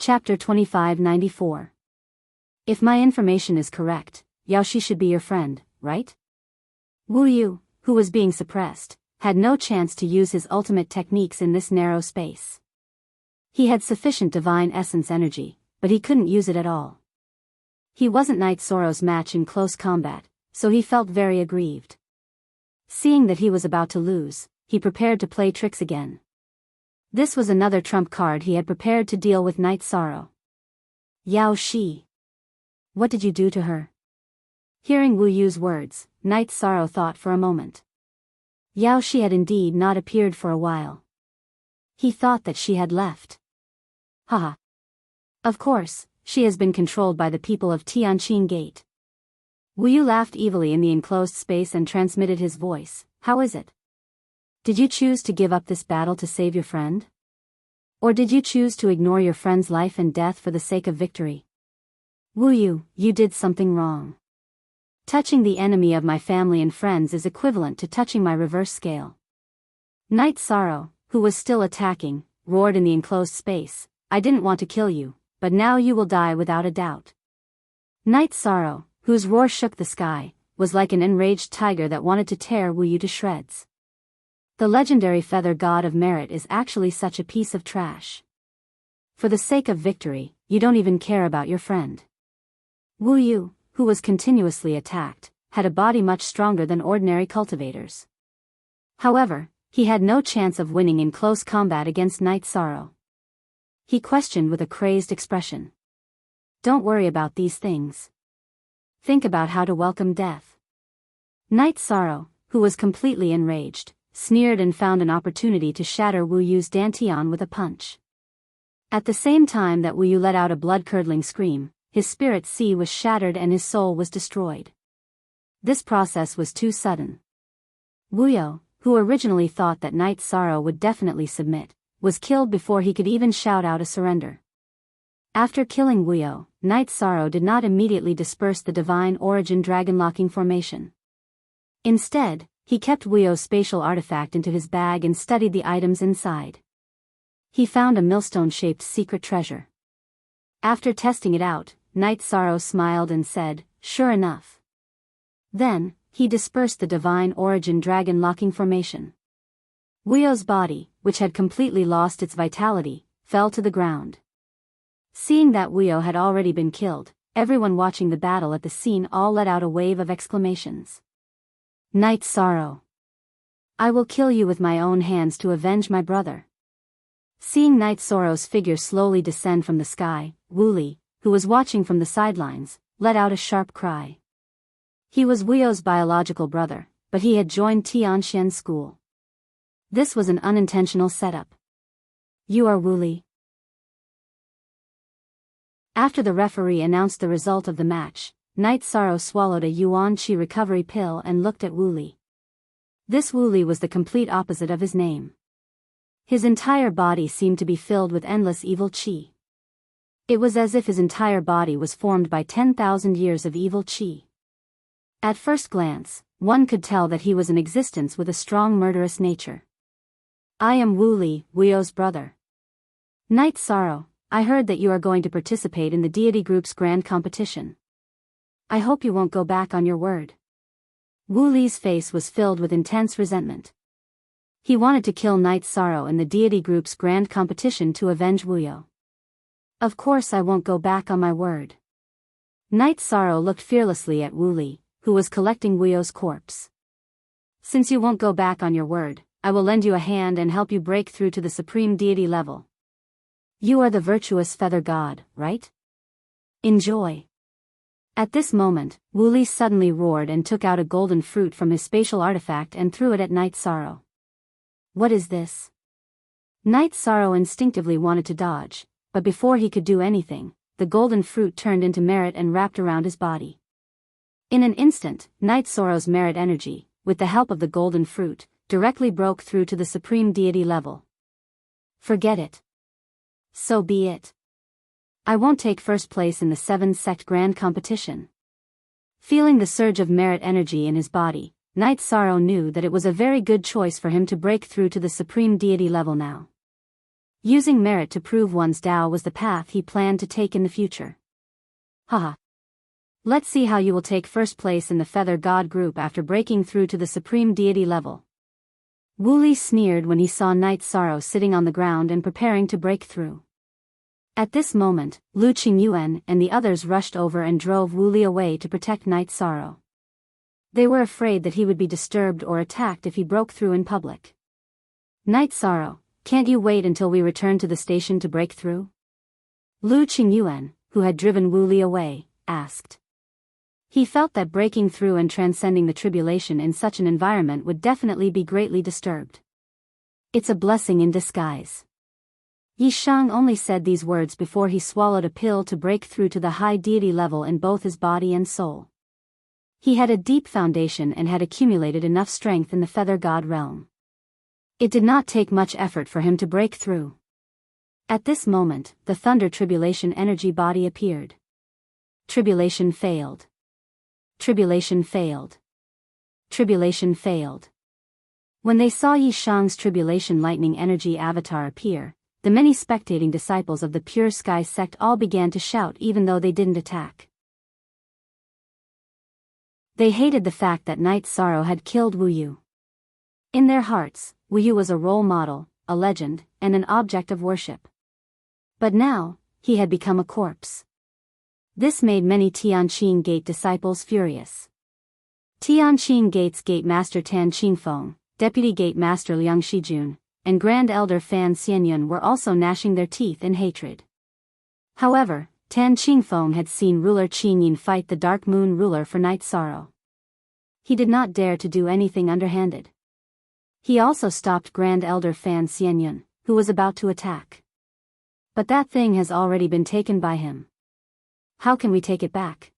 Chapter 2594. If my information is correct, Yaoshi should be your friend, right? Wu Yu, who was being suppressed, had no chance to use his ultimate techniques in this narrow space. He had sufficient divine essence energy, but he couldn't use it at all. He wasn't Knight Zoro's match in close combat, so he felt very aggrieved. Seeing that he was about to lose, he prepared to play tricks again. This was another trump card he had prepared to deal with Knight Zoro. Yaoshi. What did you do to her? Hearing Wu Yu's words, Knight Zoro thought for a moment. Yaoshi had indeed not appeared for a while. He thought that she had left. Haha. Of course, she has been controlled by the people of Tianqing Gate. Wu Yu laughed evilly in the enclosed space and transmitted his voice. How is it? Did you choose to give up this battle to save your friend? Or did you choose to ignore your friend's life and death for the sake of victory? Wu Yu, you did something wrong. Touching the enemy of my family and friends is equivalent to touching my reverse scale. Knight Zoro, who was still attacking, roared in the enclosed space. I didn't want to kill you, but now you will die without a doubt. Knight Zoro, whose roar shook the sky, was like an enraged tiger that wanted to tear Wu Yu to shreds. The legendary feather god of merit is actually such a piece of trash. For the sake of victory, you don't even care about your friend. Wu Yu, who was continuously attacked, had a body much stronger than ordinary cultivators. However, he had no chance of winning in close combat against Knight Zoro. He questioned with a crazed expression. Don't worry about these things. Think about how to welcome death. Knight Zoro, who was completely enraged, sneered and found an opportunity to shatter Wu Yu's dantian with a punch. At the same time that Wu Yu let out a blood-curdling scream, his spirit sea was shattered and his soul was destroyed. This process was too sudden. Wu Yu, who originally thought that Knight Zoro would definitely submit, was killed before he could even shout out a surrender. After killing Wu Yu, Knight Zoro did not immediately disperse the divine origin dragon-locking formation. Instead, he kept Wu Yu's spatial artifact into his bag and studied the items inside. He found a millstone-shaped secret treasure. After testing it out, Knight Zoro smiled and said, sure enough. Then, he dispersed the divine origin dragon-locking formation. Wu Yu's body, which had completely lost its vitality, fell to the ground. Seeing that Wu Yu had already been killed, everyone watching the battle at the scene all let out a wave of exclamations. Knight Zoro. I will kill you with my own hands to avenge my brother. Seeing Knight Zoro's figure slowly descend from the sky, Wu Li, who was watching from the sidelines, let out a sharp cry. He was Wu Yu's biological brother, but he had joined Tianqian school. This was an unintentional setup. You are Wu Li. After the referee announced the result of the match, Knight Zoro swallowed a Yuan Qi recovery pill and looked at Wu Li. This Wu Li was the complete opposite of his name. His entire body seemed to be filled with endless evil qi. It was as if his entire body was formed by 10,000 years of evil qi. At first glance, one could tell that he was in existence with a strong murderous nature. I am Wu Li, Wu Yu's brother. Knight Zoro, I heard that you are going to participate in the deity group's grand competition. I hope you won't go back on your word. Wu Li's face was filled with intense resentment. He wanted to kill Knight Zoro in the deity group's grand competition to avenge Wu Yu. Of course I won't go back on my word. Knight Zoro looked fearlessly at Wu Li, who was collecting Wu Yu's corpse. Since you won't go back on your word, I will lend you a hand and help you break through to the supreme deity level. You are the virtuous feather god, right? Enjoy. At this moment, Wu Li suddenly roared and took out a golden fruit from his spatial artifact and threw it at Knight Zoro. What is this? Knight Zoro instinctively wanted to dodge, but before he could do anything, the golden fruit turned into merit and wrapped around his body. In an instant, Knight Zoro's merit energy, with the help of the golden fruit, directly broke through to the supreme deity level. Forget it. So be it. I won't take first place in the 7-sect grand competition. Feeling the surge of merit energy in his body, Knight Zoro knew that it was a very good choice for him to break through to the supreme deity level now. Using merit to prove one's Tao was the path he planned to take in the future. Haha. Let's see how you will take first place in the Feather God group after breaking through to the Supreme Deity level. Wu Li sneered when he saw Night Sorrow sitting on the ground and preparing to break through. At this moment, Lu Qingyuan and the others rushed over and drove Wu Li away to protect Night Sorrow. They were afraid that he would be disturbed or attacked if he broke through in public. Night Sorrow, can't you wait until we return to the station to break through? Lu Qingyuan, who had driven Wu Li away, asked. He felt that breaking through and transcending the tribulation in such an environment would definitely be greatly disturbed. It's a blessing in disguise. Yi Shang only said these words before he swallowed a pill to break through to the high deity level in both his body and soul. He had a deep foundation and had accumulated enough strength in the Feather God realm. It did not take much effort for him to break through. At this moment, the Thunder Tribulation energy body appeared. Tribulation failed. Tribulation failed. Tribulation failed. When they saw Yi Shang's Tribulation Lightning Energy avatar appear, the many spectating disciples of the Pure Sky sect all began to shout even though they didn't attack. They hated the fact that Night Sorrow had killed Wu Yu. In their hearts, Wu Yu was a role model, a legend, and an object of worship. But now, he had become a corpse. This made many Tianqing Gate disciples furious. Tianqing Gate's Gate Master Tan Qingfeng, Deputy Gate Master Liang Shijun, and Grand Elder Fan Xianyun were also gnashing their teeth in hatred. However, Tan Qingfeng had seen Ruler Qingyin fight the Dark Moon Ruler for Night Sorrow. He did not dare to do anything underhanded. He also stopped Grand Elder Fan Xianyun, who was about to attack. But that thing has already been taken by him. How can we take it back?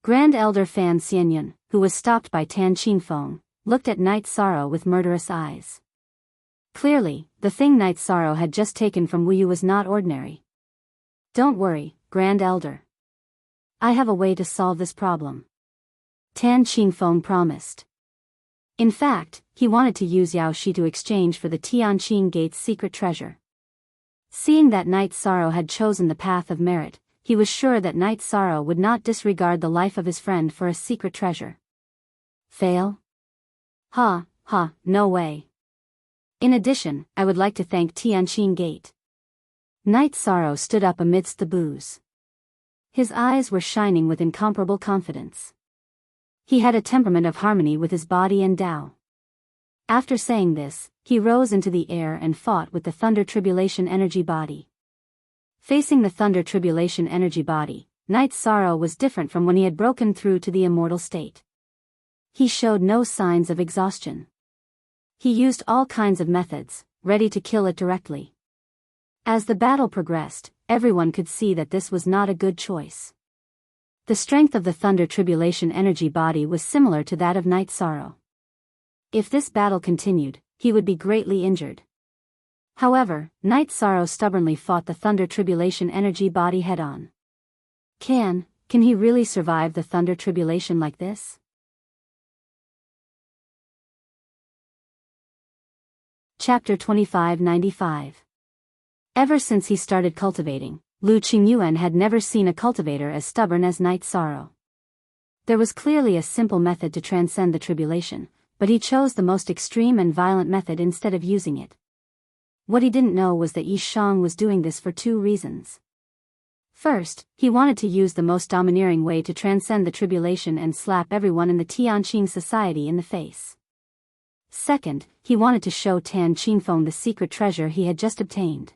Grand Elder Fan Xianyun, who was stopped by Tan Qingfeng, looked at Night Sorrow with murderous eyes. Clearly, the thing Night Sorrow had just taken from Wu Yu was not ordinary. Don't worry, Grand Elder. I have a way to solve this problem. Tan Qingfeng promised. In fact, he wanted to use Yao Shi to exchange for the Tianqing Gate's secret treasure. Seeing that Night Sorrow had chosen the path of merit, he was sure that Night Sorrow would not disregard the life of his friend for a secret treasure. Fail? Ha, no way. In addition, I would like to thank Tianqing Gate. Night Sorrow stood up amidst the boos. His eyes were shining with incomparable confidence. He had a temperament of harmony with his body and Tao. After saying this, he rose into the air and fought with the Thunder Tribulation energy body. Facing the Thunder Tribulation energy body, Night Sorrow was different from when he had broken through to the immortal state. He showed no signs of exhaustion. He used all kinds of methods, ready to kill it directly. As the battle progressed, everyone could see that this was not a good choice. The strength of the Thunder Tribulation energy body was similar to that of Night Sorrow. If this battle continued, he would be greatly injured. However, Night Sorrow stubbornly fought the Thunder Tribulation energy body head-on. Can he really survive the Thunder Tribulation like this? Chapter 2595. Ever since he started cultivating, Lu Qingyuan had never seen a cultivator as stubborn as Night Sorrow. There was clearly a simple method to transcend the tribulation, but he chose the most extreme and violent method instead of using it. What he didn't know was that Yi Shang was doing this for two reasons. First, he wanted to use the most domineering way to transcend the tribulation and slap everyone in the Tianqing society in the face. Second, he wanted to show Tan Qingfeng the secret treasure he had just obtained.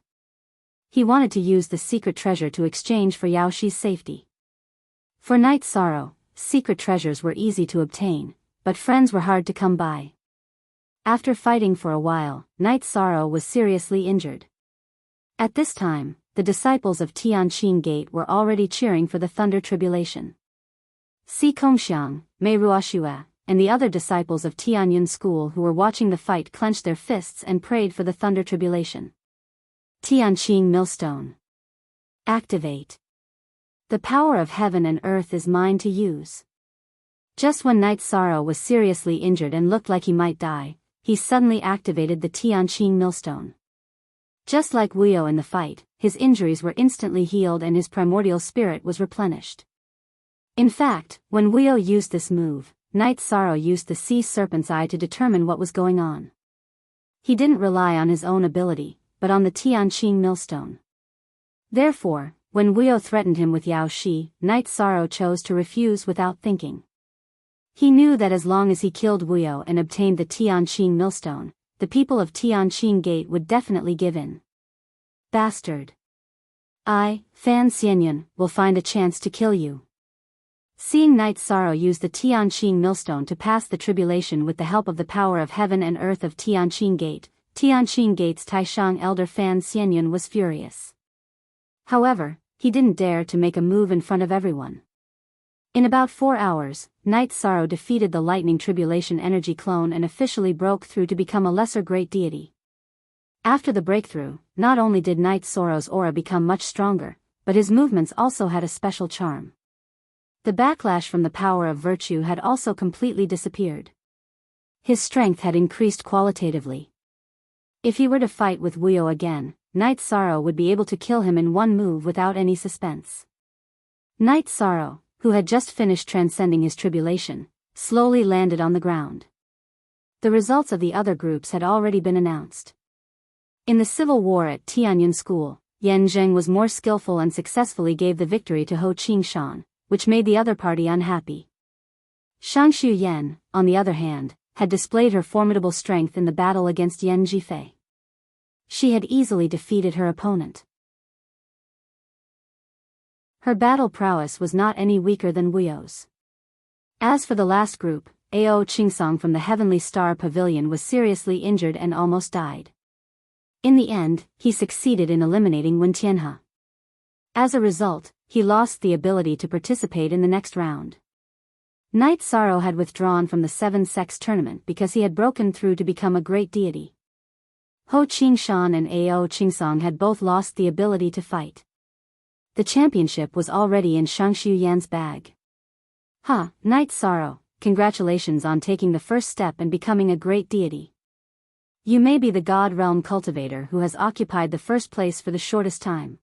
He wanted to use the secret treasure to exchange for Yao Shi's safety. For Night Sorrow, secret treasures were easy to obtain, but friends were hard to come by. After fighting for a while, Night Sorrow was seriously injured. At this time, the disciples of Tianqing Gate were already cheering for the Thunder Tribulation. Si Kongxiang, Mei Ruoxue, and the other disciples of Tianyun School who were watching the fight clenched their fists and prayed for the Thunder Tribulation. Tianqing Millstone. Activate. The power of heaven and earth is mine to use. Just when Night Sorrow was seriously injured and looked like he might die, he suddenly activated the Tianqing Millstone. Just like Wuyo in the fight, his injuries were instantly healed and his primordial spirit was replenished. In fact, when Wuyo used this move, Night Sorrow used the sea serpent's eye to determine what was going on. He didn't rely on his own ability, but on the Tianqing millstone. Therefore, when Wuyo threatened him with Yao Shi, Night Sorrow chose to refuse without thinking. He knew that as long as he killed Wuyo and obtained the Tianqing millstone, the people of Tianqing Gate would definitely give in. Bastard. I, Fan Xianyun, will find a chance to kill you. Seeing Night Sorrow use the Tianqing millstone to pass the tribulation with the help of the power of heaven and earth of Tianqing Gate's Taishang elder Fan Xianyun was furious. However, he didn't dare to make a move in front of everyone. In about 4 hours, Night Sorrow defeated the Lightning Tribulation energy clone and officially broke through to become a lesser great deity. After the breakthrough, not only did Night Sorrow's aura become much stronger, but his movements also had a special charm. The backlash from the power of virtue had also completely disappeared. His strength had increased qualitatively. If he were to fight with Wuyo again, Night Sorrow would be able to kill him in one move without any suspense. Night Sorrow, who had just finished transcending his tribulation, slowly landed on the ground. The results of the other groups had already been announced. In the civil war at Tianyun School, Yan Zheng was more skillful and successfully gave the victory to Ho Qingshan, which made the other party unhappy. Shangshu Yan, on the other hand, had displayed her formidable strength in the battle against Yan Jifei. She had easily defeated her opponent. Her battle prowess was not any weaker than Wuyo's. As for the last group, Ao Qingsong from the Heavenly Star Pavilion was seriously injured and almost died. In the end, he succeeded in eliminating Wen Tianhe. As a result, he lost the ability to participate in the next round. Night Sorrow had withdrawn from the Seven Sects tournament because he had broken through to become a great deity. Ho Qingshan and Ao Qingsong had both lost the ability to fight. The championship was already in Shangshu Yan's bag. Night Sorrow, congratulations on taking the first step and becoming a great deity. You may be the God Realm cultivator who has occupied the first place for the shortest time.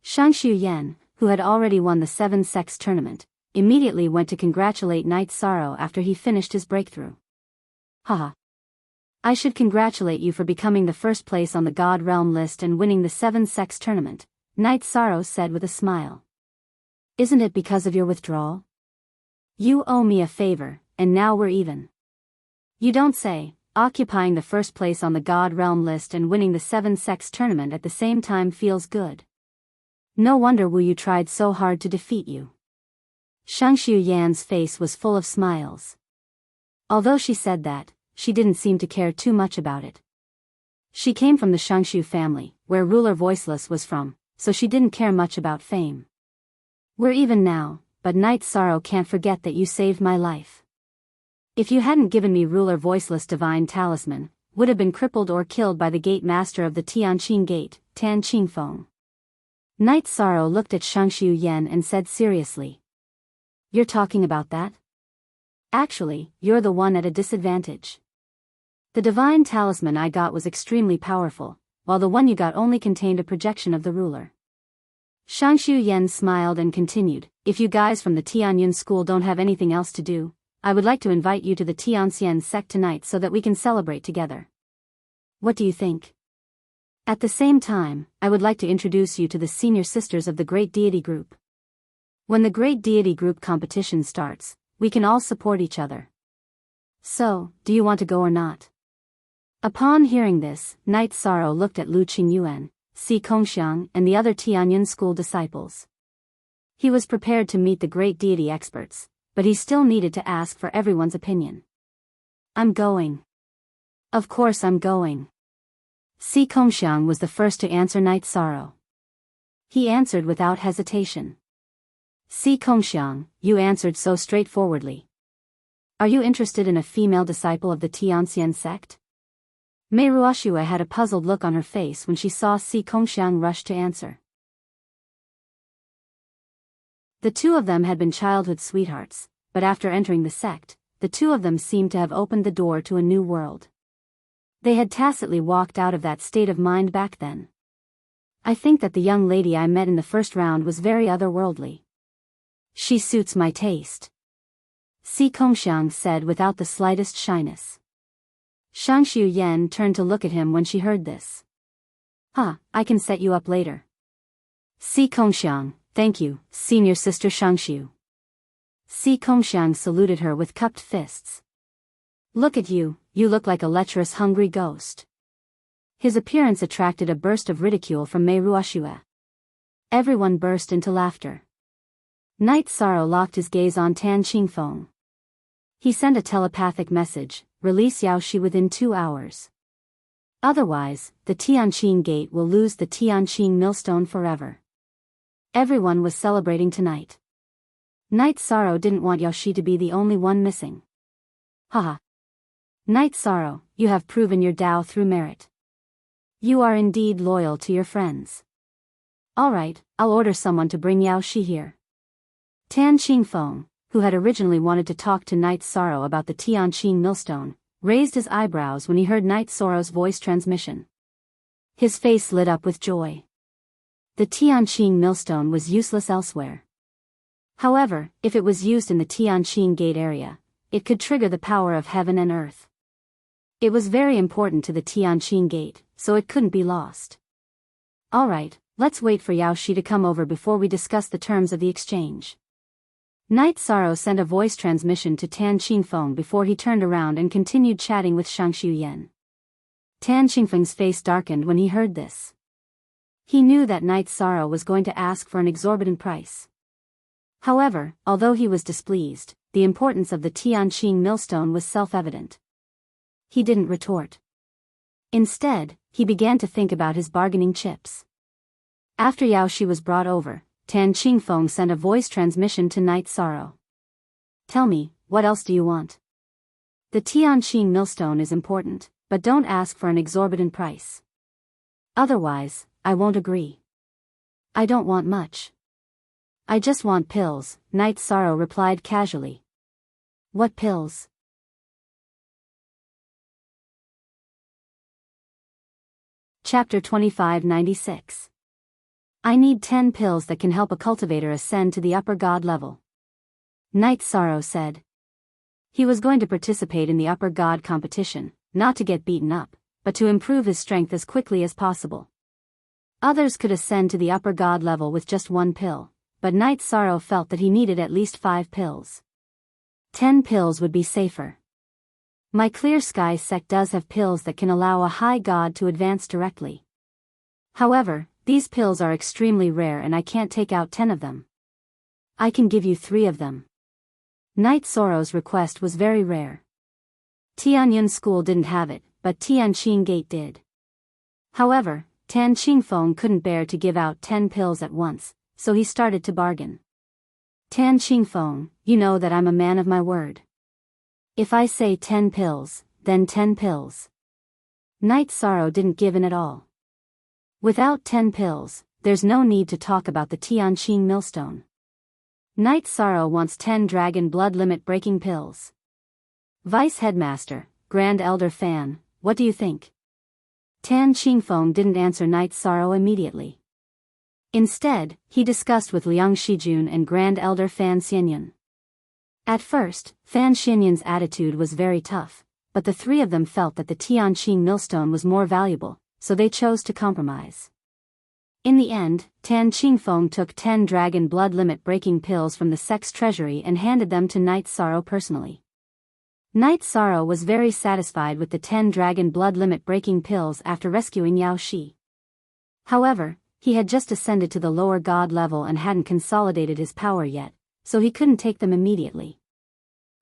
Shangshu Yan, who had already won the Seven Sects tournament, immediately went to congratulate Night Sorrow after he finished his breakthrough. I should congratulate you for becoming the first place on the God Realm list and winning the Seven Sects tournament, Night Sorrow said with a smile. Isn't it because of your withdrawal? You owe me a favor, and now we're even. You don't say. Occupying the first place on the God Realm list and winning the Seven Sects tournament at the same time feels good. No wonder Wu Yu tried so hard to defeat you. Shangshu Yan's face was full of smiles. Although she said that, she didn't seem to care too much about it. She came from the Shangshu family, where ruler Voiceless was from, so she didn't care much about fame. We're even now, but Night Sorrow can't forget that you saved my life. If you hadn't given me ruler Voiceless divine talisman, would have been crippled or killed by the gate master of the Tianqing Gate, Tan Qingfeng. Night Sorrow looked at Shangshu Yan and said seriously. You're talking about that? Actually, you're the one at a disadvantage. The divine talisman I got was extremely powerful, while the one you got only contained a projection of the ruler. Shangshu Yan smiled and continued, if you guys from the Tianyun school don't have anything else to do, I would like to invite you to the Tianxian sect tonight so that we can celebrate together. What do you think? At the same time, I would like to introduce you to the senior sisters of the Great Deity Group. When the Great Deity Group competition starts, we can all support each other. So, do you want to go or not? Upon hearing this, Night Sorrow looked at Lu Qingyuan, Si Kongxiang and the other Tianyun school disciples. He was prepared to meet the great deity experts, but he still needed to ask for everyone's opinion. I'm going. Of course I'm going. Si Kongxiang was the first to answer Night Sorrow. He answered without hesitation. Si Kongxiang, you answered so straightforwardly. Are you interested in a female disciple of the Tianxian sect? Mei Ruoxue had a puzzled look on her face when she saw Si Kongxiang rush to answer. The two of them had been childhood sweethearts, but after entering the sect, the two of them seemed to have opened the door to a new world. They had tacitly walked out of that state of mind back then. I think that the young lady I met in the first round was very otherworldly. She suits my taste. Si Kongxiang said without the slightest shyness. Shang Xiuyan turned to look at him when she heard this. I can set you up later. Si Kongxiang, thank you, senior sister Shangxiu. Si Kongxiang saluted her with cupped fists. Look at you, you look like a lecherous hungry ghost. His appearance attracted a burst of ridicule from Mei Ruoxue. Everyone burst into laughter. Knight Sorrow locked his gaze on Tan Qingfeng. He sent a telepathic message, release Yao Shi within 2 hours. Otherwise, the Tianqing Gate will lose the Tianqing Millstone forever. Everyone was celebrating tonight. Knight Sorrow didn't want Yao Shi to be the only one missing. Haha. Knight Sorrow, you have proven your Tao through merit. You are indeed loyal to your friends. Alright, I'll order someone to bring Yao Shi here. Tan Qingfeng, who had originally wanted to talk to Knight Sorrow about the Tianqing Millstone, raised his eyebrows when he heard Knight Sorrow's voice transmission. His face lit up with joy. The Tianqing Millstone was useless elsewhere. However, if it was used in the Tianqing Gate area, it could trigger the power of heaven and earth. It was very important to the Tianqing Gate, so it couldn't be lost. Alright, let's wait for Yao Shi to come over before we discuss the terms of the exchange. Knight Sorrow sent a voice transmission to Tan Qingfeng before he turned around and continued chatting with Shang Xiuyan. Tan Qingfeng's face darkened when he heard this. He knew that Knight Sorrow was going to ask for an exorbitant price. However, although he was displeased, the importance of the Tianqing Millstone was self-evident. He didn't retort. Instead, he began to think about his bargaining chips. After Yao Shi was brought over, Tan Qingfeng sent a voice transmission to Knight Sorrow. Tell me, what else do you want? The Tianqing Millstone is important, but don't ask for an exorbitant price. Otherwise, I won't agree. I don't want much. I just want pills, Knight Sorrow replied casually. What pills? Chapter 2596. I need 10 pills that can help a cultivator ascend to the upper god level. Knight Sorrow said. He was going to participate in the upper god competition, not to get beaten up, but to improve his strength as quickly as possible. Others could ascend to the upper god level with just 1 pill, but Knight Sorrow felt that he needed at least 5 pills. 10 pills would be safer. My Clear Sky sect does have pills that can allow a high god to advance directly. However, these pills are extremely rare and I can't take out 10 of them. I can give you 3 of them. Knight Sorrow's request was very rare. Tianyun School didn't have it, but Tianqing Gate did. However, Tan Qingfeng couldn't bear to give out 10 pills at once, so he started to bargain. Tan Qingfeng, you know that I'm a man of my word. If I say 10 pills, then 10 pills. Knight Sorrow didn't give in at all. Without 10 pills, there's no need to talk about the Tianqing Millstone. Knight Sorrow wants 10 dragon blood limit breaking pills. Vice Headmaster, Grand Elder Fan, what do you think? Tan Qingfeng didn't answer Knight Sorrow immediately. Instead, he discussed with Liang Shijun and Grand Elder Fan Xianyun. At first, Fan Xianyun's attitude was very tough, but the 3 of them felt that the Tianqing Millstone was more valuable, so they chose to compromise. In the end, Tan Qingfeng took 10 dragon blood limit breaking pills from the sect's treasury and handed them to Knight Sorrow personally. Knight Sorrow was very satisfied with the 10 dragon blood limit breaking pills after rescuing Yao Shi. However, he had just ascended to the lower god level and hadn't consolidated his power yet, so he couldn't take them immediately.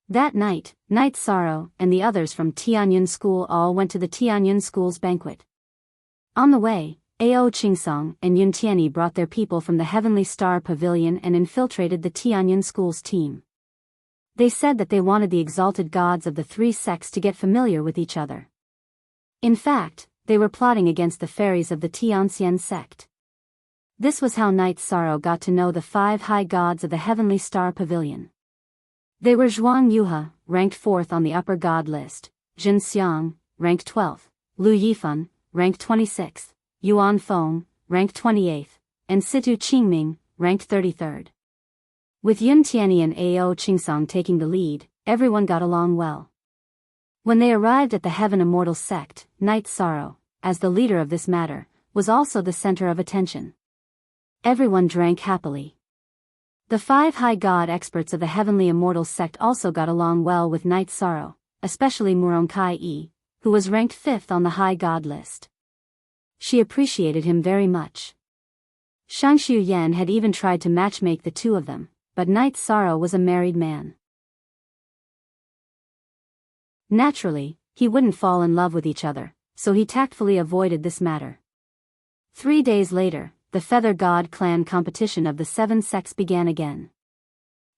That night, Knight Sorrow and the others from Tianyun School all went to the Tianyun School's banquet. On the way, Ao Qingsong and Yun Tianyi brought their people from the Heavenly Star Pavilion and infiltrated the Tianyun School's team. They said that they wanted the exalted gods of the 3 sects to get familiar with each other. In fact, they were plotting against the fairies of the Tianxian sect. This was how Knight Sorrow got to know the 5 high gods of the Heavenly Star Pavilion. They were Zhuang Yuhe, ranked 4th on the upper god list, Jin Xiang, ranked 12th, Lu Yifan, ranked 26th, Yuan Feng, ranked 28th, and Situ Qingming, ranked 33rd. With Yun Tianyi and Ao Qingsong taking the lead, everyone got along well. When they arrived at the Heaven Immortal sect, Night Sorrow, as the leader of this matter, was also the center of attention. Everyone drank happily. The 5 high god experts of the Heavenly Immortal sect also got along well with Night Sorrow, especially Murong Kai-yi, who was ranked 5th on the high god list. She appreciated him very much. Shangshu Yan had even tried to matchmake the two of them, but Night Sorrow was a married man. Naturally, he wouldn't fall in love with each other, so he tactfully avoided this matter. 3 days later, the Feather God clan competition of the 7 sects began again.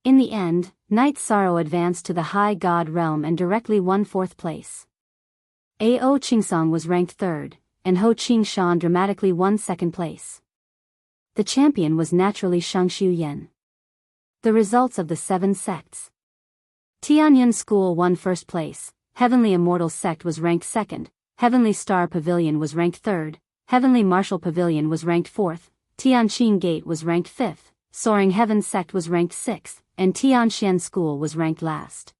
In the end, Night Sorrow advanced to the High God realm and directly won 4th place. Ao Qingsong was ranked 3rd, and Ho Qingshan dramatically won 2nd place. The champion was naturally Shangshu Yan. The results of the 7 sects. Tianyun School won 1st place, Heavenly Immortal sect was ranked 2nd, Heavenly Star Pavilion was ranked 3rd, Heavenly Martial Pavilion was ranked 4th, Tianqing Gate was ranked 5th, Soaring Heaven sect was ranked 6th, and Tianxian School was ranked last.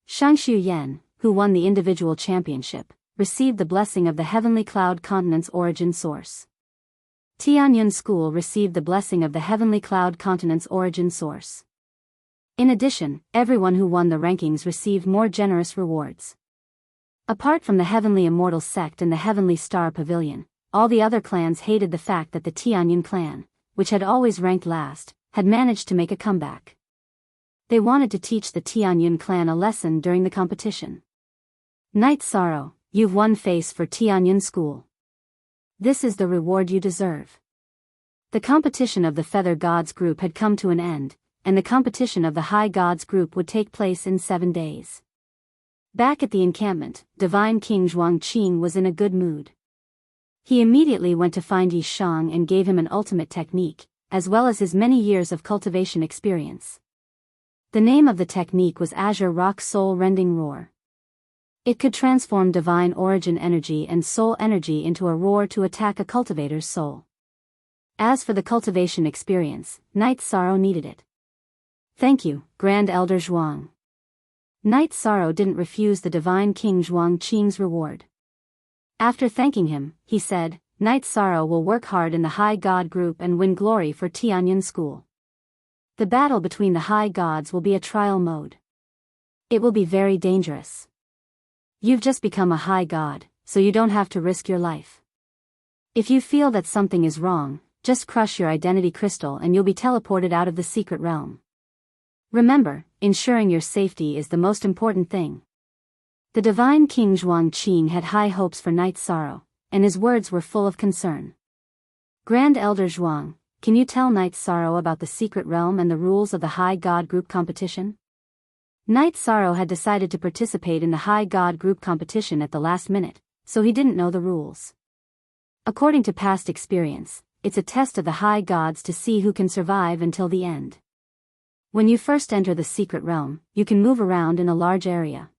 Shangshu Yan, who won the individual championship, received the blessing of the Heavenly Cloud Continent's origin source. Tianyun School received the blessing of the Heavenly Cloud Continent's origin source. In addition, everyone who won the rankings received more generous rewards. Apart from the Heavenly Immortal sect and the Heavenly Star Pavilion, all the other clans hated the fact that the Tianyun clan, which had always ranked last, had managed to make a comeback. They wanted to teach the Tianyun clan a lesson during the competition. Night Sorrow, you've won face for Tianyun School. This is the reward you deserve. The competition of the Feather Gods group had come to an end, and the competition of the High Gods group would take place in 7 days. Back at the encampment, Divine King Zhuangqing was in a good mood. He immediately went to find Yi Shang and gave him an ultimate technique, as well as his many years of cultivation experience. The name of the technique was Azure Rock Soul Rending Roar. It could transform divine origin energy and soul energy into a roar to attack a cultivator's soul. As for the cultivation experience, Night Sorrow needed it. Thank you, Grand Elder Zhuang. Night Sorrow didn't refuse the Divine King Zhuangqing's reward. After thanking him, he said, Night Sorrow will work hard in the High God group and win glory for Tianyun School. The battle between the High Gods will be a trial mode. It will be very dangerous. You've just become a High God, so you don't have to risk your life. If you feel that something is wrong, just crush your identity crystal and you'll be teleported out of the secret realm. Remember, ensuring your safety is the most important thing. The Divine King Zhuangqing had high hopes for Night Sorrow, and his words were full of concern. Grand Elder Zhuang, can you tell Night Sorrow about the secret realm and the rules of the High God group competition? Night Sorrow had decided to participate in the High God group competition at the last minute, so he didn't know the rules. According to past experience, it's a test of the High Gods to see who can survive until the end. When you first enter the secret realm, you can move around in a large area.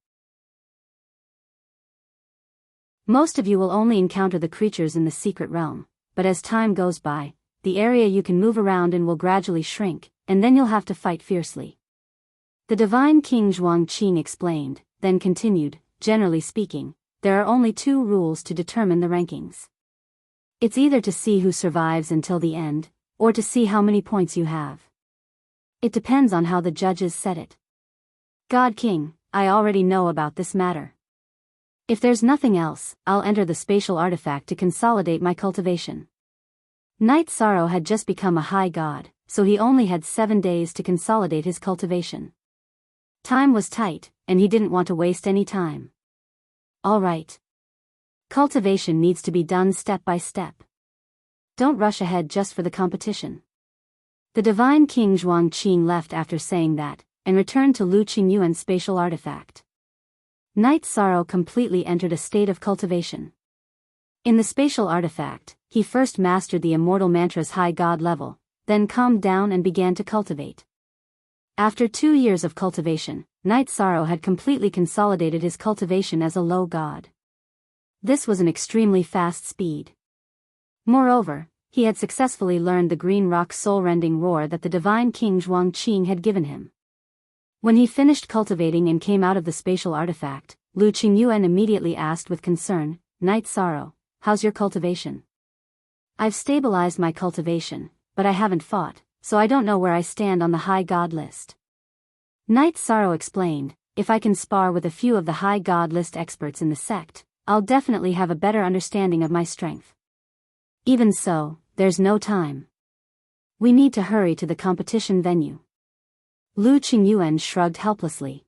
Most of you will only encounter the creatures in the secret realm, but as time goes by, the area you can move around in will gradually shrink, and then you'll have to fight fiercely. The Divine King Zhuangqing explained, then continued, generally speaking, there are only 2 rules to determine the rankings. It's either to see who survives until the end, or to see how many points you have. It depends on how the judges set it. God King, I already know about this matter. If there's nothing else, I'll enter the spatial artifact to consolidate my cultivation. Night Sorrow had just become a high god, so he only had 7 days to consolidate his cultivation. Time was tight, and he didn't want to waste any time. All right. Cultivation needs to be done step by step. Don't rush ahead just for the competition. The Divine King Zhuangqing left after saying that, and returned to Lu Qingyuan's spatial artifact. Night Sorrow completely entered a state of cultivation. In the spatial artifact, he first mastered the immortal mantra's high god level, then calmed down and began to cultivate. After 2 years of cultivation, Night Sorrow had completely consolidated his cultivation as a low god. This was an extremely fast speed. Moreover, he had successfully learned the green rock's soul-rending roar that the divine King Zhuangqing had given him. When he finished cultivating and came out of the spatial artifact, Lu Qingyuan immediately asked with concern, "Night Sorrow, how's your cultivation?" "I've stabilized my cultivation, but I haven't fought, so I don't know where I stand on the high god list." Night Sorrow explained, "If I can spar with a few of the high god list experts in the sect, I'll definitely have a better understanding of my strength. Even so, there's no time. We need to hurry to the competition venue." Lu Qingyuan shrugged helplessly.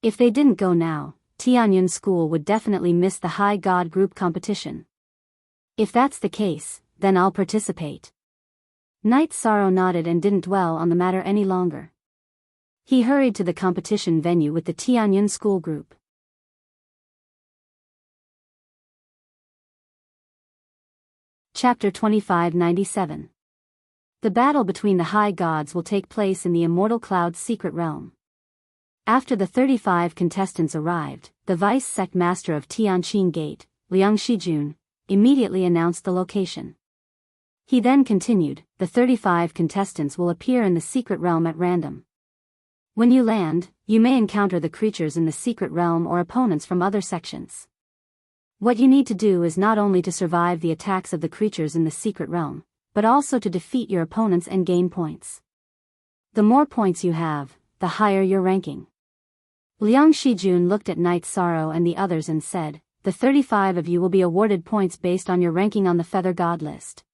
If they didn't go now, Tianyun School would definitely miss the high god group competition. "If that's the case, then I'll participate." Night Sorrow nodded and didn't dwell on the matter any longer. He hurried to the competition venue with the Tianyun School group. Chapter 2597. The battle between the high gods will take place in the Immortal Cloud's secret realm. After the 35 contestants arrived, the vice sect master of Tianqing Gate, Liang Shijun, immediately announced the location. He then continued, "The 35 contestants will appear in the secret realm at random. When you land, you may encounter the creatures in the secret realm or opponents from other sections. What you need to do is not only to survive the attacks of the creatures in the secret realm, but also to defeat your opponents and gain points. The more points you have, the higher your ranking." Liang Shijun looked at Night Sorrow and the others and said, "The 35 of you will be awarded points based on your ranking on the Feather God list.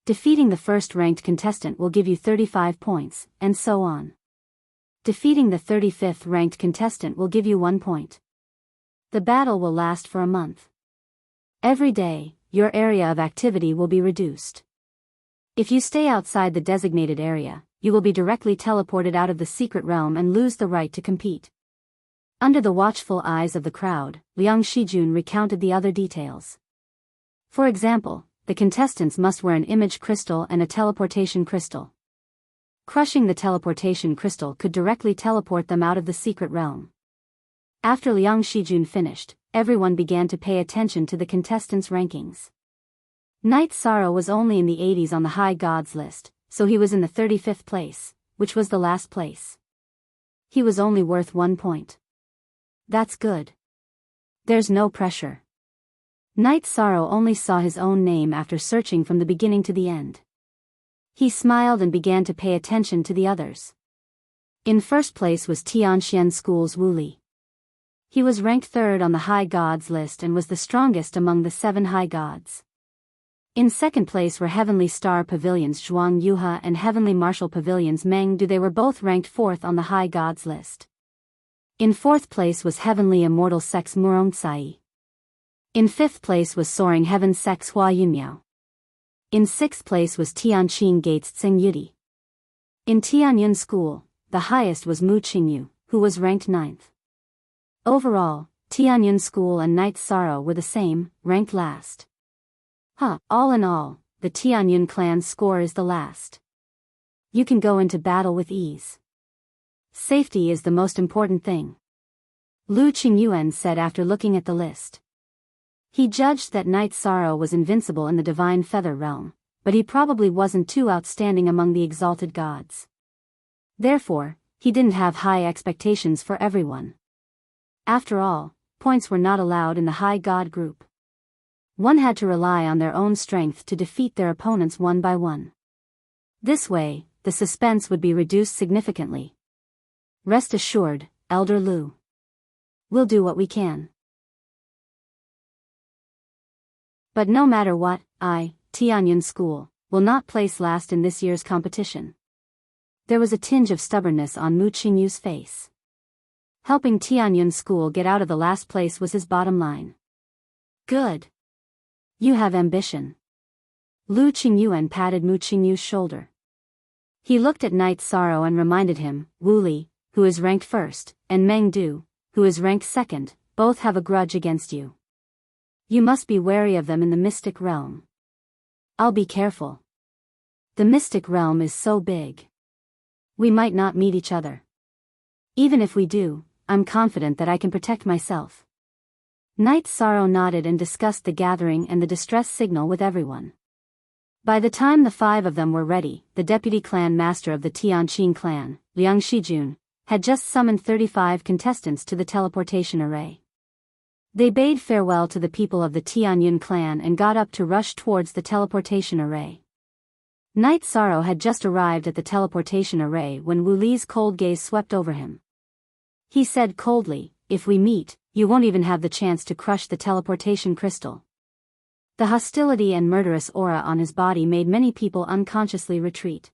Defeating the first-ranked contestant will give you 35 points, and so on. Defeating the 35th ranked contestant will give you 1 point. The battle will last for a month. Every day, your area of activity will be reduced. If you stay outside the designated area, you will be directly teleported out of the secret realm and lose the right to compete." Under the watchful eyes of the crowd, Liang Shijun recounted the other details. For example, the contestants must wear an image crystal and a teleportation crystal. Crushing the teleportation crystal could directly teleport them out of the secret realm. After Liang Shijun finished, everyone began to pay attention to the contestants' rankings. Night Sorrow was only in the 80s on the high gods list, so he was in the 35th place, which was the last place. He was only worth 1 point. That's good. There's no pressure. Night Sorrow only saw his own name after searching from the beginning to the end. He smiled and began to pay attention to the others. In first place was Tianxian School's Wu Li. He was ranked 3rd on the high gods list and was the strongest among the 7 high gods. In second place were Heavenly Star Pavilion's Zhuang Yuha and Heavenly Martial Pavilion's Meng Du. They were both ranked 4th on the high gods list. In fourth place was Heavenly Immortal Sect's Murong Tsai. In fifth place was Soaring Heaven Sect's Hua Yunmiao. In sixth place was Tianqing Gate's Tseng Yudi. In Tianyun School, the highest was Mu Qingyu, who was ranked 9th. Overall, Tianyun School and Night Sorrow were the same, ranked last. All in all, the Tianyun clan's score is the last. You can go into battle with ease. Safety is the most important thing. Lu Qingyuan said after looking at the list. He judged that Night Sorrow was invincible in the Divine Feather Realm, but he probably wasn't too outstanding among the exalted gods. Therefore, he didn't have high expectations for everyone. After all, points were not allowed in the high god group. One had to rely on their own strength to defeat their opponents one by one. This way, the suspense would be reduced significantly. Rest assured, Elder Lu. We'll do what we can. But no matter what, Tianyun School, will not place last in this year's competition. There was a tinge of stubbornness on Mu Qingyu's face. Helping Tianyun School get out of the last place was his bottom line. Good. You have ambition. Lu Qingyuan patted Mu Qingyu's shoulder. He looked at Night Sorrow and reminded him, Wu Li, who is ranked 1st, and Meng Du, who is ranked 2nd, both have a grudge against you. You must be wary of them in the mystic realm. I'll be careful. The mystic realm is so big. We might not meet each other. Even if we do, I'm confident that I can protect myself. Night Sorrow nodded and discussed the gathering and the distress signal with everyone. By the time the 5 of them were ready, the deputy clan master of the Tianqing clan, Liang Shijun, had just summoned 35 contestants to the teleportation array. They bade farewell to the people of the Tianyun clan and got up to rush towards the teleportation array. Night Sorrow had just arrived at the teleportation array when Wu Li's cold gaze swept over him. He said coldly, "If we meet, you won't even have the chance to crush the teleportation crystal." The hostility and murderous aura on his body made many people unconsciously retreat.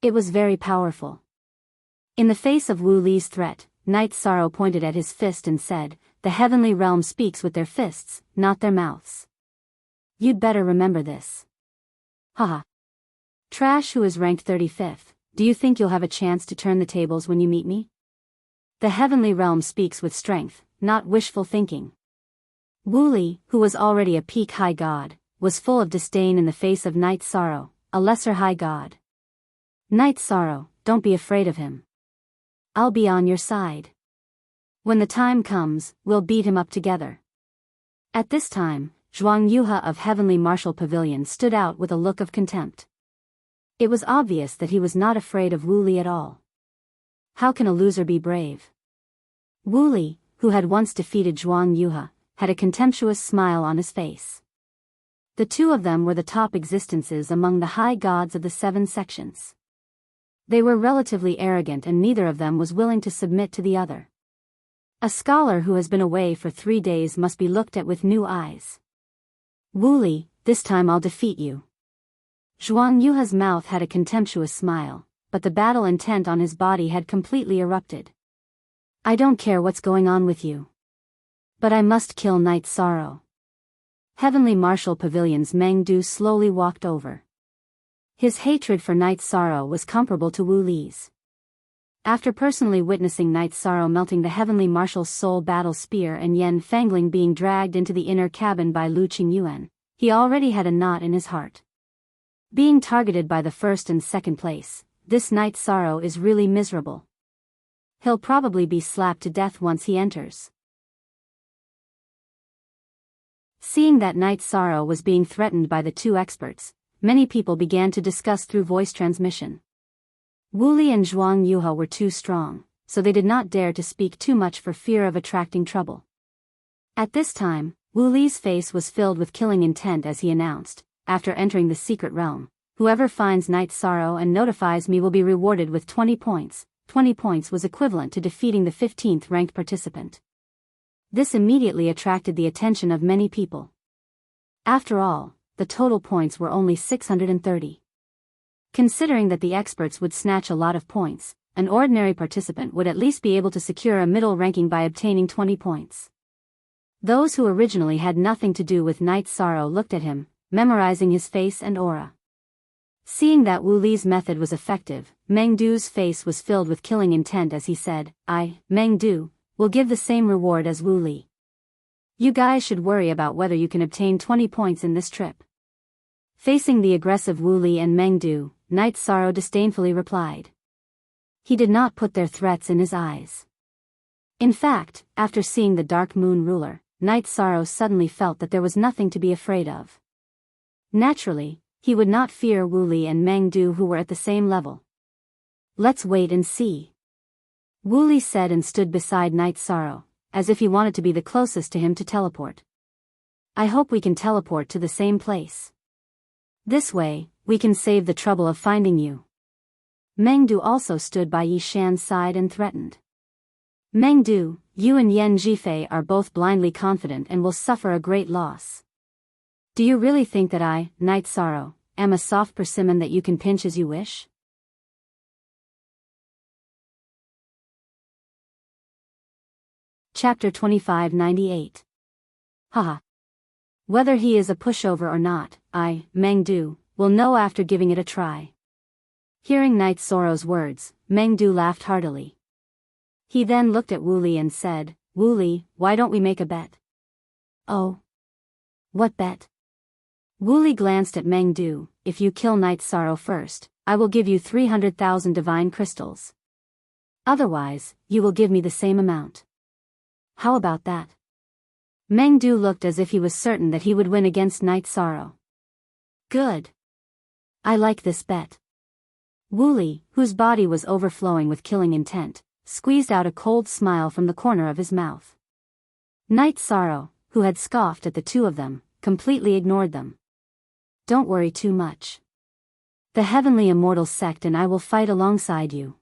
It was very powerful. In the face of Wu Li's threat, Night Sorrow pointed at his fist and said, "The heavenly realm speaks with their fists, not their mouths. You'd better remember this." Haha. Trash who is ranked 35th, do you think you'll have a chance to turn the tables when you meet me? The heavenly realm speaks with strength, not wishful thinking. Wu Li, who was already a peak high god, was full of disdain in the face of Night Sorrow, a lesser high god. Night Sorrow, don't be afraid of him. I'll be on your side. When the time comes, we'll beat him up together. At this time, Zhuang Yuha of Heavenly Martial Pavilion stood out with a look of contempt. It was obvious that he was not afraid of Wu Li at all. How can a loser be brave? Wu Li, who had once defeated Zhuang Yuha, had a contemptuous smile on his face. The 2 of them were the top existences among the high gods of the 7 sections. They were relatively arrogant and neither of them was willing to submit to the other. A scholar who has been away for 3 days must be looked at with new eyes. Wu Li, this time I'll defeat you. Zhuang Yuha's mouth had a contemptuous smile, but the battle intent on his body had completely erupted. I don't care what's going on with you. But I must kill Night Sorrow. Heavenly Martial Pavilion's Meng Du slowly walked over. His hatred for Night Sorrow was comparable to Wu Li's. After personally witnessing Night Sorrow melting the Heavenly Marshal's soul battle spear and Yan Fangling being dragged into the inner cabin by Lu Qingyuan, he already had a knot in his heart. Being targeted by the 1st and 2nd place, this Night Sorrow is really miserable. He'll probably be slapped to death once he enters. Seeing that Night Sorrow was being threatened by the 2 experts, many people began to discuss through voice transmission. Wu Li and Zhuang Yuha were too strong, so they did not dare to speak too much for fear of attracting trouble. At this time, Wu Li's face was filled with killing intent as he announced, after entering the secret realm, "Whoever finds Night Sorrow and notifies me will be rewarded with 20 points. 20 points was equivalent to defeating the 15th ranked participant. This immediately attracted the attention of many people. After all, the total points were only 630. Considering that the experts would snatch a lot of points, an ordinary participant would at least be able to secure a middle ranking by obtaining 20 points. Those who originally had nothing to do with Night Sorrow looked at him, memorizing his face and aura. Seeing that Wu Li's method was effective, Meng Du's face was filled with killing intent as he said, "I, Meng Du, will give the same reward as Wu Li. You guys should worry about whether you can obtain 20 points in this trip." Facing the aggressive Wu Li and Meng Du, Night Sorrow disdainfully replied. He did not put their threats in his eyes. In fact, after seeing the Dark Moon ruler, Night Sorrow suddenly felt that there was nothing to be afraid of. Naturally, he would not fear Wu Li and Meng Du who were at the same level. "Let's wait and see," Wu Li said and stood beside Night Sorrow, as if he wanted to be the closest to him to teleport. "I hope we can teleport to the same place. This way, we can save the trouble of finding you." Meng Du also stood by Yi Shan's side and threatened. "Meng Du, you and Yan Zhifei are both blindly confident and will suffer a great loss. Do you really think that I, Night Sorrow, am a soft persimmon that you can pinch as you wish?" Chapter 2598. Haha. Whether he is a pushover or not, I, Meng Du, will know after giving it a try. Hearing Night Sorrow's words, Meng Du laughed heartily. He then looked at Wu Li and said, "Wu Li, why don't we make a bet?" "Oh. What bet?" Wu Li glanced at Meng Du. "If you kill Night Sorrow first, I will give you 300,000 divine crystals. Otherwise, you will give me the same amount. How about that?" Meng Du looked as if he was certain that he would win against Night Sorrow. Good. I like this bet. Wu Li, whose body was overflowing with killing intent, squeezed out a cold smile from the corner of his mouth. Night Sorrow, who had scoffed at the two of them, completely ignored them. Don't worry too much. The Heavenly Immortal Sect and I will fight alongside you.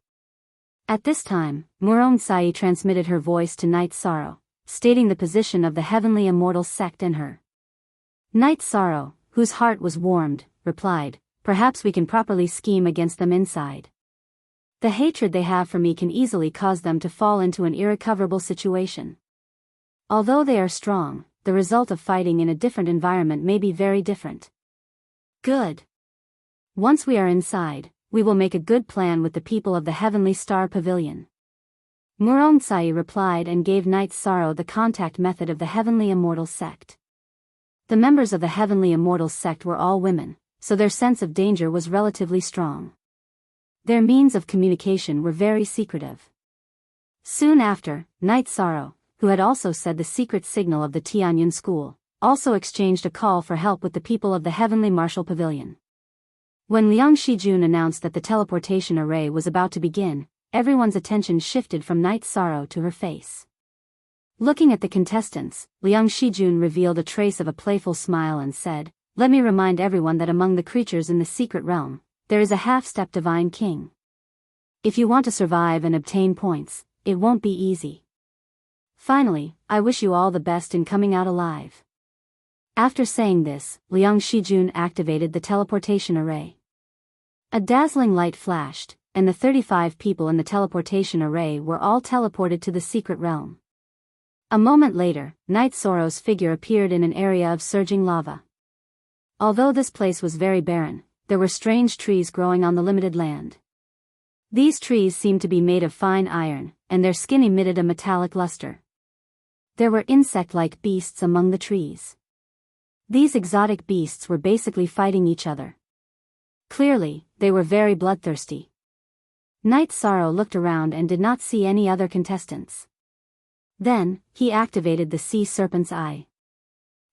At this time, Murong Sai transmitted her voice to Night Sorrow, stating the position of the Heavenly Immortal Sect and her. Night Sorrow, whose heart was warmed, replied, perhaps we can properly scheme against them inside. The hatred they have for me can easily cause them to fall into an irrecoverable situation. Although they are strong, the result of fighting in a different environment may be very different. Good. Once we are inside, we will make a good plan with the people of the Heavenly Star Pavilion. Murong Sai replied and gave Night Sorrow the contact method of the Heavenly Immortal Sect. The members of the Heavenly Immortal Sect were all women, so their sense of danger was relatively strong. Their means of communication were very secretive. Soon after, Night Sorrow, who had also said the secret signal of the Tianyun school, also exchanged a call for help with the people of the Heavenly Martial Pavilion. When Liang Shijun announced that the teleportation array was about to begin, everyone's attention shifted from Night Sorrow to her face. Looking at the contestants, Liang Shijun revealed a trace of a playful smile and said, let me remind everyone that among the creatures in the secret realm, there is a half-step divine king. If you want to survive and obtain points, it won't be easy. Finally, I wish you all the best in coming out alive. After saying this, Liang Shijun activated the teleportation array. A dazzling light flashed, and the 35 people in the teleportation array were all teleported to the secret realm. A moment later, Night Sorrow's figure appeared in an area of surging lava. Although this place was very barren, there were strange trees growing on the limited land. These trees seemed to be made of fine iron, and their skin emitted a metallic luster. There were insect-like beasts among the trees. These exotic beasts were basically fighting each other. Clearly, they were very bloodthirsty. Night Sorrow looked around and did not see any other contestants. Then, he activated the sea serpent's eye.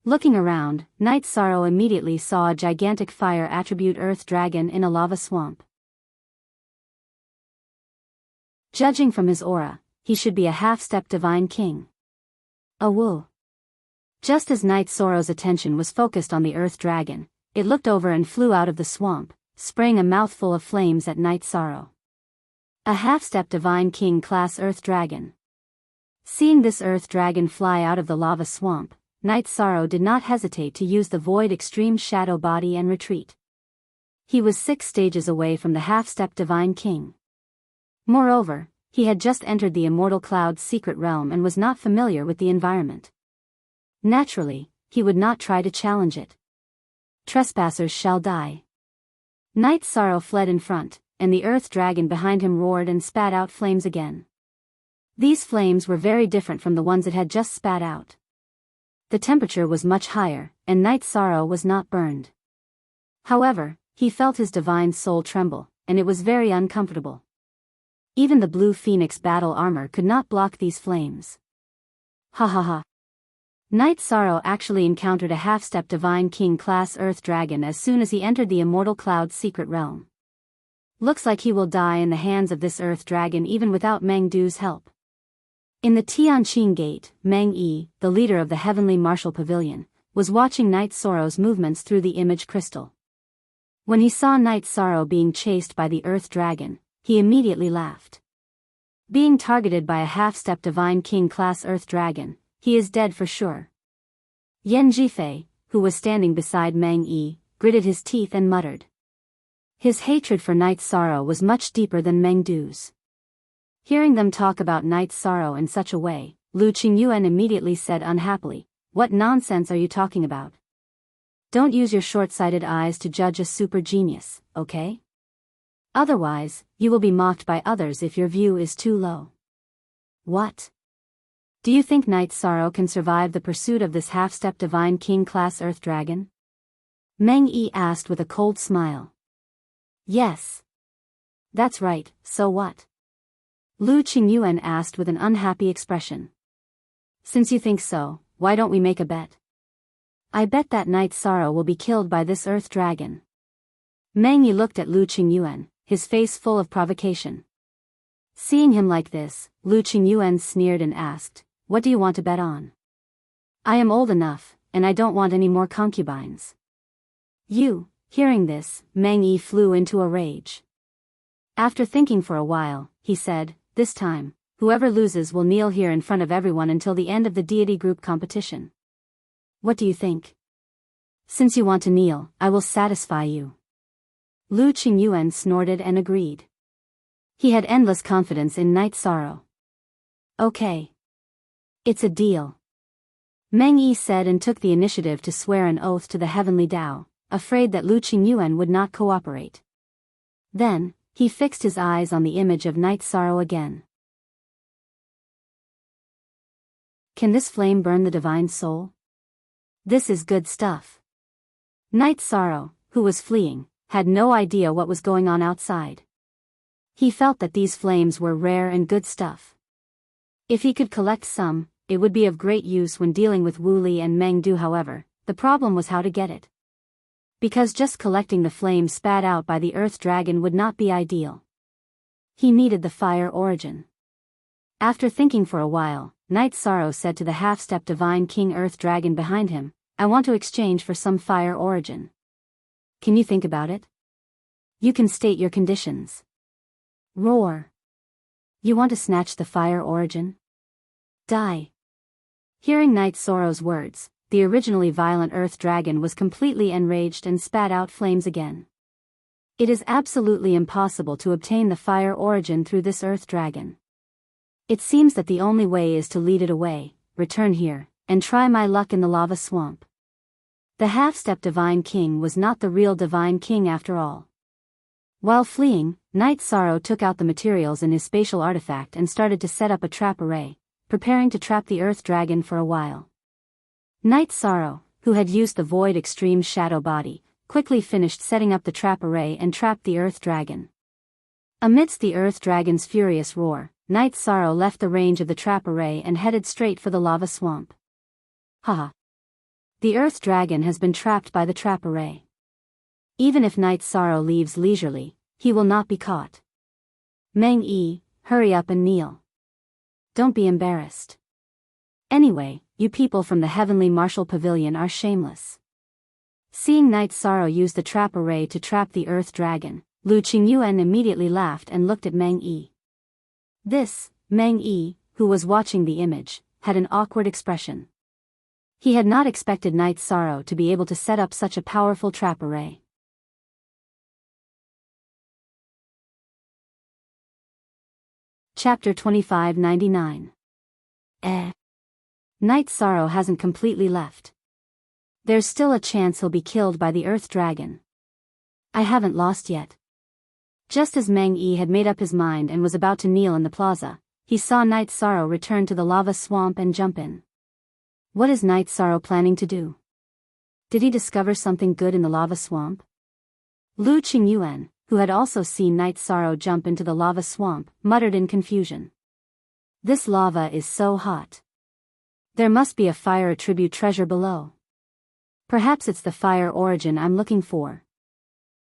Looking around, Night Sorrow immediately saw a gigantic fire attribute earth dragon in a lava swamp. Judging from his aura, he should be a half-step divine king. Woo. Just as Night Sorrow's attention was focused on the earth dragon, it looked over and flew out of the swamp, spraying a mouthful of flames at Night Sorrow. A half-step divine king class earth dragon. Seeing this earth dragon fly out of the lava swamp, Night Sorrow did not hesitate to use the void extreme shadow body and retreat. He was 6 stages away from the half-step divine king. Moreover, he had just entered the Immortal Cloud's secret realm and was not familiar with the environment. Naturally, he would not try to challenge it. Trespassers shall die. Night Sorrow fled in front, and the earth dragon behind him roared and spat out flames again. These flames were very different from the ones it had just spat out. The temperature was much higher, and Night Sorrow was not burned. However, he felt his divine soul tremble, and it was very uncomfortable. Even the blue phoenix battle armor could not block these flames. Ha ha ha. Night Sorrow actually encountered a half-step divine king class earth dragon as soon as he entered the Immortal Cloud's secret realm. Looks like he will die in the hands of this earth dragon even without Meng Du's help. In the Tianqing Gate, Meng Yi, the leader of the Heavenly Martial Pavilion, was watching Night Sorrow's movements through the image crystal. When he saw Night Sorrow being chased by the earth dragon, he immediately laughed. Being targeted by a half-step divine king class earth dragon, he is dead for sure. Yan Jifei, who was standing beside Meng Yi, gritted his teeth and muttered. His hatred for Night Sorrow was much deeper than Meng Du's. Hearing them talk about Night Sorrow in such a way, Lu Qingyuan immediately said unhappily, "What nonsense are you talking about? Don't use your short-sighted eyes to judge a super genius, okay? Otherwise, you will be mocked by others if your view is too low." What? Do you think Night Sorrow can survive the pursuit of this half-step divine king class earth dragon? Meng Yi asked with a cold smile. Yes. That's right, so what? Lu Qingyuan asked with an unhappy expression. Since you think so, why don't we make a bet? I bet that Night Sorrow will be killed by this earth dragon. Meng Yi looked at Lu Qingyuan, his face full of provocation. Seeing him like this, Lu Qingyuan sneered and asked, what do you want to bet on? I am old enough, and I don't want any more concubines. You, hearing this, Meng Yi flew into a rage. After thinking for a while, he said, this time, whoever loses will kneel here in front of everyone until the end of the deity group competition. What do you think? Since you want to kneel, I will satisfy you. Lu Qingyuan snorted and agreed. He had endless confidence in Night Sorrow. Okay. It's a deal. Meng Yi said and took the initiative to swear an oath to the heavenly Tao, afraid that Lu Qingyuan would not cooperate. Then, he fixed his eyes on the image of Night Sorrow again. Can this flame burn the divine soul? This is good stuff. Night Sorrow, who was fleeing, had no idea what was going on outside. He felt that these flames were rare and good stuff. If he could collect some, it would be of great use when dealing with Wu Li and Meng Du. However, the problem was how to get it. Because just collecting the flame spat out by the earth dragon would not be ideal. He needed the fire origin. After thinking for a while, Night Sorrow said to the half-step divine king earth dragon behind him, I want to exchange for some fire origin. Can you think about it? You can state your conditions. Roar. You want to snatch the fire origin? Die. Hearing Night Sorrow's words, the originally violent earth dragon was completely enraged and spat out flames again. It is absolutely impossible to obtain the fire origin through this earth dragon. It seems that the only way is to lead it away, return here, and try my luck in the lava swamp. The half-step divine king was not the real divine king after all. While fleeing, Night Sorrow took out the materials in his spatial artifact and started to set up a trap array, preparing to trap the earth dragon for a while. Night Sorrow, who had used the Void Extreme Shadow Body, quickly finished setting up the trap array and trapped the earth dragon. Amidst the earth dragon's furious roar, Night Sorrow left the range of the trap array and headed straight for the lava swamp. Haha. The earth dragon has been trapped by the trap array. Even if Night Sorrow leaves leisurely, he will not be caught. Meng Yi, hurry up and kneel. Don't be embarrassed. Anyway, you people from the Heavenly Martial Pavilion are shameless. Seeing Night Sorrow use the trap array to trap the earth dragon, Lu Qingyuan immediately laughed and looked at Meng Yi. This, Meng Yi, who was watching the image, had an awkward expression. He had not expected Night Sorrow to be able to set up such a powerful trap array. Chapter 2599. Night Sorrow hasn't completely left. There's still a chance he'll be killed by the earth dragon. I haven't lost yet. Just as Meng Yi had made up his mind and was about to kneel in the plaza, he saw Night Sorrow return to the lava swamp and jump in. What is Night Sorrow planning to do? Did he discover something good in the lava swamp? Lu Qingyuan, who had also seen Night Sorrow jump into the lava swamp, muttered in confusion. This lava is so hot. There must be a fire attribute treasure below. Perhaps it's the fire origin I'm looking for.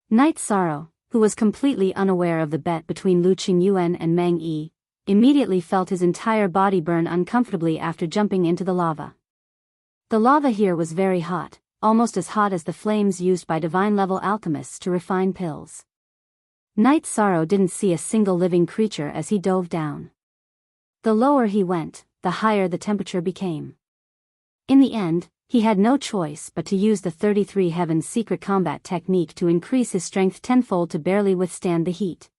Night Sorrow, who was completely unaware of the bet between Lu Qingyuan and Meng Yi, immediately felt his entire body burn uncomfortably after jumping into the lava. The lava here was very hot, almost as hot as the flames used by divine-level alchemists to refine pills. Night Sorrow didn't see a single living creature as he dove down. The lower he went, the higher the temperature became. In the end, he had no choice but to use the 33 Heavens secret combat technique to increase his strength tenfold to barely withstand the heat.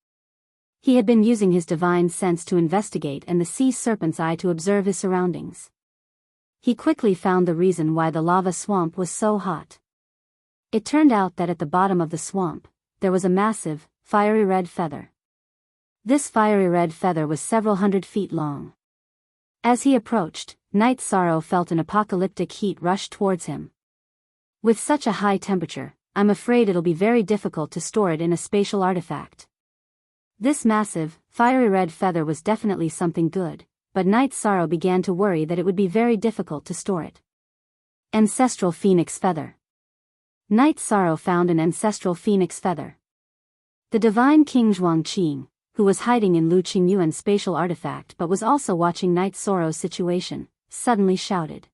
He had been using his divine sense to investigate and the sea serpent's eye to observe his surroundings. He quickly found the reason why the lava swamp was so hot. It turned out that at the bottom of the swamp, there was a massive, fiery red feather. This fiery red feather was several hundred feet long. As he approached, Night Sorrow felt an apocalyptic heat rush towards him. With such a high temperature, I'm afraid it'll be very difficult to store it in a spatial artifact. This massive, fiery red feather was definitely something good, but Night Sorrow began to worry that it would be very difficult to store it. Ancestral Phoenix Feather. Night Sorrow found an ancestral phoenix feather. The divine King Zhuangqing, who was hiding in Lu Qingyuan's spatial artifact but was also watching Night Sorrow's situation, suddenly shouted.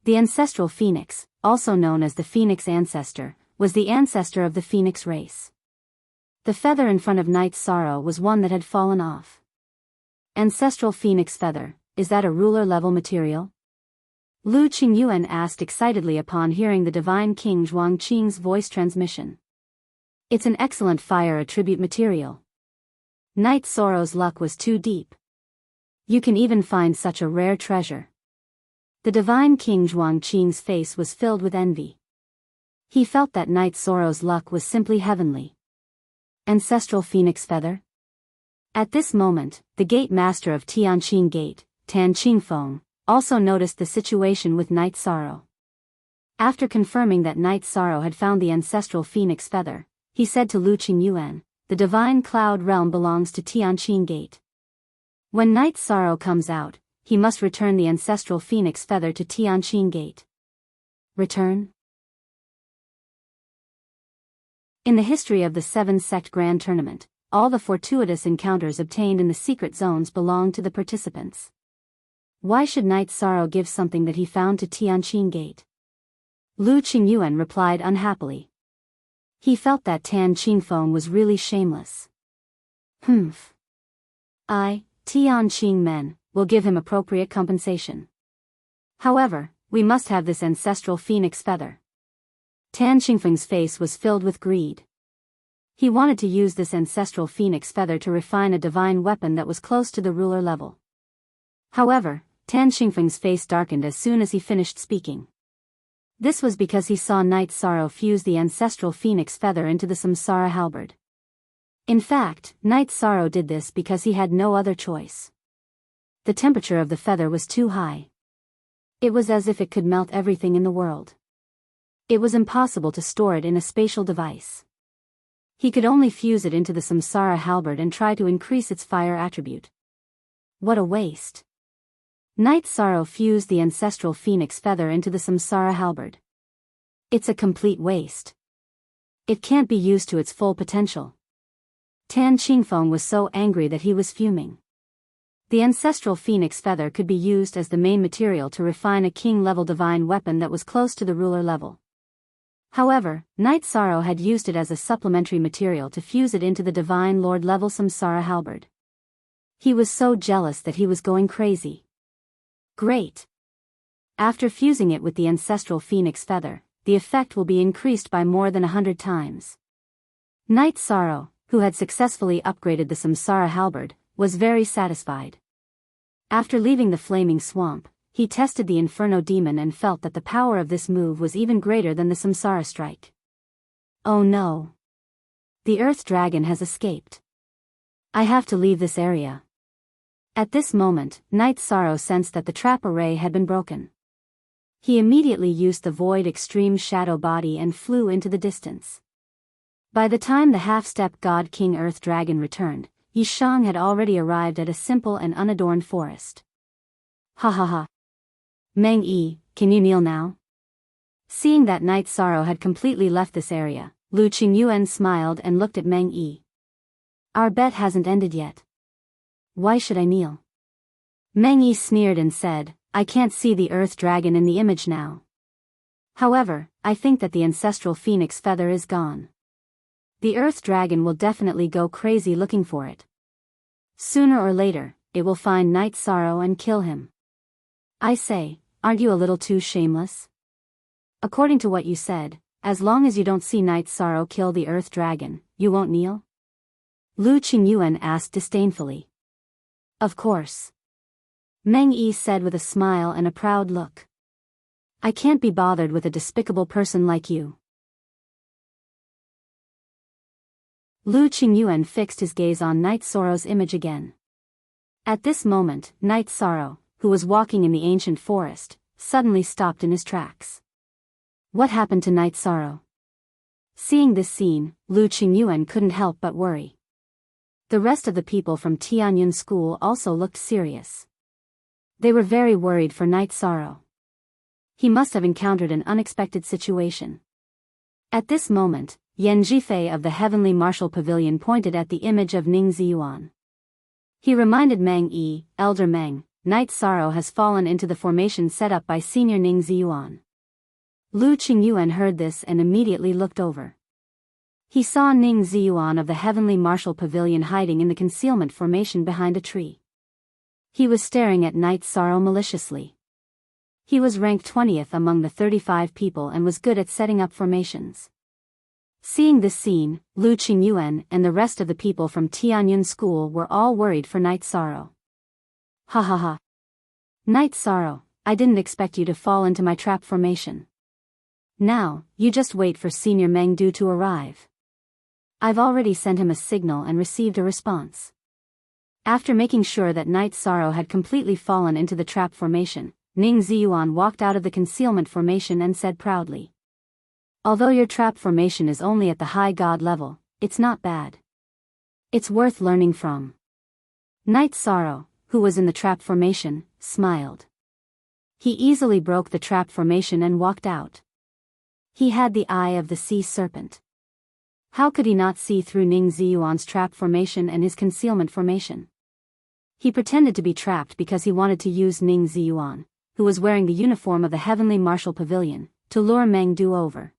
The ancestral phoenix, also known as the phoenix ancestor, was the ancestor of the phoenix race. The feather in front of Night Sorrow was one that had fallen off. Ancestral phoenix feather, is that a ruler-level material? Lu Qingyuan asked excitedly upon hearing the divine King Zhuangqing's voice transmission. It's an excellent fire attribute material. Night Sorrow's luck was too deep. You can even find such a rare treasure. The divine King Zhuangqing's face was filled with envy. He felt that Night Sorrow's luck was simply heavenly. Ancestral phoenix feather? At this moment, the gate master of Tianqing Gate, Tan Qingfeng, also noticed the situation with Night Sorrow. After confirming that Night Sorrow had found the ancestral phoenix feather, he said to Lu Qingyuan, the divine cloud realm belongs to Tianqing Gate. When Night Sorrow comes out, he must return the ancestral phoenix feather to Tianqing Gate. Return? In the history of the Seven Sect Grand Tournament, all the fortuitous encounters obtained in the secret zones belong to the participants. Why should Night Sorrow give something that he found to Tianqing Gate? Lu Qingyuan replied unhappily. He felt that Tan Qingfeng was really shameless. Tianqing men, will give him appropriate compensation. However, we must have this ancestral phoenix feather. Tan Qingfeng's face was filled with greed. He wanted to use this ancestral phoenix feather to refine a divine weapon that was close to the ruler level. However, Tan Qingfeng's face darkened as soon as he finished speaking. This was because he saw Night Sorrow fuse the ancestral phoenix feather into the Samsara halberd. In fact, Night Sorrow did this because he had no other choice. The temperature of the feather was too high. It was as if it could melt everything in the world. It was impossible to store it in a spatial device. He could only fuse it into the Samsara halberd and try to increase its fire attribute. What a waste! Night Sorrow fused the ancestral phoenix feather into the Samsara halberd. It's a complete waste. It can't be used to its full potential. Tan Qingfeng was so angry that he was fuming. The ancestral phoenix feather could be used as the main material to refine a king-level divine weapon that was close to the ruler level. However, Night Sorrow had used it as a supplementary material to fuse it into the divine lord-level Samsara halberd. He was so jealous that he was going crazy. Great! After fusing it with the ancestral phoenix feather, the effect will be increased by more than 100 times. Night Sorrow, who had successfully upgraded the Samsara halberd, was very satisfied. After leaving the flaming swamp, he tested the Inferno demon and felt that the power of this move was even greater than the Samsara strike. Oh no! The Earth Dragon has escaped. I have to leave this area. At this moment, Night Sorrow sensed that the trap array had been broken. He immediately used the Void Extreme Shadow Body and flew into the distance. By the time the half-step God King Earth Dragon returned, Yishang had already arrived at a simple and unadorned forest. Ha ha ha. Meng Yi, can you kneel now? Seeing that Night Sorrow had completely left this area, Lu Qingyuan smiled and looked at Meng Yi. Our bet hasn't ended yet. Why should I kneel? Meng Yi sneered and said, I can't see the Earth Dragon in the image now. However, I think that the ancestral phoenix feather is gone. The Earth Dragon will definitely go crazy looking for it. Sooner or later, it will find Night Sorrow and kill him. I say, aren't you a little too shameless? According to what you said, as long as you don't see Night Sorrow kill the Earth Dragon, you won't kneel? Lu Qingyuan asked disdainfully. Of course. Meng Yi said with a smile and a proud look. I can't be bothered with a despicable person like you. Lu Qingyuan fixed his gaze on Night Sorrow's image again. At this moment, Night Sorrow, who was walking in the ancient forest, suddenly stopped in his tracks. What happened to Night Sorrow? Seeing this scene, Lu Qingyuan couldn't help but worry. The rest of the people from Tianyun School also looked serious. They were very worried for Night Sorrow. He must have encountered an unexpected situation. At this moment, Yan Zhifei of the Heavenly Martial Pavilion pointed at the image of Ning Ziyuan. He reminded Meng Yi, Elder Meng, Night Sorrow has fallen into the formation set up by Senior Ning Ziyuan. Lu Qingyuan heard this and immediately looked over. He saw Ning Ziyuan of the Heavenly Martial Pavilion hiding in the concealment formation behind a tree. He was staring at Night Sorrow maliciously. He was ranked 20th among the 35 people and was good at setting up formations. Seeing this scene, Lu Qingyuan and the rest of the people from Tianyun School were all worried for Night Sorrow. Ha ha ha. Night Sorrow, I didn't expect you to fall into my trap formation. Now, you just wait for Senior Meng Du to arrive. I've already sent him a signal and received a response. After making sure that Night Sorrow had completely fallen into the trap formation, Ning Ziyuan walked out of the concealment formation and said proudly. Although your trap formation is only at the high god level, it's not bad. It's worth learning from. Night Sorrow, who was in the trap formation, smiled. He easily broke the trap formation and walked out. He had the eye of the sea serpent. How could he not see through Ning Ziyuan's trap formation and his concealment formation? He pretended to be trapped because he wanted to use Ning Ziyuan, who was wearing the uniform of the Heavenly Martial Pavilion, to lure Meng Du over.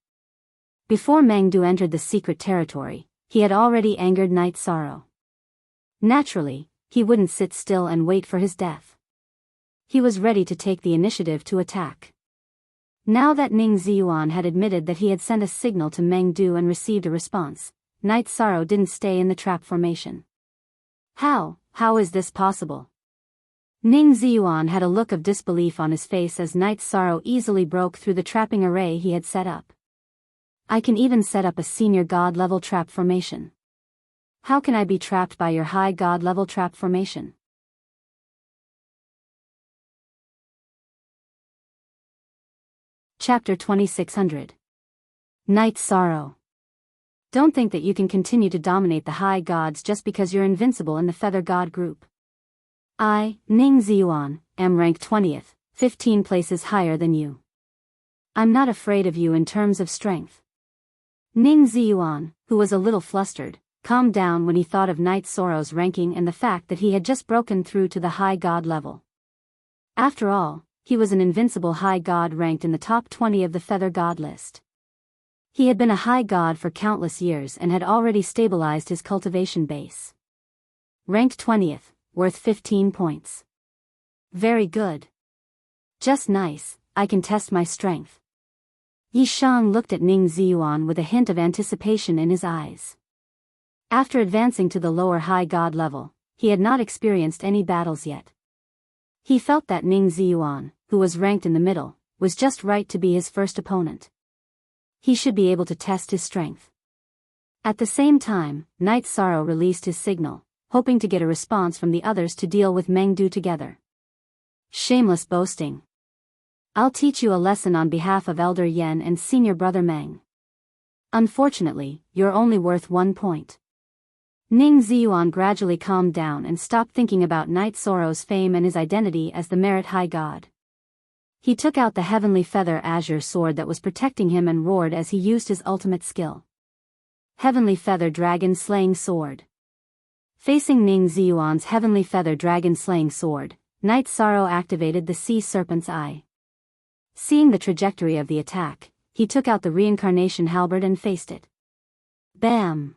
Before Meng Du entered the secret territory, he had already angered Night Sorrow. Naturally, he wouldn't sit still and wait for his death. He was ready to take the initiative to attack. Now that Ning Ziyuan had admitted that he had sent a signal to Meng Du and received a response, Night Sorrow didn't stay in the trap formation. How is this possible? Ning Ziyuan had a look of disbelief on his face as Night Sorrow easily broke through the trapping array he had set up. I can even set up a senior god level trap formation. How can I be trapped by your high god level trap formation? Chapter 2600. Night Sorrow. Don't think that you can continue to dominate the high gods just because you're invincible in the Feather God group. I, Ning Ziyuan, am ranked 20th, 15 places higher than you. I'm not afraid of you in terms of strength. Ning Ziyuan, who was a little flustered, calmed down when he thought of Night Sorrow's ranking and the fact that he had just broken through to the high god level. After all, he was an invincible high god ranked in the top 20 of the Feather God list. He had been a high god for countless years and had already stabilized his cultivation base. Ranked 20th, worth 15 points. Very good. Just nice, I can test my strength. Yi Shang looked at Ning Ziyuan with a hint of anticipation in his eyes. After advancing to the lower high god level, he had not experienced any battles yet. He felt that Ning Ziyuan, who was ranked in the middle, was just right to be his first opponent. He should be able to test his strength. At the same time, Night Sorrow released his signal, hoping to get a response from the others to deal with Meng Du together. Shameless boasting. I'll teach you a lesson on behalf of Elder Yen and Senior Brother Meng. Unfortunately, you're only worth 1 point. Ning Ziyuan gradually calmed down and stopped thinking about Night Sorrow's fame and his identity as the Merit High God. He took out the Heavenly Feather Azure sword that was protecting him and roared as he used his ultimate skill. Heavenly Feather Dragon Slaying Sword. Facing Ning Ziyuan's Heavenly Feather Dragon Slaying Sword, Night Sorrow activated the Sea Serpent's Eye. Seeing the trajectory of the attack, he took out the Reincarnation Halberd and faced it. Bam!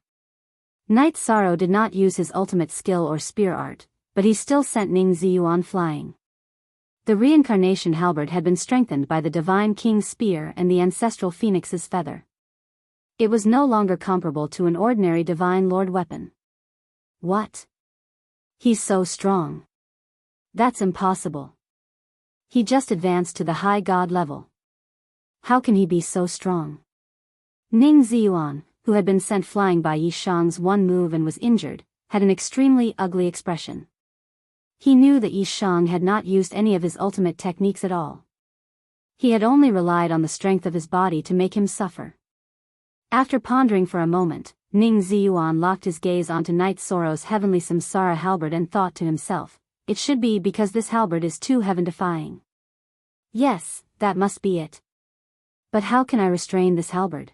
Night Sorrow did not use his ultimate skill or spear art, but he still sent Ning Ziyuan flying. The Reincarnation Halberd had been strengthened by the Divine King's Spear and the Ancestral Phoenix's Feather. It was no longer comparable to an ordinary Divine Lord weapon. What? He's so strong. That's impossible. He just advanced to the high god level. How can he be so strong? Ning Ziyuan, who had been sent flying by Yi Shang's one move and was injured, had an extremely ugly expression. He knew that Yi Shang had not used any of his ultimate techniques at all. He had only relied on the strength of his body to make him suffer. After pondering for a moment, Ning Ziyuan locked his gaze onto Night Sorrow's Heavenly Samsara Halberd and thought to himself, it should be because this halberd is too heaven-defying. Yes, that must be it. But how can I restrain this halberd?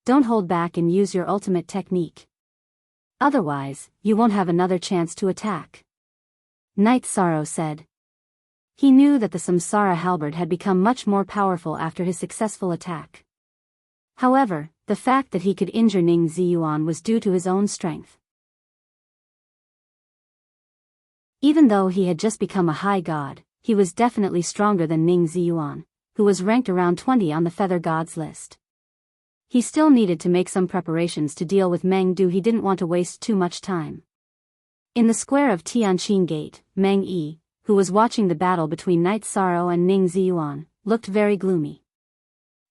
Don't hold back and use your ultimate technique. Otherwise, you won't have another chance to attack. Night Sorrow said. He knew that the Samsara halberd had become much more powerful after his successful attack. However, the fact that he could injure Ning Ziyuan was due to his own strength. Even though he had just become a high god, he was definitely stronger than Ning Ziyuan, who was ranked around 20 on the Feather Gods list. He still needed to make some preparations to deal with Meng Du. He didn't want to waste too much time. In the square of Tianqing Gate, Meng Yi, who was watching the battle between Night Sorrow and Ning Ziyuan, looked very gloomy.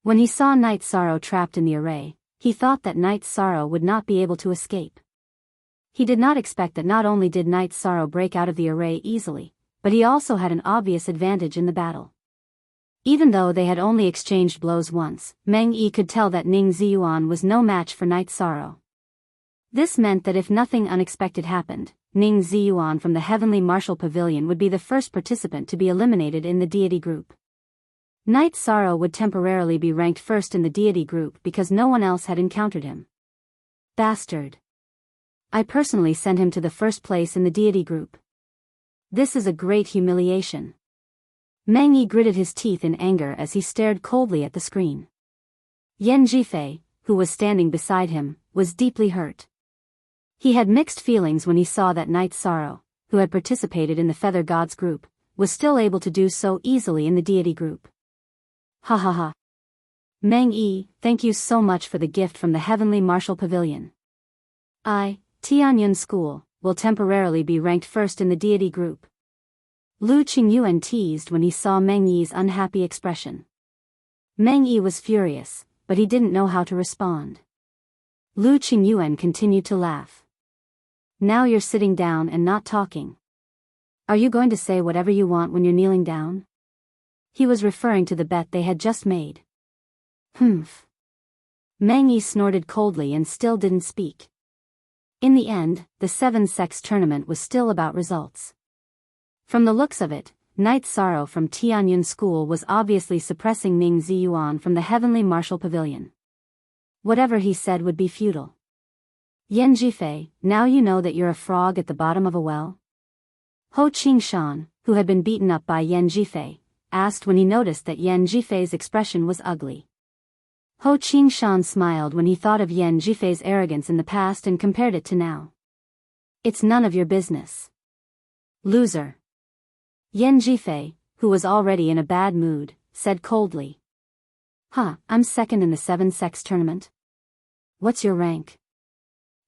When he saw Night Sorrow trapped in the array, he thought that Night Sorrow would not be able to escape. He did not expect that not only did Night Sorrow break out of the array easily, but he also had an obvious advantage in the battle. Even though they had only exchanged blows once, Meng Yi could tell that Ning Ziyuan was no match for Night Sorrow. This meant that if nothing unexpected happened, Ning Ziyuan from the Heavenly Martial Pavilion would be the first participant to be eliminated in the deity group. Night Sorrow would temporarily be ranked first in the deity group because no one else had encountered him. Bastard. I personally sent him to the first place in the deity group. This is a great humiliation. Meng Yi gritted his teeth in anger as he stared coldly at the screen. Yan Jifei, who was standing beside him, was deeply hurt. He had mixed feelings when he saw that Night Sorrow, who had participated in the Feather Gods group, was still able to do so easily in the deity group. Ha ha ha. Meng Yi, thank you so much for the gift from the Heavenly Martial Pavilion. Tianyun School, will temporarily be ranked first in the deity group. Lu Qingyuan teased when he saw Meng Yi's unhappy expression. Meng Yi was furious, but he didn't know how to respond. Lu Qingyuan continued to laugh. Now you're sitting down and not talking. Are you going to say whatever you want when you're kneeling down? He was referring to the bet they had just made. Humph. Meng Yi snorted coldly and still didn't speak. In the end, the 7-sex tournament was still about results. From the looks of it, Night Sorrow from Tianyun School was obviously suppressing Ning Ziyuan from the Heavenly Martial Pavilion. Whatever he said would be futile. Yan Jifei, now you know that you're a frog at the bottom of a well? Ho Qingshan, who had been beaten up by Yan Jifei, asked when he noticed that Yan Jifei's expression was ugly. Ho Qingshan smiled when he thought of Yan Jifei's arrogance in the past and compared it to now. It's none of your business. Loser. Yan Jifei, who was already in a bad mood, said coldly. I'm second in the 7-sex tournament. What's your rank?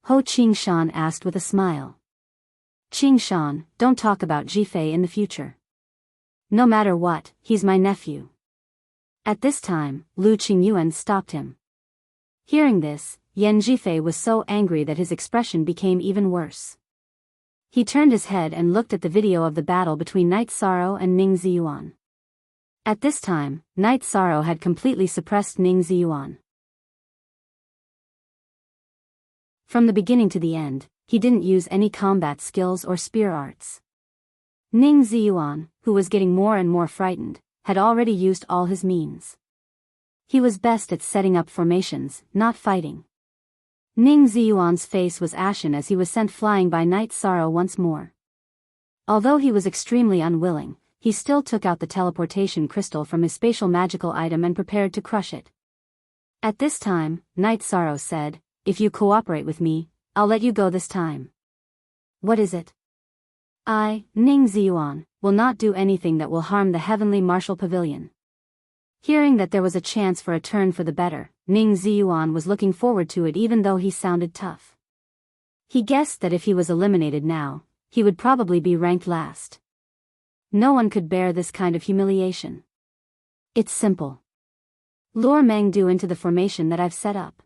Ho Qingshan asked with a smile. Qingshan, don't talk about Jifei in the future. No matter what, he's my nephew. At this time, Lu Qingyuan stopped him. Hearing this, Yan Jifei was so angry that his expression became even worse. He turned his head and looked at the video of the battle between Night Sorrow and Ning Ziyuan. At this time, Night Sorrow had completely suppressed Ning Ziyuan. From the beginning to the end, he didn't use any combat skills or spear arts. Ning Ziyuan, who was getting more and more frightened, had already used all his means. He was best at setting up formations, not fighting. Ning Ziyuan's face was ashen as he was sent flying by Night Sorrow once more. Although he was extremely unwilling, he still took out the teleportation crystal from his spatial magical item and prepared to crush it. At this time, Night Sorrow said, if you cooperate with me, I'll let you go this time. What is it? Ning Ziyuan, will not do anything that will harm the Heavenly Martial Pavilion. Hearing that there was a chance for a turn for the better, Ning Ziyuan was looking forward to it even though he sounded tough. He guessed that if he was eliminated now, he would probably be ranked last. No one could bear this kind of humiliation. It's simple. Lure Meng Du into the formation that I've set up.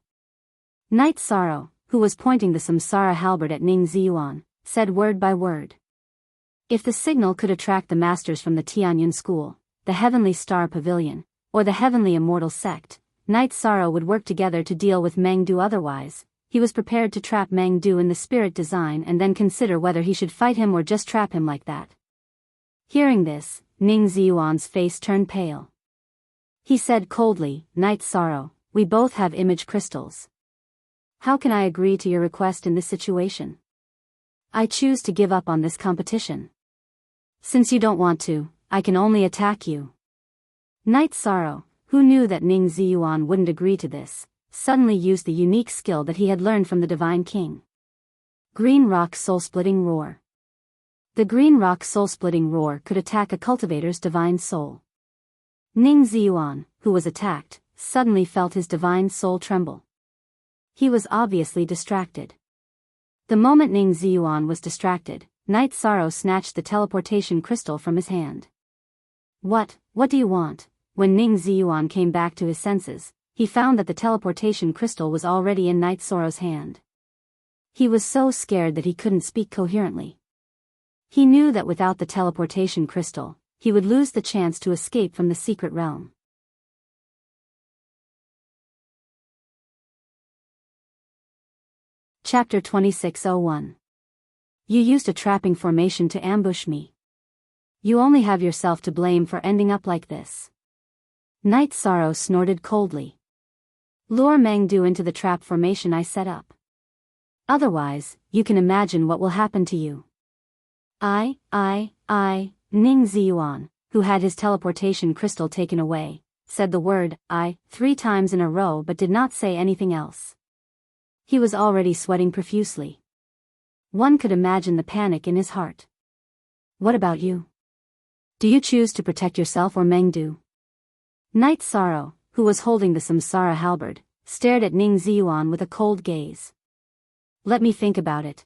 Night Sorrow, who was pointing the Samsara halberd at Ning Ziyuan, said word by word. If the signal could attract the masters from the Tianyun School, the Heavenly Star Pavilion, or the Heavenly Immortal Sect, Night Sorrow would work together to deal with Meng Du. Otherwise, he was prepared to trap Meng Du in the spirit design and then consider whether he should fight him or just trap him like that. Hearing this, Ning Ziyuan's face turned pale. He said coldly, Night Sorrow, we both have image crystals. How can I agree to your request in this situation? I choose to give up on this competition. Since you don't want to, I can only attack you. Night Sorrow, who knew that Ning Ziyuan wouldn't agree to this, suddenly used the unique skill that he had learned from the Divine King. Green Rock Soul-Splitting Roar. The Green Rock Soul-Splitting Roar could attack a cultivator's divine soul. Ning Ziyuan, who was attacked, suddenly felt his divine soul tremble. He was obviously distracted. The moment Ning Ziyuan was distracted, Night Sorrow snatched the teleportation crystal from his hand. What do you want? When Ning Ziyuan came back to his senses, he found that the teleportation crystal was already in Night Sorrow's hand. He was so scared that he couldn't speak coherently. He knew that without the teleportation crystal, he would lose the chance to escape from the secret realm. Chapter 2601. You used a trapping formation to ambush me. You only have yourself to blame for ending up like this. Night Sorrow snorted coldly. Lure Mengdu into the trap formation I set up. Otherwise, you can imagine what will happen to you. Ning Ziyuan, who had his teleportation crystal taken away, said the word I 3 times in a row but did not say anything else. He was already sweating profusely. One could imagine the panic in his heart. What about you? Do you choose to protect yourself or Mengdu? Night Sorrow, who was holding the Samsara halberd, stared at Ning Ziyuan with a cold gaze. Let me think about it.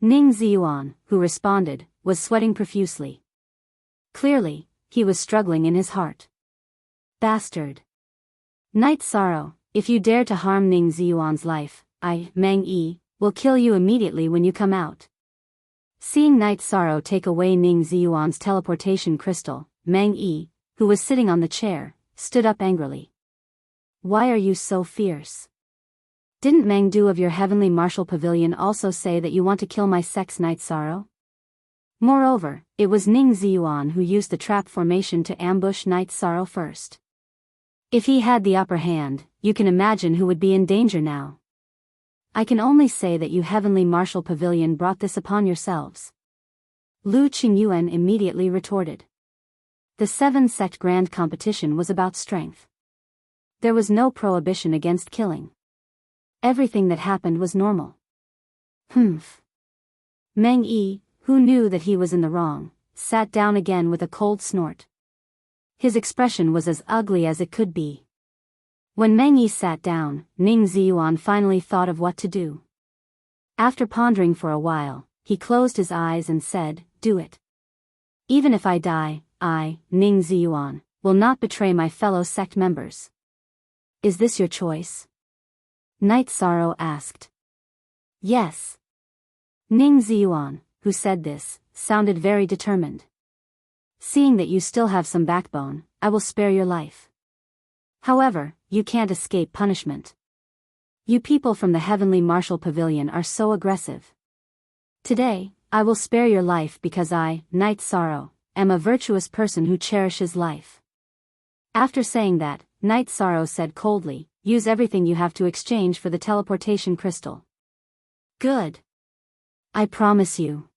Ning Ziyuan, who responded, was sweating profusely. Clearly, he was struggling in his heart. Bastard. Night Sorrow, if you dare to harm Ning Ziyuan's life, I, Meng Yi, will kill you immediately when you come out. Seeing Night Sorrow take away Ning Ziyuan's teleportation crystal, Meng Yi, who was sitting on the chair, stood up angrily. Why are you so fierce? Didn't Mengdu of your heavenly martial pavilion also say that you want to kill my sex Night Sorrow? Moreover, it was Ning Ziyuan who used the trap formation to ambush Night Sorrow first. If he had the upper hand, you can imagine who would be in danger now. I can only say that you heavenly martial pavilion brought this upon yourselves. Lu Qingyuan immediately retorted. The 7-sect grand competition was about strength. There was no prohibition against killing. Everything that happened was normal. Humph. Meng Yi, who knew that he was in the wrong, sat down again with a cold snort. His expression was as ugly as it could be. When Meng Yi sat down, Ning Ziyuan finally thought of what to do. After pondering for a while, he closed his eyes and said, Do it. Even if I die, I, Ning Ziyuan, will not betray my fellow sect members. Is this your choice? Night Sorrow asked. Yes. Ning Ziyuan, who said this, sounded very determined. Seeing that you still have some backbone, I will spare your life. However, you can't escape punishment. You people from the Heavenly Martial Pavilion are so aggressive. Today, I will spare your life because I, Night Sorrow, am a virtuous person who cherishes life. After saying that, Night Sorrow said coldly, Use everything you have to exchange for the teleportation crystal. Good. I promise you.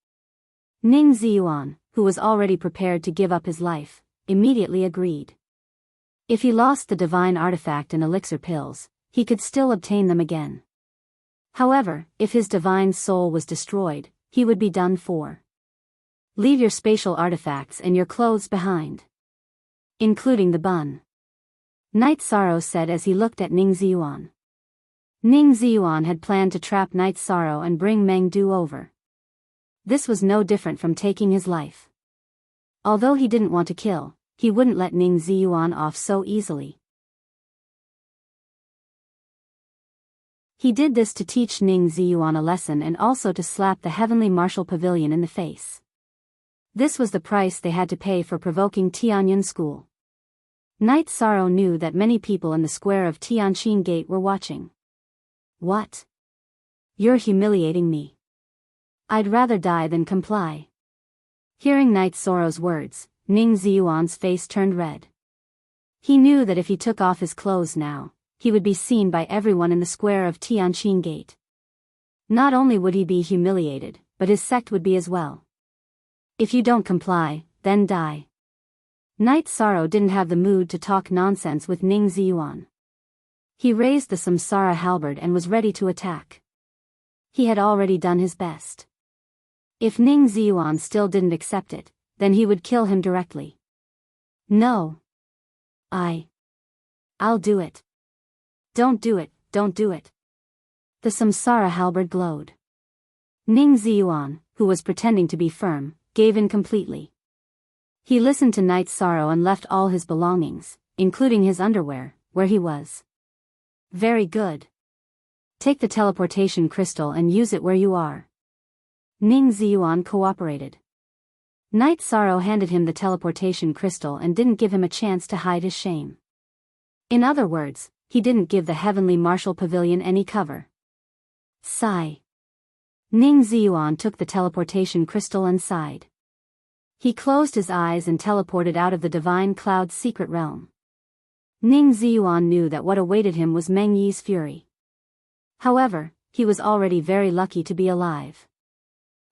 Ning Ziyuan, who was already prepared to give up his life, immediately agreed. If he lost the divine artifact and elixir pills, he could still obtain them again. However, if his divine soul was destroyed, he would be done for. Leave your spatial artifacts and your clothes behind. Including the bun. Night Sorrow said as he looked at Ning Ziyuan. Ning Ziyuan had planned to trap Night Sorrow and bring Mengdu over. This was no different from taking his life. Although he didn't want to kill, he wouldn't let Ning Ziyuan off so easily. He did this to teach Ning Ziyuan a lesson and also to slap the Heavenly Martial Pavilion in the face. This was the price they had to pay for provoking Tianyan School. Night Sorrow knew that many people in the square of Tianqin Gate were watching. What? You're humiliating me. I'd rather die than comply. Hearing Night Sorrow's words, Ning Ziyuan's face turned red. He knew that if he took off his clothes now, he would be seen by everyone in the square of Tianqing Gate. Not only would he be humiliated, but his sect would be as well. If you don't comply, then die. Knight Sorrow didn't have the mood to talk nonsense with Ning Ziyuan. He raised the Samsara halberd and was ready to attack. He had already done his best. If Ning Ziyuan still didn't accept it, then he would kill him directly. No. I'll do it. Don't do it, don't do it. The Samsara halberd glowed. Ning Ziyuan, who was pretending to be firm, gave in completely. He listened to Knight Sorrow and left all his belongings, including his underwear, where he was. Very good. Take the teleportation crystal and use it where you are. Ning Ziyuan cooperated. Knight Sorrow handed him the teleportation crystal and didn't give him a chance to hide his shame. In other words, he didn't give the heavenly martial pavilion any cover. Sigh. Ning Ziyuan took the teleportation crystal and sighed. He closed his eyes and teleported out of the divine cloud's secret realm. Ning Ziyuan knew that what awaited him was Meng Yi's fury. However, he was already very lucky to be alive.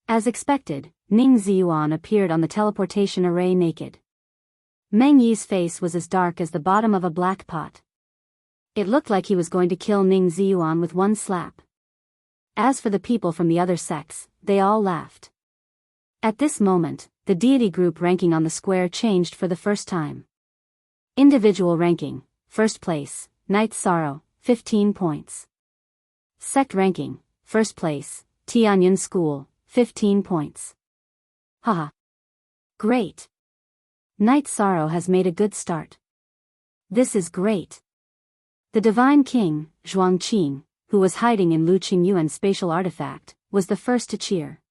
As expected, Ning Ziyuan appeared on the teleportation array naked. Meng Yi's face was as dark as the bottom of a black pot. It looked like he was going to kill Ning Ziyuan with one slap. As for the people from the other sects, they all laughed. At this moment, the deity group ranking on the square changed for the first time. Individual ranking, first place, Knight Sorrow, 15 points. Sect ranking, first place, Tianyan School, 15 points. Haha. Great. Knight Sorrow has made a good start. This is great. The Divine King, Zhuangqing, who was hiding in Lu Qingyuan's spatial artifact, was the first to cheer.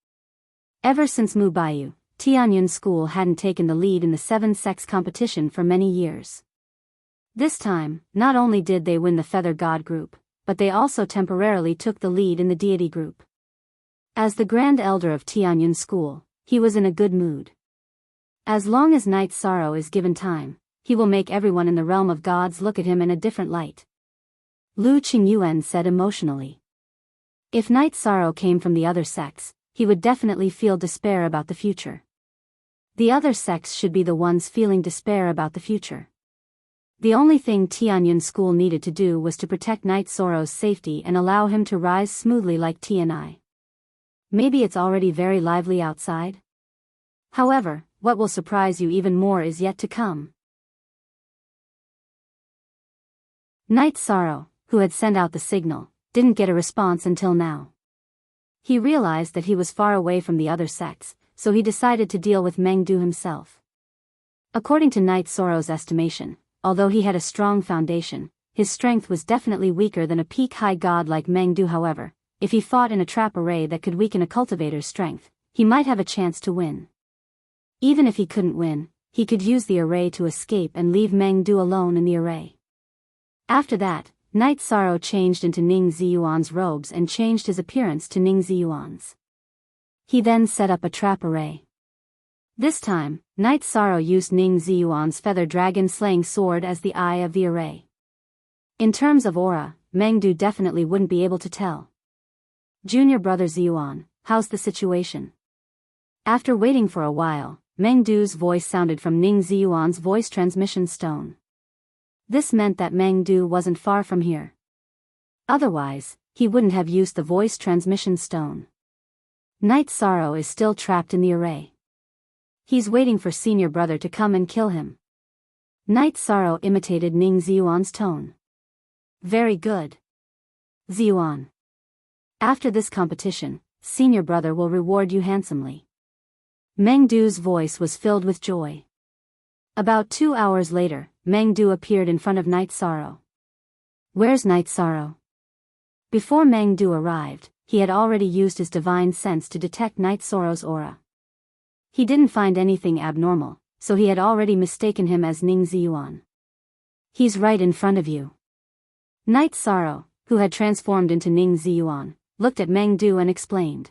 Ever since Mubayu, Tianyan School hadn't taken the lead in the 7-sects competition for many years. This time, not only did they win the Feather God group, but they also temporarily took the lead in the deity group. As the Grand Elder of Tianyan School, he was in a good mood. As long as Knight Sorrow is given time, he will make everyone in the realm of gods look at him in a different light. Lu Qingyuan said emotionally. If Knight Sorrow came from the other sects, he would definitely feel despair about the future. The other sects should be the ones feeling despair about the future. The only thing Tianyan School needed to do was to protect Knight Sorrow's safety and allow him to rise smoothly like Tianai. Maybe it's already very lively outside? However, what will surprise you even more is yet to come. Knight Sorrow, who had sent out the signal, didn't get a response until now. He realized that he was far away from the other sects, so he decided to deal with Meng Du himself. According to Knight Sorrow's estimation, although he had a strong foundation, his strength was definitely weaker than a peak-high god like Meng Du. However, if he fought in a trap array that could weaken a cultivator's strength, he might have a chance to win. Even if he couldn't win, he could use the array to escape and leave Meng Du alone in the array. After that, Knight Sorrow changed into Ning Ziyuan's robes and changed his appearance to Ning Ziyuan's. He then set up a trap array. This time, Knight Sorrow used Ning Ziyuan's feather dragon slaying sword as the eye of the array. In terms of aura, Meng Du definitely wouldn't be able to tell. Junior brother Ziyuan, how's the situation? After waiting for a while, Meng Du's voice sounded from Ning Ziyuan's voice transmission stone. This meant that Meng Du wasn't far from here. Otherwise, he wouldn't have used the voice transmission stone. Knight Sorrow is still trapped in the array. He's waiting for senior brother to come and kill him. Knight Sorrow imitated Ning Ziyuan's tone. Very good. Ziyuan. After this competition, senior brother will reward you handsomely. Meng Du's voice was filled with joy. About 2 hours later, Meng Du appeared in front of Knight Sorrow. Where's Knight Sorrow? Before Meng Du arrived, he had already used his divine sense to detect Knight Sorrow's aura. He didn't find anything abnormal, so he had already mistaken him as Ning Ziyuan. He's right in front of you. Knight Sorrow, who had transformed into Ning Ziyuan, looked at Meng Du and explained.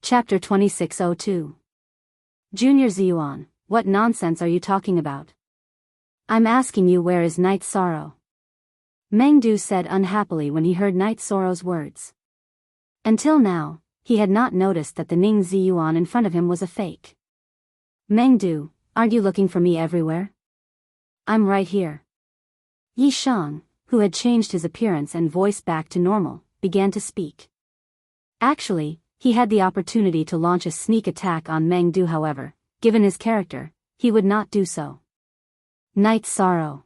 Chapter 2602. Junior Ziyuan, what nonsense are you talking about? I'm asking you, where is Night Sorrow? Meng Du said unhappily when he heard Night Sorrow's words. Until now, he had not noticed that the Ning Ziyuan in front of him was a fake. Meng Du, aren't you looking for me everywhere? I'm right here. Yi Shang, who had changed his appearance and voice back to normal, began to speak. Actually, he had the opportunity to launch a sneak attack on Meng Du. However, given his character, he would not do so. Night Sorrow.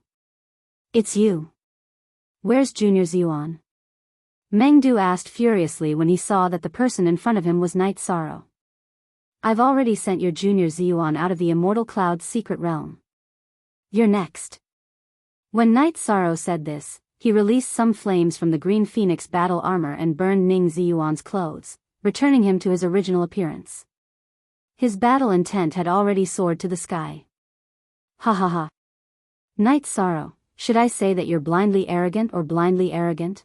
It's you. Where's Junior Ziyuan? Meng Du asked furiously when he saw that the person in front of him was Night Sorrow. I've already sent your Junior Ziyuan out of the Immortal Cloud's secret realm. You're next. When Night Sorrow said this, he released some flames from the Green Phoenix battle armor and burned Ning Ziyuan's clothes, returning him to his original appearance. His battle intent had already soared to the sky. Ha ha ha. Night Sorrow, should I say that you're blindly arrogant or blindly arrogant?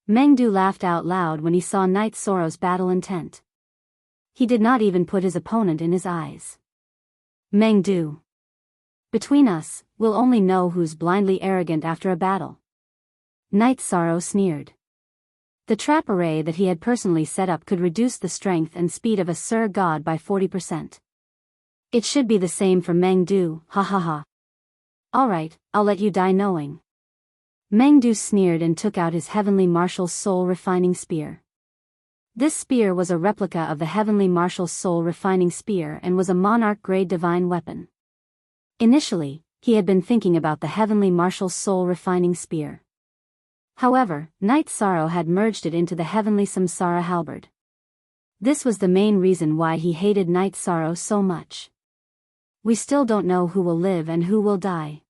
Meng Du laughed out loud when he saw Night Sorrow's battle intent. He did not even put his opponent in his eyes. Meng Du. Between us, we'll only know who's blindly arrogant after a battle. Night Sorrow sneered. The trap array that he had personally set up could reduce the strength and speed of a Sir God by 40%. It should be the same for Meng Du, ha ha ha. Alright, I'll let you die knowing. Meng Du sneered and took out his Heavenly Marshal's Soul Refining Spear. This spear was a replica of the Heavenly Marshal's Soul Refining Spear and was a Monarch-grade divine weapon. Initially, he had been thinking about the Heavenly Marshal's Soul Refining Spear. However, Night Sorrow had merged it into the Heavenly Samsara Halberd. This was the main reason why he hated Night Sorrow so much. We still don't know who will live and who will die.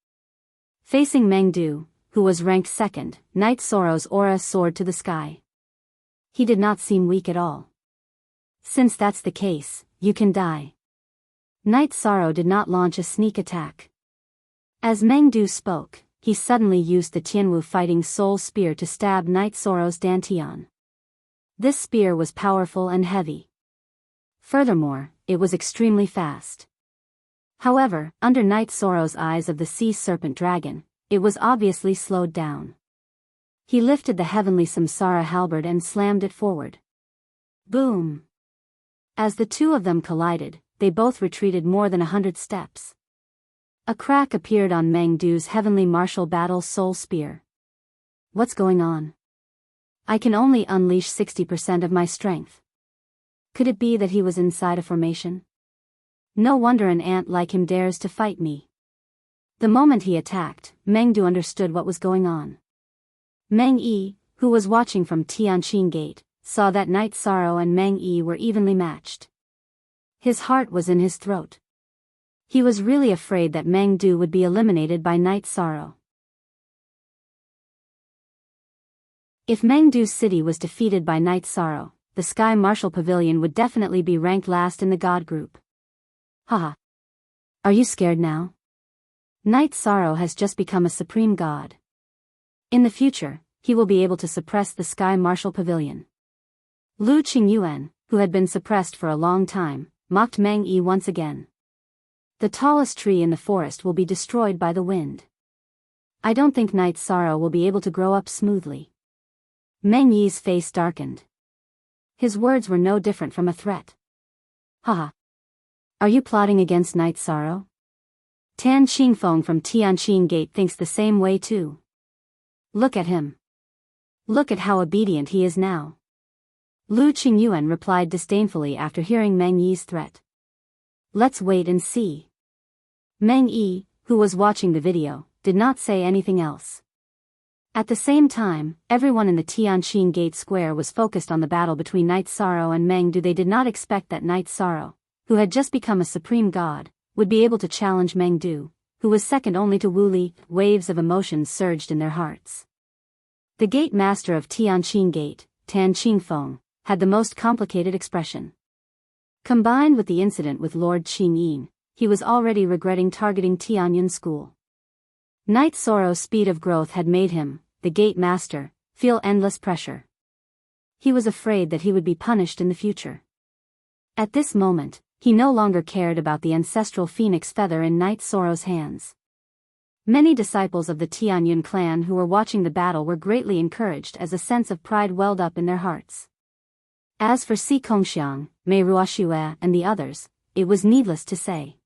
Facing Meng Du, who was ranked second, Night Sorrow's aura soared to the sky. He did not seem weak at all. Since that's the case, you can die. Night Sorrow did not launch a sneak attack. As Meng Du spoke, he suddenly used the Tianwu Fighting Soul Spear to stab Night Sorrow's Dantian. This spear was powerful and heavy. Furthermore, it was extremely fast. However, under Night Sorrow's eyes of the Sea Serpent Dragon, it was obviously slowed down. He lifted the Heavenly Samsara Halberd and slammed it forward. Boom! As the two of them collided, they both retreated more than 100 steps. A crack appeared on Meng Du's Heavenly Martial Battle Soul Spear. What's going on? I can only unleash 60% of my strength. Could it be that he was inside a formation? No wonder an ant like him dares to fight me. The moment he attacked, Meng Du understood what was going on. Meng Yi, who was watching from Tianqing Gate, saw that Night Sorrow and Meng Yi were evenly matched. His heart was in his throat. He was really afraid that Meng Du would be eliminated by Night Sorrow. If Meng Du's city was defeated by Night Sorrow, the Sky Martial Pavilion would definitely be ranked last in the God group. Haha. Are you scared now? Night Sorrow has just become a supreme god. In the future, he will be able to suppress the Sky Martial Pavilion. Lu Qingyuan, who had been suppressed for a long time, mocked Meng Yi once again. The tallest tree in the forest will be destroyed by the wind. I don't think Night Sorrow will be able to grow up smoothly. Meng Yi's face darkened. His words were no different from a threat. Haha. Are you plotting against Night Sorrow? Tan Qingfeng from Tianqing Gate thinks the same way too. Look at him. Look at how obedient he is now. Lu Qingyuan replied disdainfully after hearing Meng Yi's threat. Let's wait and see. Meng Yi, who was watching the video, did not say anything else. At the same time, everyone in the Tianqing Gate Square was focused on the battle between Night Sorrow and Meng Du. They did not expect that Night Sorrow, who had just become a supreme god, would be able to challenge Meng Du, who was second only to Wu Li. Waves of emotions surged in their hearts. The gate master of Tianqing Gate, Tan Qingfeng, had the most complicated expression. Combined with the incident with Lord Qingyin, he was already regretting targeting Tianyun School. Night Sorrow's speed of growth had made him, the gate master, feel endless pressure. He was afraid that he would be punished in the future. At this moment, he no longer cared about the ancestral phoenix feather in Knight Soro's hands. Many disciples of the Tianyun clan who were watching the battle were greatly encouraged as a sense of pride welled up in their hearts. As for Si Kongxiang, Mei Ruoxue and the others, it was needless to say.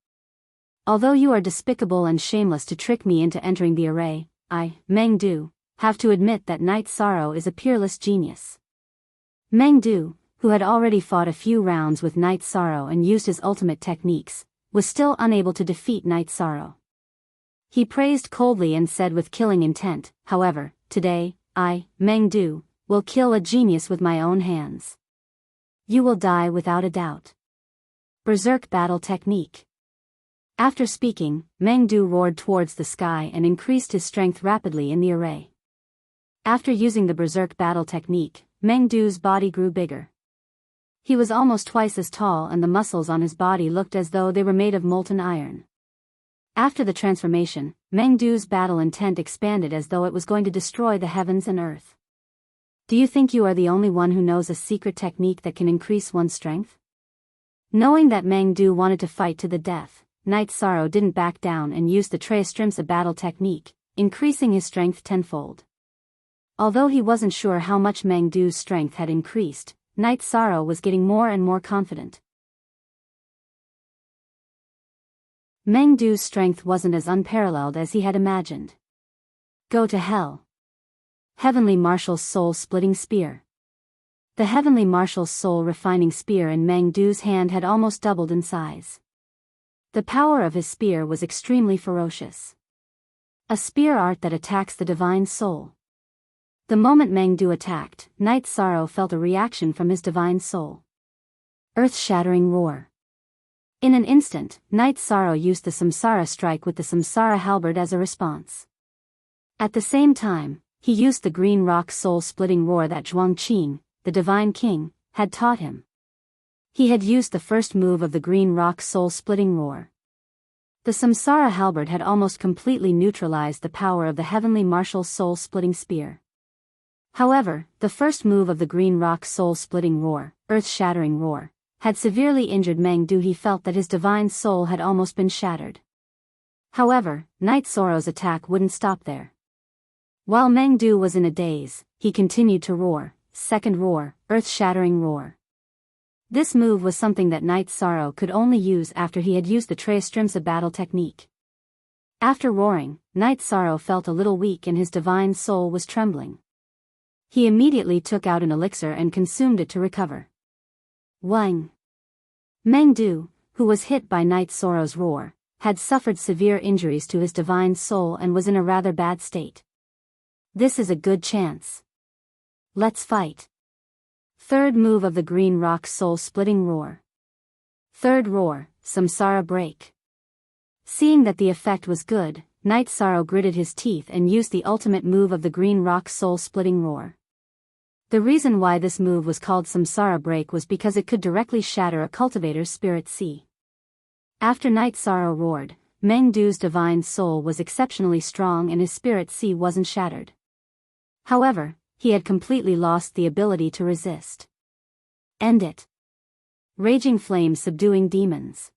Although you are despicable and shameless to trick me into entering the array, I, Meng Du, have to admit that Knight Soro is a peerless genius. Meng Du, who had already fought a few rounds with Knight Soro and used his ultimate techniques, was still unable to defeat Knight Soro. He praised coldly and said with killing intent, however, today, I, Meng Du, will kill a genius with my own hands. You will die without a doubt. Berserk Battle Technique. After speaking, Meng Du roared towards the sky and increased his strength rapidly in the array. After using the Berserk Battle Technique, Meng Du's body grew bigger. He was almost twice as tall and the muscles on his body looked as though they were made of molten iron. After the transformation, Meng Du's battle intent expanded as though it was going to destroy the heavens and earth. Do you think you are the only one who knows a secret technique that can increase one's strength? Knowing that Meng Du wanted to fight to the death, Knight Soro didn't back down and used the Treistrimsa battle technique, increasing his strength tenfold. Although he wasn't sure how much Meng Du's strength had increased, Knight Soro was getting more and more confident. Meng Du's strength wasn't as unparalleled as he had imagined. Go to hell. Heavenly Marshal's soul-splitting spear. The Heavenly Marshal's soul-refining spear in Meng Du's hand had almost doubled in size. The power of his spear was extremely ferocious. A spear art that attacks the divine soul. The moment Meng Du attacked, Knight Soro felt a reaction from his divine soul. Earth-shattering roar. In an instant, Knight Soro used the Samsara strike with the Samsara halberd as a response. At the same time, he used the green rock soul-splitting roar that Zhuang Qing, the Divine King, had taught him. He had used the first move of the green rock soul-splitting roar. The Samsara halberd had almost completely neutralized the power of the Heavenly Marshal's soul-splitting spear. However, the first move of the green rock soul-splitting roar, earth-shattering roar, had severely injured Meng Du. He felt that his divine soul had almost been shattered. However, Knight Soro's attack wouldn't stop there. While Meng Du was in a daze, he continued to roar, second roar, earth-shattering roar. This move was something that Knight Soro could only use after he had used the Treistrimsa battle technique. After roaring, Knight Soro felt a little weak and his divine soul was trembling. He immediately took out an elixir and consumed it to recover. Wang. Meng Du, who was hit by Knight Soro's roar, had suffered severe injuries to his divine soul and was in a rather bad state. This is a good chance. Let's fight. Third move of the green rock soul-splitting roar. Third roar, Samsara break. Seeing that the effect was good, Knight Soro gritted his teeth and used the ultimate move of the green rock soul-splitting roar. The reason why this move was called Samsara Break was because it could directly shatter a cultivator's spirit sea. After Knight Soro roared, Meng Du's divine soul was exceptionally strong and his spirit sea wasn't shattered. However, he had completely lost the ability to resist. End it. Raging flames subduing demons.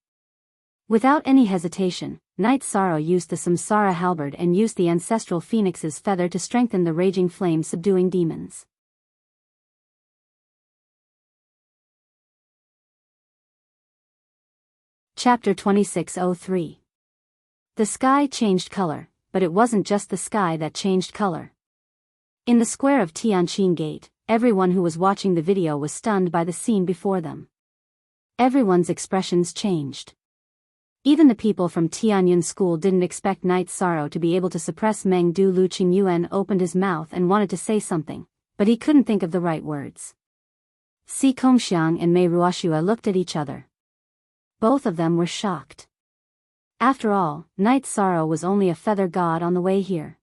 Without any hesitation, Knight Soro used the Samsara halberd and used the ancestral phoenix's feather to strengthen the raging flame subduing demons. Chapter 2603. The sky changed color, but it wasn't just the sky that changed color. In the square of Tianqin Gate, everyone who was watching the video was stunned by the scene before them. Everyone's expressions changed. Even the people from Tianyun School didn't expect Knight Soro to be able to suppress Meng Du. Lu Qingyuan opened his mouth and wanted to say something, but he couldn't think of the right words. Si Kongxiang and Mei Ruoxue looked at each other. Both of them were shocked. After all, Knight Soro was only a feather god on the way here.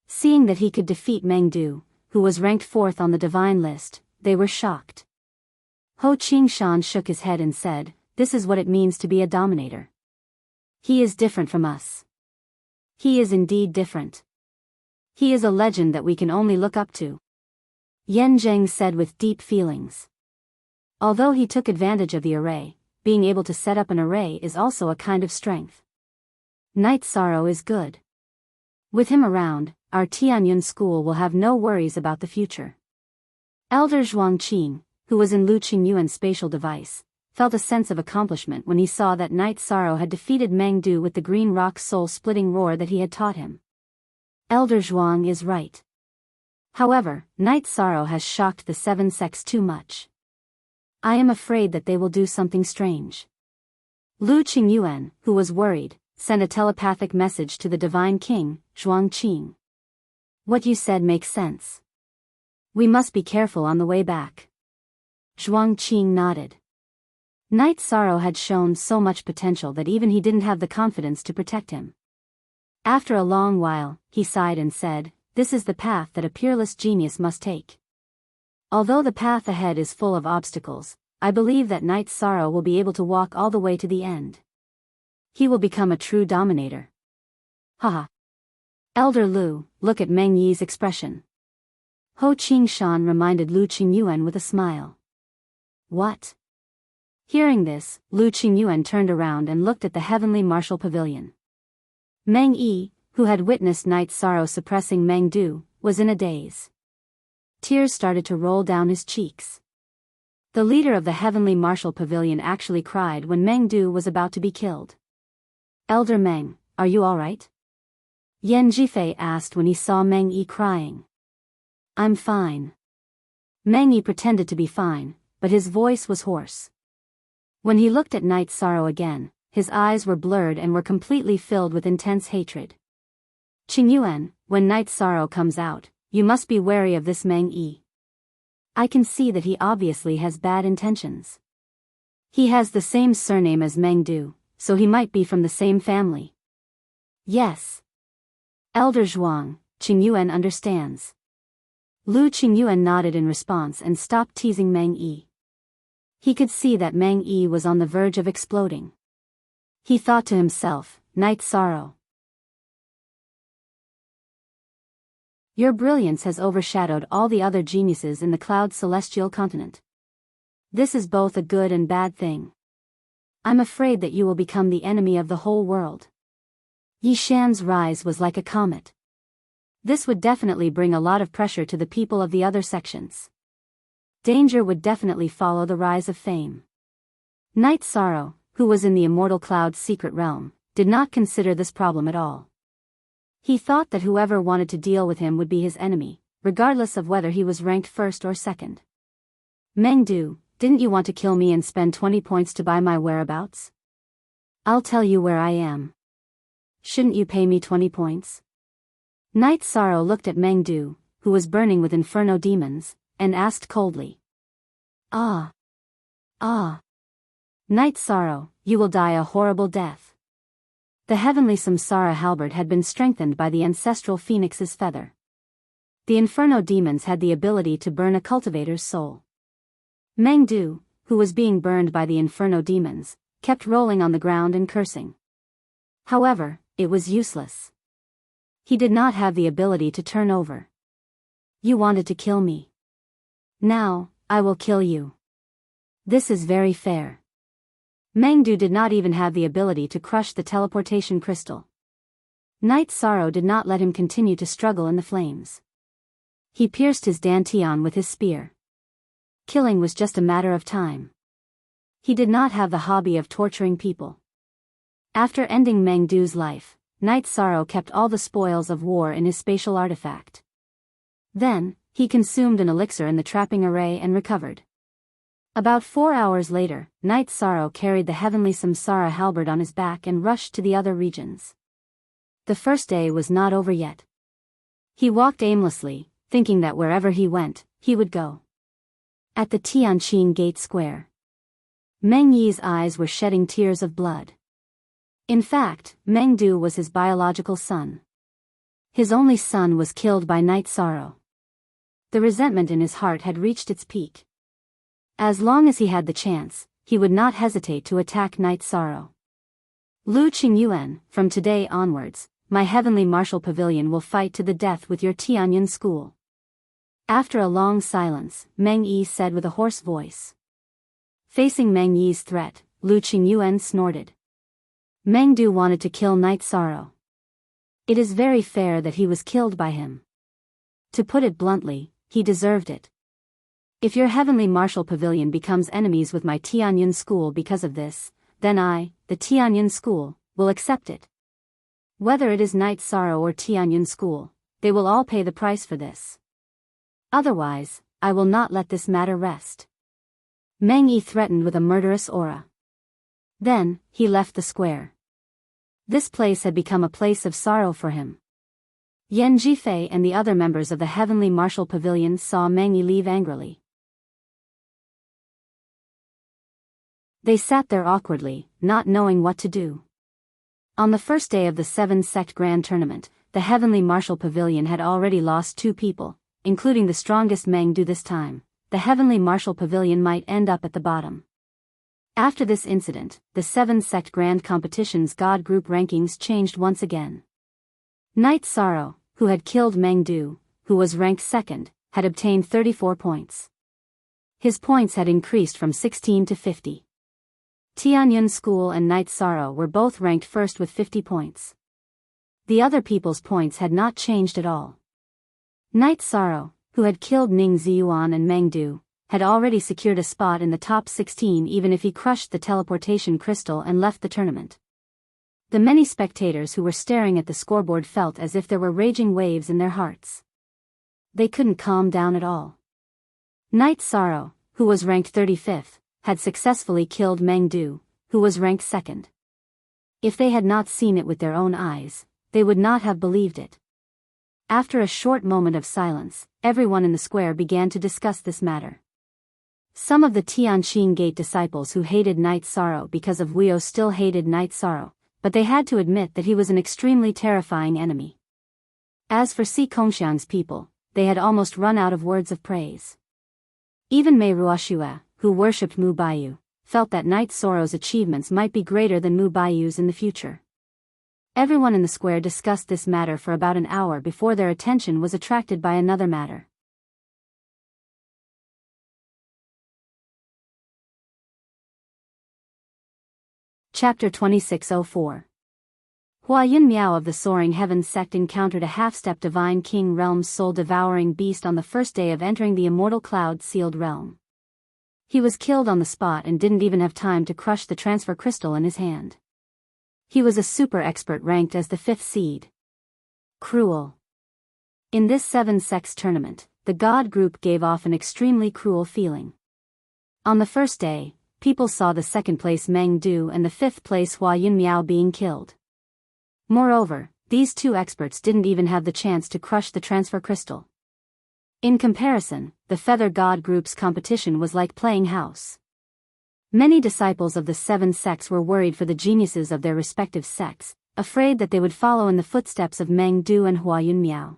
Seeing that he could defeat Meng Du, who was ranked 4th on the divine list, they were shocked. Ho Qingshan shook his head and said, "This is what it means to be a dominator. He is different from us. He is indeed different. He is a legend that we can only look up to." Yan Zheng said with deep feelings. Although he took advantage of the array, being able to set up an array is also a kind of strength. Night Sorrow is good. With him around, our Tianyun school will have no worries about the future. Elder Zhuang Qing, who was in Lu Qingyuan's spatial device, felt a sense of accomplishment when he saw that Night Sorrow had defeated Meng Du with the green rock soul-splitting roar that he had taught him. Elder Zhuang is right. However, Night Sorrow has shocked the seven sects too much. I am afraid that they will do something strange. Lu Qingyuan, who was worried, sent a telepathic message to the Divine King, Zhuang Qing. What you said makes sense. We must be careful on the way back. Zhuang Qing nodded. Night Sorrow had shown so much potential that even he didn't have the confidence to protect him. After a long while, he sighed and said, "This is the path that a peerless genius must take. Although the path ahead is full of obstacles, I believe that Night Sorrow will be able to walk all the way to the end. He will become a true dominator." Haha. Elder Lu, look at Meng Yi's expression. Ho Qingshan reminded Lu Qingyuan with a smile. What? Hearing this, Lu Qingyuan turned around and looked at the heavenly martial pavilion. Meng Yi, who had witnessed Night Sorrow suppressing Meng Du, was in a daze. Tears started to roll down his cheeks. The leader of the heavenly martial pavilion actually cried when Meng Du was about to be killed. Elder Meng, are you alright? Yan Zhifei asked when he saw Meng Yi crying. I'm fine. Meng Yi pretended to be fine, but his voice was hoarse. When he looked at Night Sorrow again, his eyes were blurred and were completely filled with intense hatred. Qingyuan, when Night Sorrow comes out, you must be wary of this Meng Yi. I can see that he obviously has bad intentions. He has the same surname as Meng Du, so he might be from the same family. Yes. Elder Zhuang, Qingyuan understands. Lu Qingyuan nodded in response and stopped teasing Meng Yi. He could see that Meng Yi was on the verge of exploding. He thought to himself, Night Sorrow. Your brilliance has overshadowed all the other geniuses in the Cloud Celestial Continent. This is both a good and bad thing. I'm afraid that you will become the enemy of the whole world. Yi Shan's rise was like a comet. This would definitely bring a lot of pressure to the people of the other sections. Danger would definitely follow the rise of fame. Night Sorrow, who was in the Immortal Cloud's secret realm, did not consider this problem at all. He thought that whoever wanted to deal with him would be his enemy, regardless of whether he was ranked first or second. Meng Du, didn't you want to kill me and spend 20 points to buy my whereabouts? I'll tell you where I am. Shouldn't you pay me 20 points? Night Sorrow looked at Meng Du, who was burning with inferno demons, and asked coldly. Ah. Night Sorrow, you will die a horrible death. The heavenly Samsara halberd had been strengthened by the ancestral phoenix's feather. The inferno demons had the ability to burn a cultivator's soul. Meng Du, who was being burned by the inferno demons, kept rolling on the ground and cursing. However, it was useless. He did not have the ability to turn over. You wanted to kill me. Now, I will kill you. This is very fair. Meng Du did not even have the ability to crush the teleportation crystal. Night Sorrow did not let him continue to struggle in the flames. He pierced his dantian with his spear. Killing was just a matter of time. He did not have the hobby of torturing people. After ending Meng Du's life, Night Sorrow kept all the spoils of war in his spatial artifact. Then, he consumed an elixir in the trapping array and recovered. About 4 hours later, Night Sorrow carried the heavenly Samsara halberd on his back and rushed to the other regions. The first day was not over yet. He walked aimlessly, thinking that wherever he went, he would go. At the Tianqing Gate Square, Meng Yi's eyes were shedding tears of blood. In fact, Meng Du was his biological son. His only son was killed by Night Sorrow. The resentment in his heart had reached its peak. As long as he had the chance, he would not hesitate to attack Night Sorrow. Lu Qingyuan, from today onwards, my heavenly martial pavilion will fight to the death with your Tianyun school. After a long silence, Meng Yi said with a hoarse voice. Facing Meng Yi's threat, Lu Qingyuan snorted. Meng Du wanted to kill Night Sorrow. It is very fair that he was killed by him. To put it bluntly, he deserved it. If your heavenly martial pavilion becomes enemies with my Tianyun school because of this, then I, the Tianyun school, will accept it. Whether it is Night Sorrow or Tianyun school, they will all pay the price for this. Otherwise, I will not let this matter rest. Meng Yi threatened with a murderous aura. Then, he left the square. This place had become a place of sorrow for him. Yan Jifei and the other members of the Heavenly Martial Pavilion saw Meng Yi leave angrily. They sat there awkwardly, not knowing what to do. On the first day of the 7-sect Grand Tournament, the Heavenly Martial Pavilion had already lost 2 people, including the strongest Meng Du this time. The Heavenly Martial Pavilion might end up at the bottom. After this incident, the 7-sect Grand Competition's God Group rankings changed once again. Night Sorrow, who had killed Meng Du, who was ranked 2nd, had obtained 34 points. His points had increased from 16 to 50. Tianyun School and Night Sorrow were both ranked 1st with 50 points. The other people's points had not changed at all. Night Sorrow, who had killed Ning Ziyuan and Meng Du, had already secured a spot in the top 16 even if he crushed the teleportation crystal and left the tournament. The many spectators who were staring at the scoreboard felt as if there were raging waves in their hearts. They couldn't calm down at all. Night Sorrow, who was ranked 35th, had successfully killed Meng Du, who was ranked 2nd. If they had not seen it with their own eyes, they would not have believed it. After a short moment of silence, everyone in the square began to discuss this matter. Some of the Tianqing Gate disciples who hated Night Sorrow because of Guio still hated Night Sorrow, but they had to admit that he was an extremely terrifying enemy. As for Si Kongxiang's people, they had almost run out of words of praise. Even Mei Ruoxue, who worshipped Mu Baiyu, felt that Night Sorrow's achievements might be greater than Mu Baiyu's in the future. Everyone in the square discussed this matter for about an hour before their attention was attracted by another matter. Chapter 2604. Huayun Miao of the Soaring Heavens sect encountered a half-step Divine King Realm's soul-devouring beast on the first day of entering the Immortal Cloud-sealed realm. He was killed on the spot and didn't even have time to crush the transfer crystal in his hand. He was a super expert ranked as the 5th seed. Cruel. In this 7-sects tournament, the God Group gave off an extremely cruel feeling. On the first day, people saw the 2nd place Meng Du and the 5th place Huayun Miao being killed. Moreover, these 2 experts didn't even have the chance to crush the transfer crystal. In comparison, the Feather God Group's competition was like playing house. Many disciples of the 7 sects were worried for the geniuses of their respective sects, afraid that they would follow in the footsteps of Meng Du and Huayun Miao.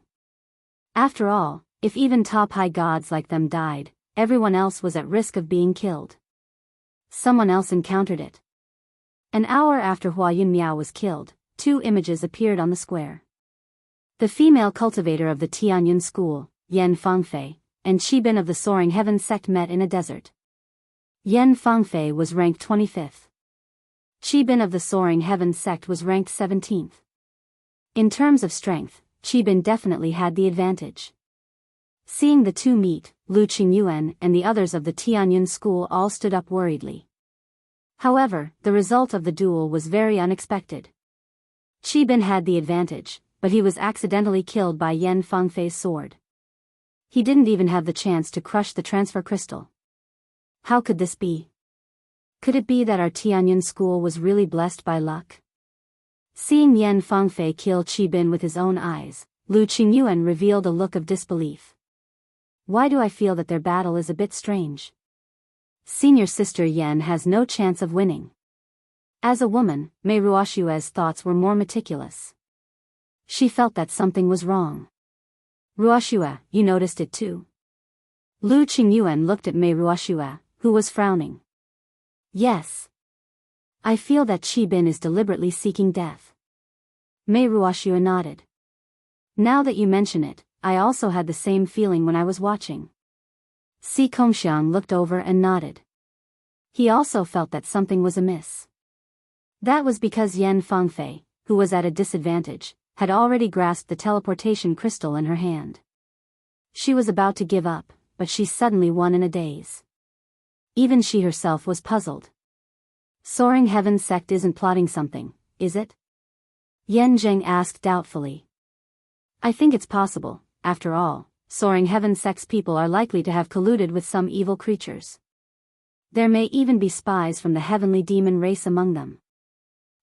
After all, if even top high gods like them died, everyone else was at risk of being killed. Someone else encountered it. An hour after Huayun Miao was killed, 2 images appeared on the square. The female cultivator of the Tianyun school, Yan Fangfei, and Qibin of the Soaring Heavens sect met in a desert. Yan Fangfei was ranked 25th. Qibin of the Soaring Heavens sect was ranked 17th. In terms of strength, Qibin definitely had the advantage. Seeing the 2 meet, Lu Qingyuan and the others of the Tianyun school all stood up worriedly. However, the result of the duel was very unexpected. Qibin had the advantage, but he was accidentally killed by Yan Fangfei's sword. He didn't even have the chance to crush the transfer crystal. How could this be? Could it be that our Tianyun school was really blessed by luck? Seeing Yan Fangfei kill Qibin with his own eyes, Lu Qingyuan revealed a look of disbelief. Why do I feel that their battle is a bit strange? Senior sister Yan has no chance of winning. As a woman, Mei Ruoxue's thoughts were more meticulous. She felt that something was wrong. Ruoxue, you noticed it too? Lu Qingyuan looked at Mei Ruoxue, who was frowning. Yes. I feel that Qibin is deliberately seeking death. Mei Ruoxue nodded. Now that you mention it, I also had the same feeling when I was watching. Si Kongxiang looked over and nodded. He also felt that something was amiss. That was because Yan Fengfei, who was at a disadvantage, had already grasped the teleportation crystal in her hand. She was about to give up, but she suddenly won in a daze. Even she herself was puzzled. Soaring Heaven sect isn't plotting something, is it? Yan Zheng asked doubtfully. I think it's possible. After all, Soaring Heaven sect's people are likely to have colluded with some evil creatures. There may even be spies from the heavenly demon race among them.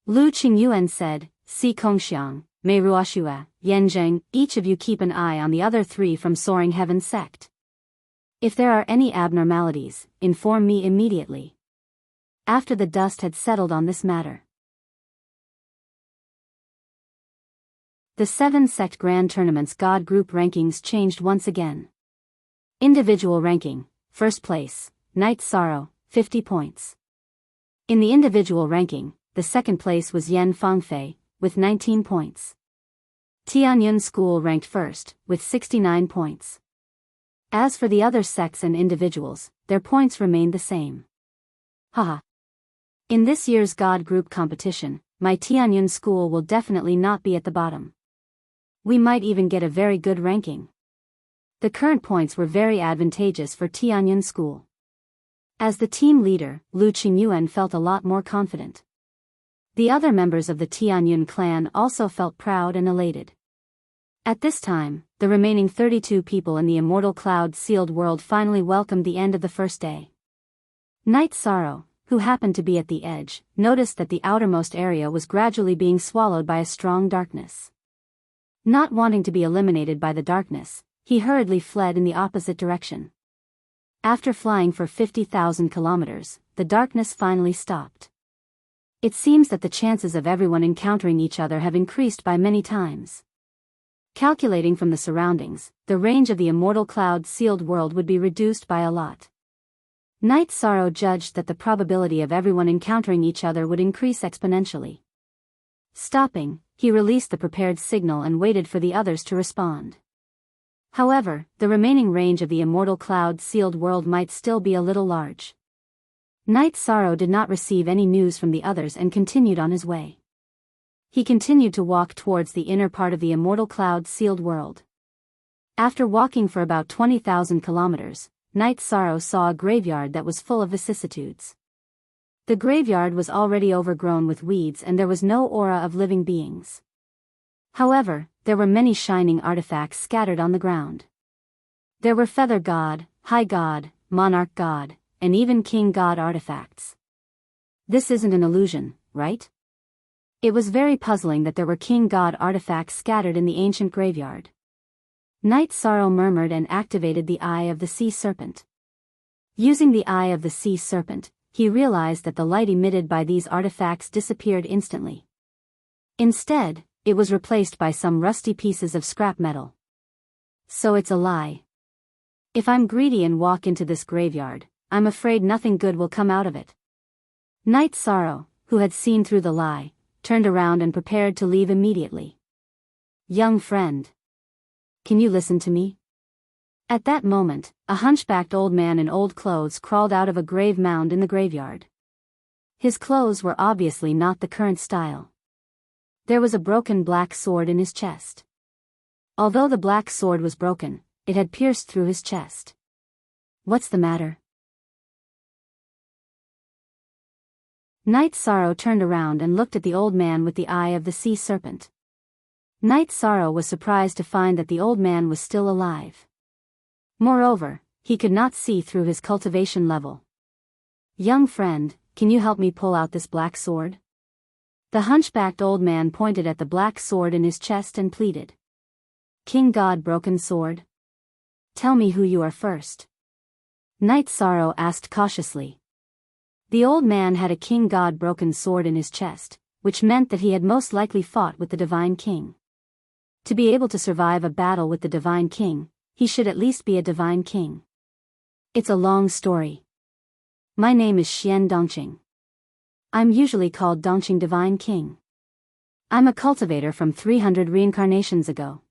Lu Qingyuan said, Si Kongxiang, Mei Ruoxue, Yan Zheng, each of you keep an eye on the other 3 from Soaring Heaven sect. If there are any abnormalities, inform me immediately. After the dust had settled on this matter. The 7 sect Grand Tournament's God Group rankings changed once again. Individual ranking, first place, Night Sorrow, 50 points. In the individual ranking, the second place was Yan Fengfei, with 19 points. Tianyun School ranked first, with 69 points. As for the other sects and individuals, their points remained the same. Haha. In this year's God Group competition, my Tianyun School will definitely not be at the bottom. We might even get a very good ranking. The current points were very advantageous for Tianyun School. As the team leader, Lu Qingyuan felt a lot more confident. The other members of the Tianyun clan also felt proud and elated. At this time, the remaining 32 people in the immortal cloud-sealed world finally welcomed the end of the first day. Night Sorrow, who happened to be at the edge, noticed that the outermost area was gradually being swallowed by a strong darkness. Not wanting to be eliminated by the darkness, he hurriedly fled in the opposite direction. After flying for 50,000 kilometers, the darkness finally stopped. It seems that the chances of everyone encountering each other have increased by many times. Calculating from the surroundings, the range of the immortal cloud-sealed world would be reduced by a lot. Night Sorrow judged that the probability of everyone encountering each other would increase exponentially. Stopping, he released the prepared signal and waited for the others to respond. However, the remaining range of the immortal cloud-sealed world might still be a little large. Night Sorrow did not receive any news from the others and continued on his way. He continued to walk towards the inner part of the immortal cloud-sealed world. After walking for about 20,000 kilometers, Night Sorrow saw a graveyard that was full of vicissitudes. The graveyard was already overgrown with weeds and there was no aura of living beings. However, there were many shining artifacts scattered on the ground. There were Feather God, High God, Monarch God, and even King God artifacts. This isn't an illusion, right? It was very puzzling that there were King God artifacts scattered in the ancient graveyard. Night Sorrow murmured and activated the Eye of the Sea Serpent. Using the Eye of the Sea Serpent, he realized that the light emitted by these artifacts disappeared instantly. Instead, it was replaced by some rusty pieces of scrap metal. So it's a lie. If I'm greedy and walk into this graveyard, I'm afraid nothing good will come out of it. Night Sorrow, who had seen through the lie, turned around and prepared to leave immediately. Young friend. Can you listen to me? At that moment, a hunchbacked old man in old clothes crawled out of a grave mound in the graveyard. His clothes were obviously not the current style. There was a broken black sword in his chest. Although the black sword was broken, it had pierced through his chest. What's the matter? Night Sorrow turned around and looked at the old man with the Eye of the Sea Serpent. Night Sorrow was surprised to find that the old man was still alive. Moreover, he could not see through his cultivation level. Young friend, can you help me pull out this black sword? The hunchbacked old man pointed at the black sword in his chest and pleaded. King God Broken Sword? Tell me who you are first. Night Sorrow asked cautiously. The old man had a King God Broken Sword in his chest, which meant that he had most likely fought with the Divine King. To be able to survive a battle with the Divine King, he should at least be a Divine King. It's a long story. My name is Xian Dongqing. I'm usually called Dongqing Divine King. I'm a cultivator from 300 reincarnations ago.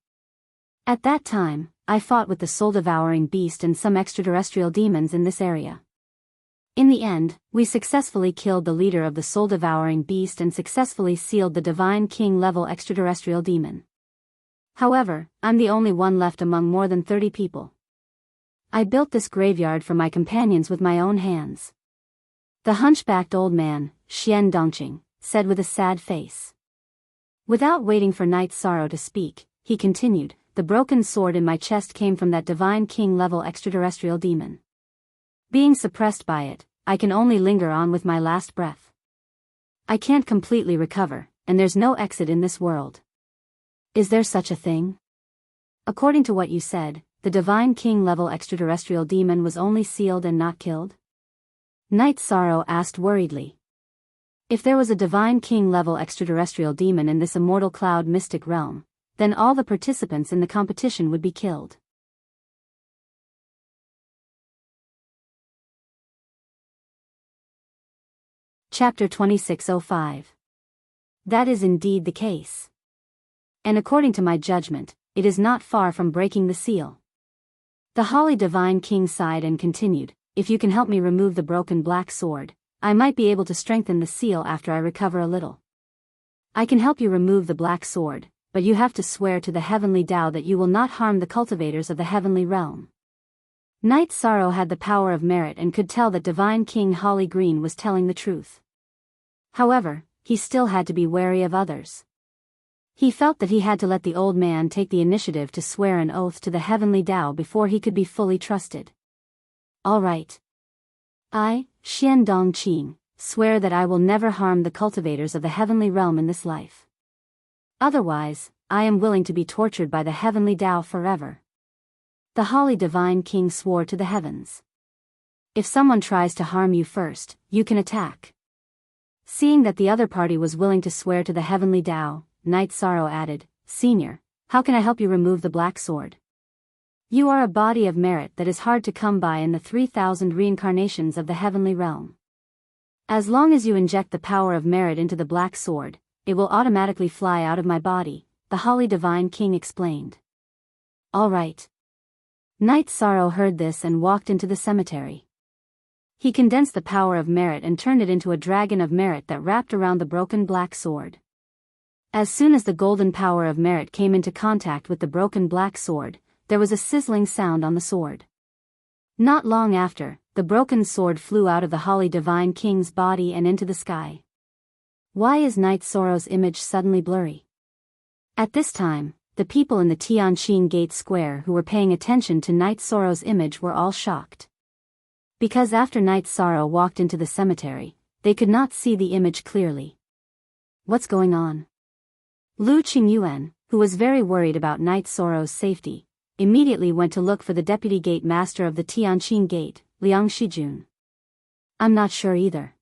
At that time, I fought with the soul-devouring beast and some extraterrestrial demons in this area. In the end, we successfully killed the leader of the soul-devouring beast and successfully sealed the Divine King-level extraterrestrial demon. However, I'm the only one left among more than 30 people. I built this graveyard for my companions with my own hands. The hunchbacked old man, Xian Dongqing, said with a sad face. Without waiting for Night Sorrow to speak, he continued, the broken sword in my chest came from that Divine King-level extraterrestrial demon. Being suppressed by it, I can only linger on with my last breath. I can't completely recover, and there's no exit in this world. Is there such a thing? According to what you said, the Divine King-level extraterrestrial demon was only sealed and not killed? Night Sorrow asked worriedly. If there was a Divine King-level extraterrestrial demon in this immortal cloud mystic realm, then all the participants in the competition would be killed. Chapter 2605. That is indeed the case. And according to my judgment, it is not far from breaking the seal. The Holly Divine King sighed and continued, if you can help me remove the broken black sword, I might be able to strengthen the seal after I recover a little. I can help you remove the black sword, but you have to swear to the heavenly Tao that you will not harm the cultivators of the heavenly realm. Night Sorrow had the power of merit and could tell that Divine King Holly Green was telling the truth. However, he still had to be wary of others. He felt that he had to let the old man take the initiative to swear an oath to the heavenly Tao before he could be fully trusted. All right. I, Xian Dongqing, swear that I will never harm the cultivators of the heavenly realm in this life. Otherwise, I am willing to be tortured by the heavenly Tao forever. The Holly Divine King swore to the heavens. If someone tries to harm you first, you can attack. Seeing that the other party was willing to swear to the heavenly Tao, Night Sorrow added, Senior, how can I help you remove the black sword? You are a body of merit that is hard to come by in the 3,000 reincarnations of the heavenly realm. As long as you inject the power of merit into the black sword, it will automatically fly out of my body, the Holly Divine King explained. All right. Night Sorrow heard this and walked into the cemetery. He condensed the power of merit and turned it into a dragon of merit that wrapped around the broken black sword. As soon as the golden power of merit came into contact with the broken black sword, there was a sizzling sound on the sword. Not long after, the broken sword flew out of the Holly Divine King's body and into the sky. Why is Night Sorrow's image suddenly blurry? At this time, the people in the Tianqing Gate Square who were paying attention to Night Sorrow's image were all shocked. Because after Night Sorrow walked into the cemetery, they could not see the image clearly. What's going on? Lu Qingyuan, who was very worried about Night Sorrow's safety, immediately went to look for the deputy gate master of the Tianqing Gate, Liang Shijun. I'm not sure either.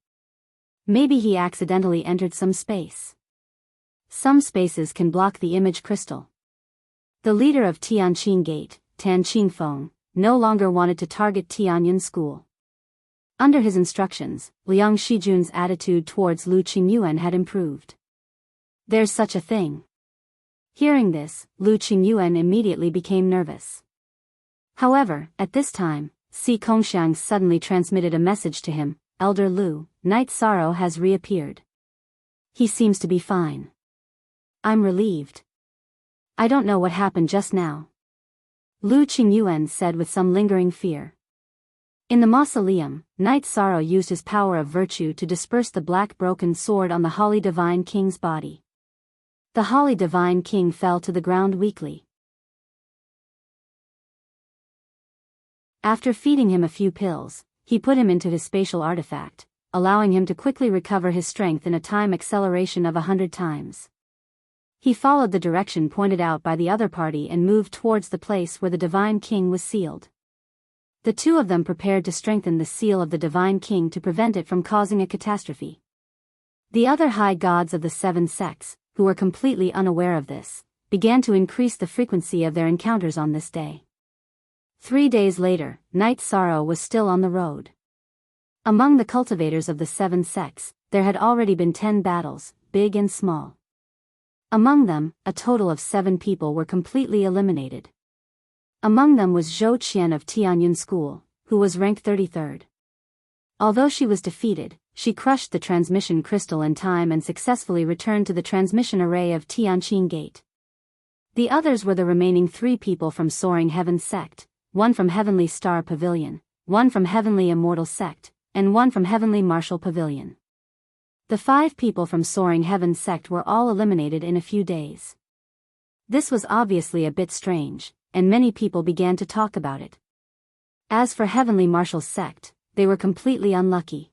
Maybe he accidentally entered some space. Some spaces can block the image crystal. The leader of Tianqing Gate, Tan Qingfeng, no longer wanted to target Tianyun School. Under his instructions, Liang Shijun's attitude towards Lu Qingyuan had improved. There's such a thing. Hearing this, Lu Qingyuan immediately became nervous. However, at this time, Si Kongxiang suddenly transmitted a message to him, Elder Lu, Night Sorrow has reappeared. He seems to be fine. I'm relieved. I don't know what happened just now. Lu Qingyuan said with some lingering fear. In the mausoleum, Night Sorrow used his power of virtue to disperse the black broken sword on the Holly Divine King's body. The Holly Divine King fell to the ground weakly. After feeding him a few pills, he put him into his spatial artifact, allowing him to quickly recover his strength in a time acceleration of 100 times. He followed the direction pointed out by the other party and moved towards the place where the Divine King was sealed. The two of them prepared to strengthen the seal of the Divine King to prevent it from causing a catastrophe. The other high gods of the 7 sects, who were completely unaware of this, began to increase the frequency of their encounters on this day. 3 days later, Night Sorrow was still on the road. Among the cultivators of the 7 sects, there had already been 10 battles, big and small. Among them, a total of 7 people were completely eliminated. Among them was Zhou Qian of Tianyun School, who was ranked 33rd. Although she was defeated, she crushed the transmission crystal in time and successfully returned to the transmission array of Tianqin Gate. The others were the remaining 3 people from Soaring Heaven Sect, 1 from Heavenly Star Pavilion, 1 from Heavenly Immortal Sect, and 1 from Heavenly Martial Pavilion. The 5 people from Soaring Heaven Sect were all eliminated in a few days. This was obviously a bit strange, and many people began to talk about it. As for Heavenly Martial Sect, they were completely unlucky.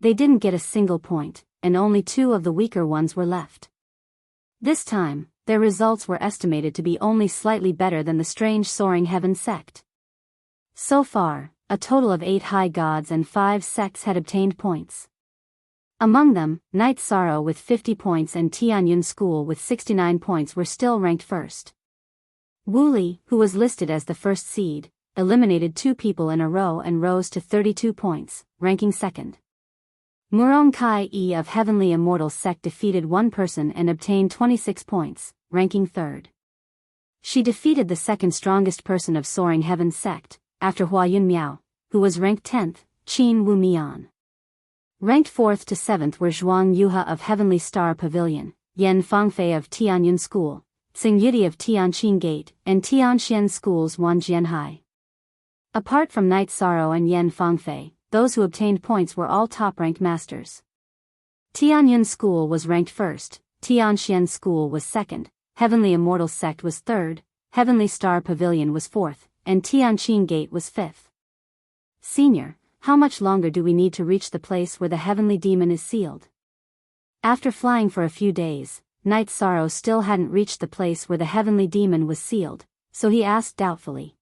They didn't get a single point, and only 2 of the weaker ones were left. This time, their results were estimated to be only slightly better than the strange Soaring Heaven Sect. So far, a total of 8 high gods and 5 sects had obtained points. Among them, Night Sorrow with 50 points and Tianyun School with 69 points were still ranked first. Wu Li, who was listed as the first seed, eliminated 2 people in a row and rose to 32 points, ranking second. Murong Kai E of Heavenly Immortal Sect defeated 1 person and obtained 26 points, ranking third. She defeated the second strongest person of Soaring Heaven Sect, after Huayun Miao, who was ranked 10th, Qin Wu Mian. Ranked 4th to 7th were Zhuang Yuha of Heavenly Star Pavilion, Yan Fangfei of Tianyun School, Xing Yudi of Tianqin Gate, and Tianxian School's Wan Jianhai. Apart from Night Sorrow and Yan Fangfei, those who obtained points were all top-ranked masters. Tianyun School was ranked first, Tianxian School was second, Heavenly Immortal Sect was third, Heavenly Star Pavilion was fourth, and Tianqin Gate was fifth. Senior, how much longer do we need to reach the place where the Heavenly Demon is sealed? After flying for a few days, Night Sorrow still hadn't reached the place where the Heavenly Demon was sealed, so he asked doubtfully.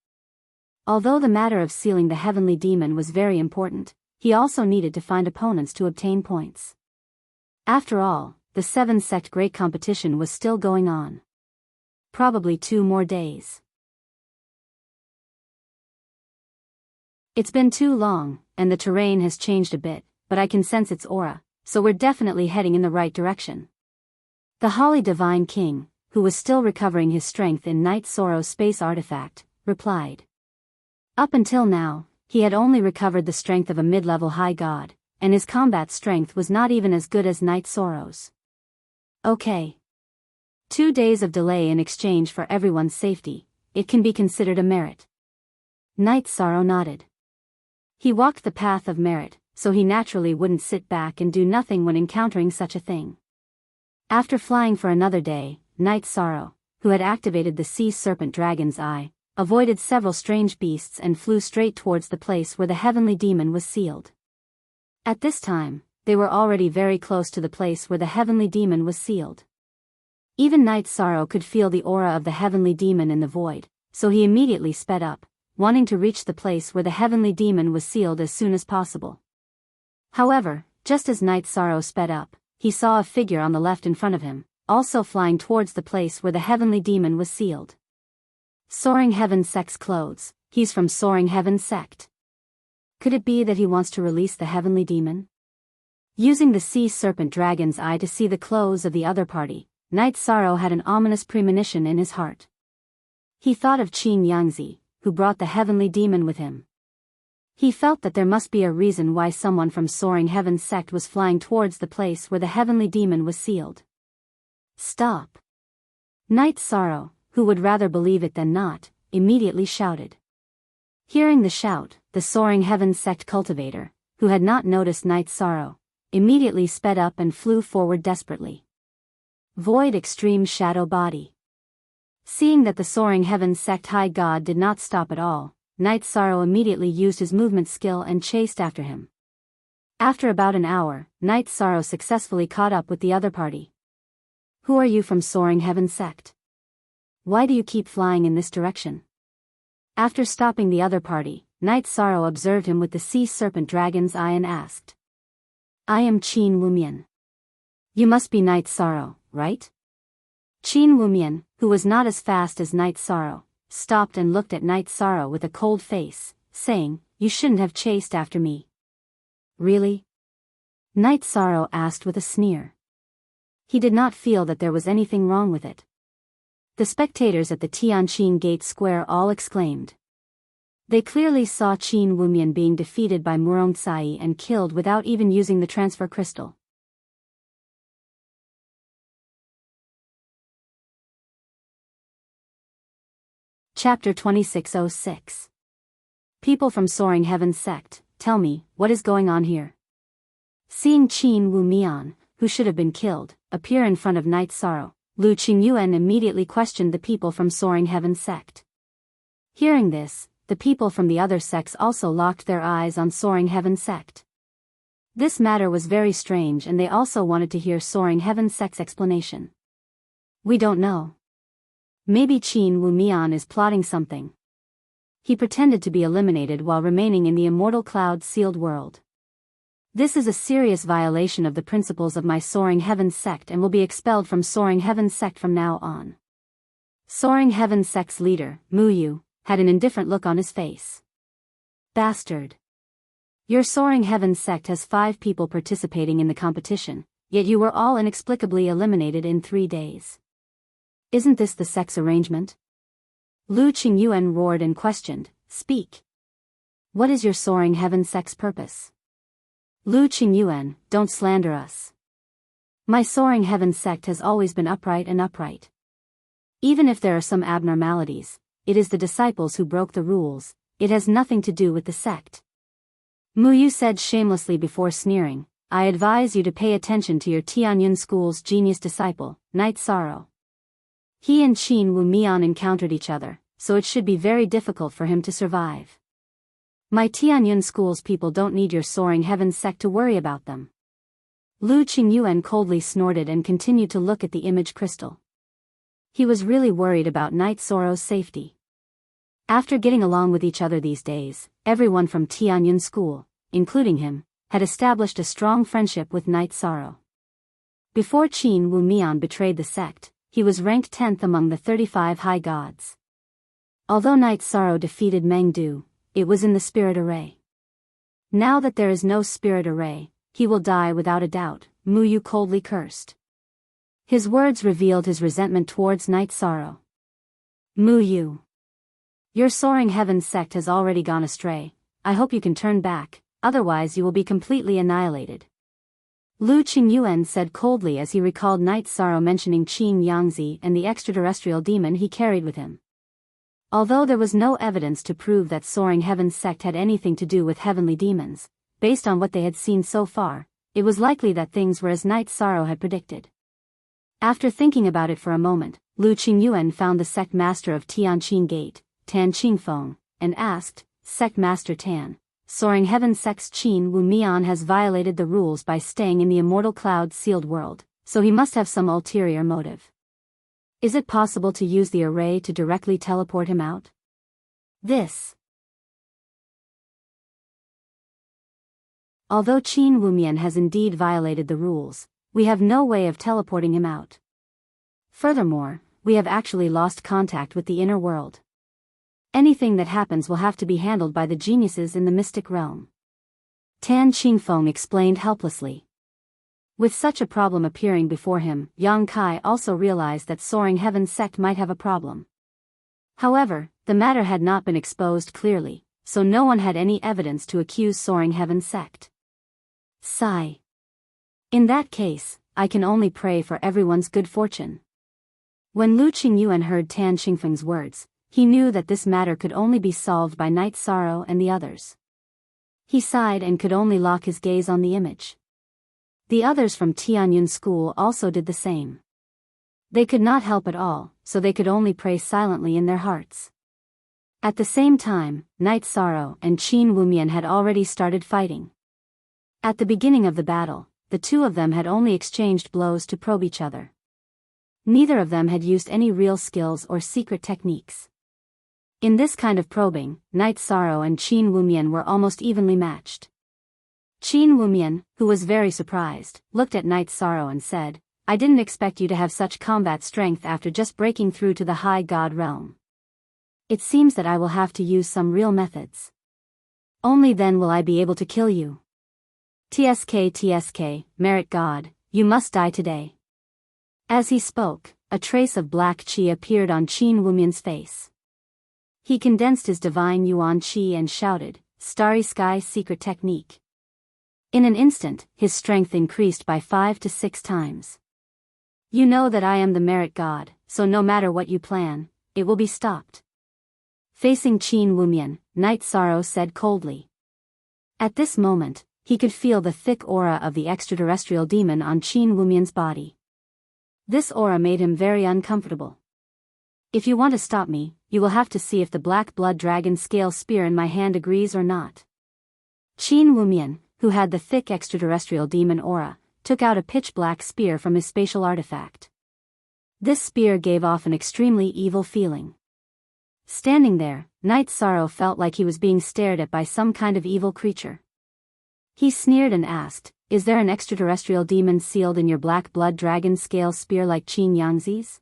Although the matter of sealing the Heavenly Demon was very important, he also needed to find opponents to obtain points. After all, the 7-sect great competition was still going on. Probably 2 more days. It's been too long, and the terrain has changed a bit, but I can sense its aura, so we're definitely heading in the right direction. The Holly Divine King, who was still recovering his strength in Night Sorrow's space artifact, replied. Up until now, he had only recovered the strength of a mid-level high god, and his combat strength was not even as good as Night Sorrow's. Okay. 2 days of delay in exchange for everyone's safety, it can be considered a merit. Night Sorrow nodded. He walked the path of merit, so he naturally wouldn't sit back and do nothing when encountering such a thing. After flying for another day, Night Sorrow, who had activated the sea serpent dragon's eye, avoided several strange beasts and flew straight towards the place where the Heavenly Demon was sealed. At this time, they were already very close to the place where the Heavenly Demon was sealed. Even Night Sorrow could feel the aura of the Heavenly Demon in the void, so he immediately sped up, wanting to reach the place where the Heavenly Demon was sealed as soon as possible. However, just as Night Sorrow sped up, he saw a figure on the left in front of him, also flying towards the place where the Heavenly Demon was sealed. Soaring Heaven Sect's clothes, he's from Soaring Heaven Sect. Could it be that he wants to release the Heavenly Demon? Using the sea serpent dragon's eye to see the clothes of the other party, Night Sorrow had an ominous premonition in his heart. He thought of Qin Yangzi, who brought the Heavenly Demon with him. He felt that there must be a reason why someone from Soaring Heaven Sect was flying towards the place where the Heavenly Demon was sealed. Stop! Night Sorrow, who would rather believe it than not, immediately shouted. Hearing the shout, the Soaring Heaven Sect cultivator, who had not noticed Night Sorrow, immediately sped up and flew forward desperately. Void Extreme Shadow Body. Seeing that the Soaring Heaven Sect High God did not stop at all, Night Sorrow immediately used his movement skill and chased after him. After about an hour, Night Sorrow successfully caught up with the other party. Who are you from Soaring Heaven Sect? Why do you keep flying in this direction? After stopping the other party, Night Sorrow observed him with the sea serpent dragon's eye and asked. I am Qin Wumian. You must be Night Sorrow, right? Qin Wumian, who was not as fast as Night Sorrow, stopped and looked at Night Sorrow with a cold face, saying, You shouldn't have chased after me. Really? Night Sorrow asked with a sneer. He did not feel that there was anything wrong with it. The spectators at the Tianqin Gate Square all exclaimed. They clearly saw Qin Wumian being defeated by Murong and killed without even using the transfer crystal. Chapter 2606. People from Soaring Heavens sect, tell me, what is going on here? Seeing Qin Wumian, who should have been killed, appear in front of Night Sorrow, Lu Qingyuan immediately questioned the people from Soaring Heavens sect. Hearing this, the people from the other sects also locked their eyes on Soaring Heavens sect. This matter was very strange and they also wanted to hear Soaring Heavens sect's explanation. We don't know. Maybe Qin Wumian is plotting something. He pretended to be eliminated while remaining in the immortal cloud-sealed world. This is a serious violation of the principles of my Soaring Heavens sect and will be expelled from Soaring Heavens sect from now on. Soaring Heavens sect's leader, Mu Yu, had an indifferent look on his face. Bastard. Your Soaring Heavens sect has 5 people participating in the competition, yet you were all inexplicably eliminated in 3 days. Isn't this the sect's arrangement? Lu Qingyuan roared and questioned, speak. What is your Soaring Heavens sect's purpose? Lu Qingyuan, don't slander us. My Soaring Heavens sect has always been upright and upright. Even if there are some abnormalities, it is the disciples who broke the rules, it has nothing to do with the sect. Mu Yu said shamelessly before sneering, I advise you to pay attention to your Tianyun school's genius disciple, Night Sorrow. He and Qin Wumian encountered each other, so it should be very difficult for him to survive. My Tianyun school's people don't need your Soaring Heavens sect to worry about them. Lu Qingyuan coldly snorted and continued to look at the image crystal. He was really worried about Night Sorrow's safety. After getting along with each other these days, everyone from Tianyun school, including him, had established a strong friendship with Night Sorrow. Before Qin Wumian betrayed the sect, he was ranked 10th among the 35 high gods. Although Night Sorrow defeated Meng Du, it was in the spirit array. Now that there is no spirit array, he will die without a doubt, Mu Yu coldly cursed. His words revealed his resentment towards Night Sorrow. Mu Yu. Your Soaring Heavens sect has already gone astray, I hope you can turn back, otherwise you will be completely annihilated. Lu Qingyuan said coldly as he recalled Night Sorrow mentioning Qin Yangzi and the extraterrestrial demon he carried with him. Although there was no evidence to prove that Soaring Heavens sect had anything to do with heavenly demons, based on what they had seen so far, it was likely that things were as Night Sorrow had predicted. After thinking about it for a moment, Lu Qingyuan found the sect master of Tianqing Gate, Tan Qingfeng, and asked, Sect Master Tan, Soaring Heavens sect's Qin Wumian has violated the rules by staying in the immortal cloud-sealed world, so he must have some ulterior motive. Is it possible to use the array to directly teleport him out? Although Qin Wumian has indeed violated the rules, we have no way of teleporting him out. Furthermore, we have actually lost contact with the inner world. Anything that happens will have to be handled by the geniuses in the mystic realm. Tan Qingfeng explained helplessly. With such a problem appearing before him, Yang Kai also realized that Soaring Heavens sect might have a problem. However, the matter had not been exposed clearly, so no one had any evidence to accuse Soaring Heavens sect. Sigh. In that case, I can only pray for everyone's good fortune. When Lu Qingyuan heard Tan Qingfeng's words, he knew that this matter could only be solved by Night Sorrow and the others. He sighed and could only lock his gaze on the image. The others from Tianyun school also did the same. They could not help at all, so they could only pray silently in their hearts. At the same time, Night Sorrow and Qin Wumian had already started fighting. At the beginning of the battle, the two of them had only exchanged blows to probe each other. Neither of them had used any real skills or secret techniques. In this kind of probing, Night Sorrow and Qin Wumian were almost evenly matched. Qin Wumian, who was very surprised, looked at Night Sorrow and said, I didn't expect you to have such combat strength after just breaking through to the high god realm. It seems that I will have to use some real methods. Only then will I be able to kill you. TSK, merit god, you must die today. As he spoke, a trace of black chi appeared on Qin Wumian's face. He condensed his divine yuan qi and shouted, "Starry Sky Secret Technique." In an instant, his strength increased by 5 to 6 times. "You know that I am the merit god, so no matter what you plan, it will be stopped." Facing Qin Wumian, Night Sorrow said coldly. At this moment, he could feel the thick aura of the extraterrestrial demon on Qin Wumian's body. This aura made him very uncomfortable. "If you want to stop me, you will have to see if the black blood dragon scale spear in my hand agrees or not." Qin Wumian, who had the thick extraterrestrial demon aura, took out a pitch-black spear from his spatial artifact. This spear gave off an extremely evil feeling. Standing there, Night Sorrow felt like he was being stared at by some kind of evil creature. He sneered and asked, "Is there an extraterrestrial demon sealed in your black blood dragon scale spear like Qin Yangzi's?"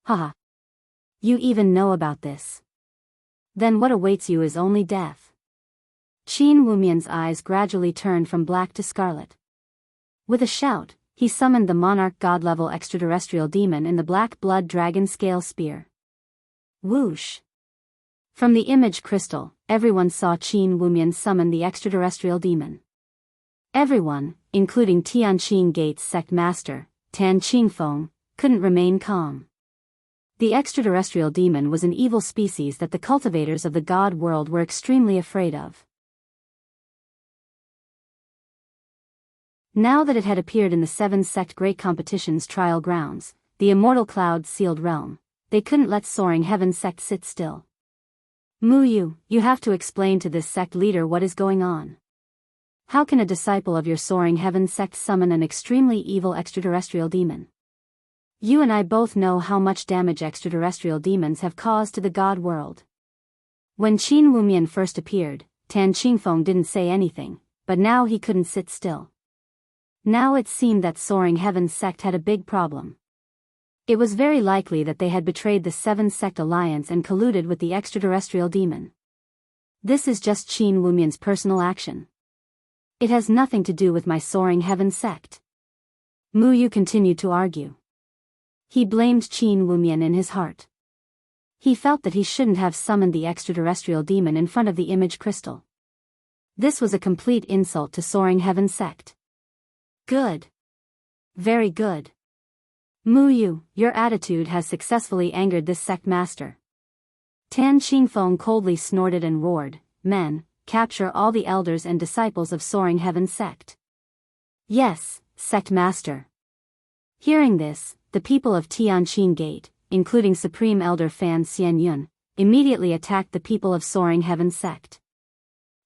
"Haha. You even know about this. Then what awaits you is only death." Qin Wumian's eyes gradually turned from black to scarlet. With a shout, he summoned the monarch god-level extraterrestrial demon in the black blood dragon scale spear. Whoosh! From the image crystal, everyone saw Qin Wumian summon the extraterrestrial demon. Everyone, including Tianqing Gate's sect master, Tan Qingfeng, couldn't remain calm. The extraterrestrial demon was an evil species that the cultivators of the god world were extremely afraid of. Now that it had appeared in the 7-sect Great Competition's trial grounds, the immortal cloud-sealed realm, they couldn't let Soaring Heaven sect sit still. "Mu, you have to explain to this sect leader what is going on. How can a disciple of your Soaring Heaven sect summon an extremely evil extraterrestrial demon? You and I both know how much damage extraterrestrial demons have caused to the god world." When Qin Wumian first appeared, Tan Qingfeng didn't say anything, but now he couldn't sit still. Now it seemed that Soaring Heaven sect had a big problem. It was very likely that they had betrayed the 7-sect alliance and colluded with the extraterrestrial demon. This is just Qin Wumian's personal action. It has nothing to do with my Soaring Heaven sect. Mu Yu continued to argue. He blamed Qin Wumian in his heart. He felt that he shouldn't have summoned the extraterrestrial demon in front of the image crystal. This was a complete insult to Soaring Heaven sect. Good. Very good. Mu Yu, your attitude has successfully angered this sect master. Tan Qingfeng coldly snorted and roared, "Men, capture all the elders and disciples of Soaring Heaven sect." "Yes, sect master." Hearing this, the people of Tianqing Gate, including Supreme Elder Fan Xianyun, immediately attacked the people of Soaring Heaven sect.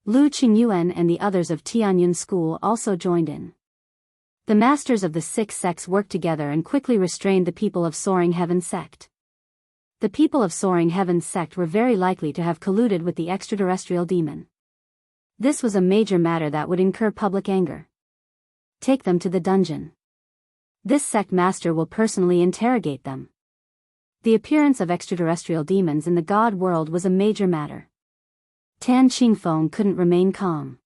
Lu Qingyuan and the others of Tianyun School also joined in. The masters of the 6 sects worked together and quickly restrained the people of Soaring Heaven sect. The people of Soaring Heaven sect were very likely to have colluded with the extraterrestrial demon. This was a major matter that would incur public anger. Take them to the dungeon. This sect master will personally interrogate them. The appearance of extraterrestrial demons in the god world was a major matter. Tan Qingfeng couldn't remain calm.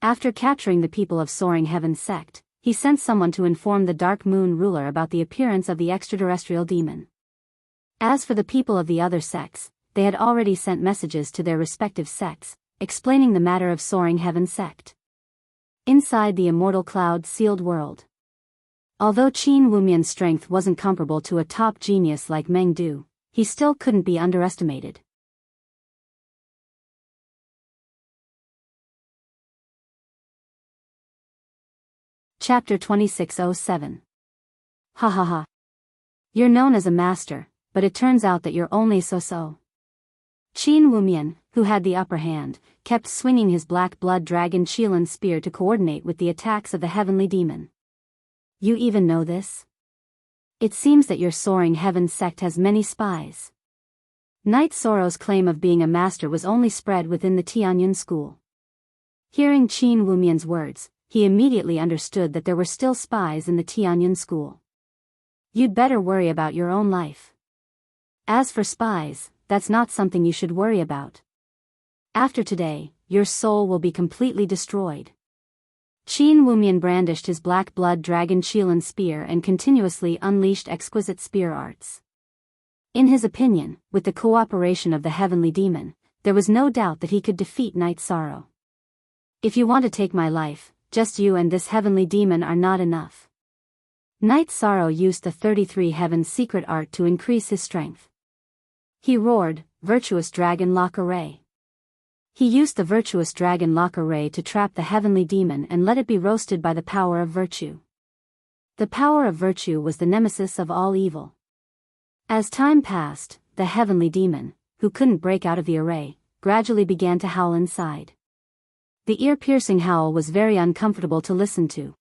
After capturing the people of Soaring Heaven sect, he sent someone to inform the Dark Moon ruler about the appearance of the extraterrestrial demon. As for the people of the other sects, they had already sent messages to their respective sects, explaining the matter of Soaring Heaven sect. Inside the immortal cloud-sealed world. Although Qin Wumian's strength wasn't comparable to a top genius like Meng Du, he still couldn't be underestimated. Chapter 2607. Ha ha ha. You're known as a master, but it turns out that you're only so-so. Qin Wumian, who had the upper hand, kept swinging his black blood dragon Qilin spear to coordinate with the attacks of the heavenly demon. You even know this? It seems that your Soaring Heaven sect has many spies. Night Sorrow's claim of being a master was only spread within the Tianyun school. Hearing Qin Wumian's words, he immediately understood that there were still spies in the Tianyun school. You'd better worry about your own life. As for spies, that's not something you should worry about. After today, your soul will be completely destroyed. Qin Wumian brandished his black blood dragon Qilin spear and continuously unleashed exquisite spear arts. In his opinion, with the cooperation of the heavenly demon, there was no doubt that he could defeat Night Sorrow. If you want to take my life, just you and this heavenly demon are not enough. Night Sorrow used the 33 Heavens secret art to increase his strength. He roared, "Virtuous Dragon Lock Array." He used the Virtuous Dragon Lock Array to trap the heavenly demon and let it be roasted by the power of virtue. The power of virtue was the nemesis of all evil. As time passed, the heavenly demon, who couldn't break out of the array, gradually began to howl inside. The ear-piercing howl was very uncomfortable to listen to.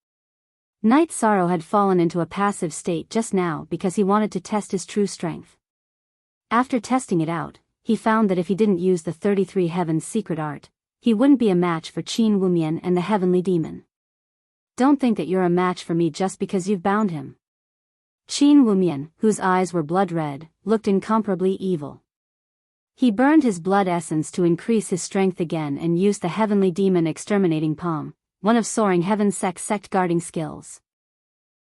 Night Sorrow had fallen into a passive state just now because he wanted to test his true strength. After testing it out, he found that if he didn't use the 33 Heavens secret art, he wouldn't be a match for Qin Wumian and the heavenly demon. Don't think that you're a match for me just because you've bound him. Qin Wumian, whose eyes were blood red, looked incomparably evil. He burned his blood essence to increase his strength again and used the heavenly demon exterminating palm, one of Soaring Heaven's sect guarding skills.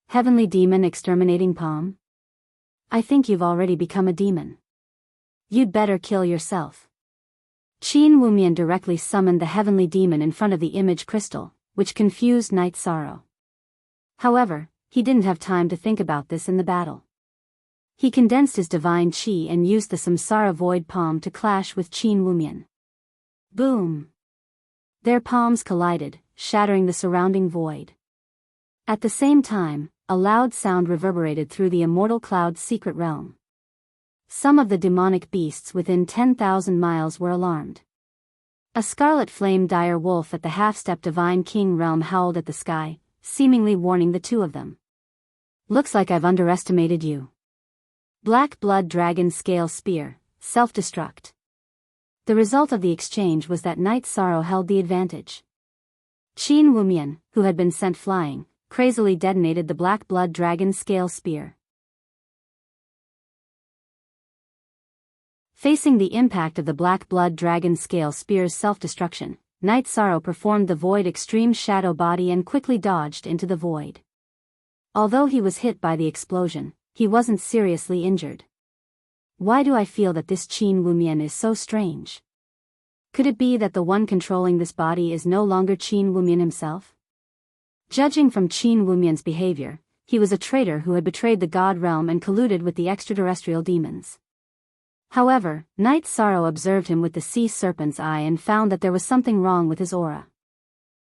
Heavenly demon exterminating palm? I think you've already become a demon. You'd better kill yourself. Qin Wumian directly summoned the heavenly demon in front of the image crystal, which confused Night Sorrow. However, he didn't have time to think about this in the battle. He condensed his divine chi and used the Samsara Void palm to clash with Qin Wumian. Boom! Their palms collided, shattering the surrounding void. At the same time, a loud sound reverberated through the immortal cloud's secret realm. Some of the demonic beasts within 10,000 miles were alarmed. A scarlet flame dire wolf at the half-step divine king realm howled at the sky, seemingly warning the two of them. Looks like I've underestimated you. Black blood dragon scale spear, self-destruct. The result of the exchange was that Night Sorrow held the advantage. Qin Wumian, who had been sent flying, crazily detonated the black blood dragon scale spear. Facing the impact of the black blood dragon scale spear's self-destruction, Night Sorrow performed the void extreme shadow body and quickly dodged into the void. Although he was hit by the explosion, he wasn't seriously injured. Why do I feel that this Qin Wumian is so strange? Could it be that the one controlling this body is no longer Qin Wumian himself? Judging from Qin Wumian's behavior, he was a traitor who had betrayed the God realm and colluded with the extraterrestrial demons. However, Night Sorrow observed him with the sea serpent's eye and found that there was something wrong with his aura.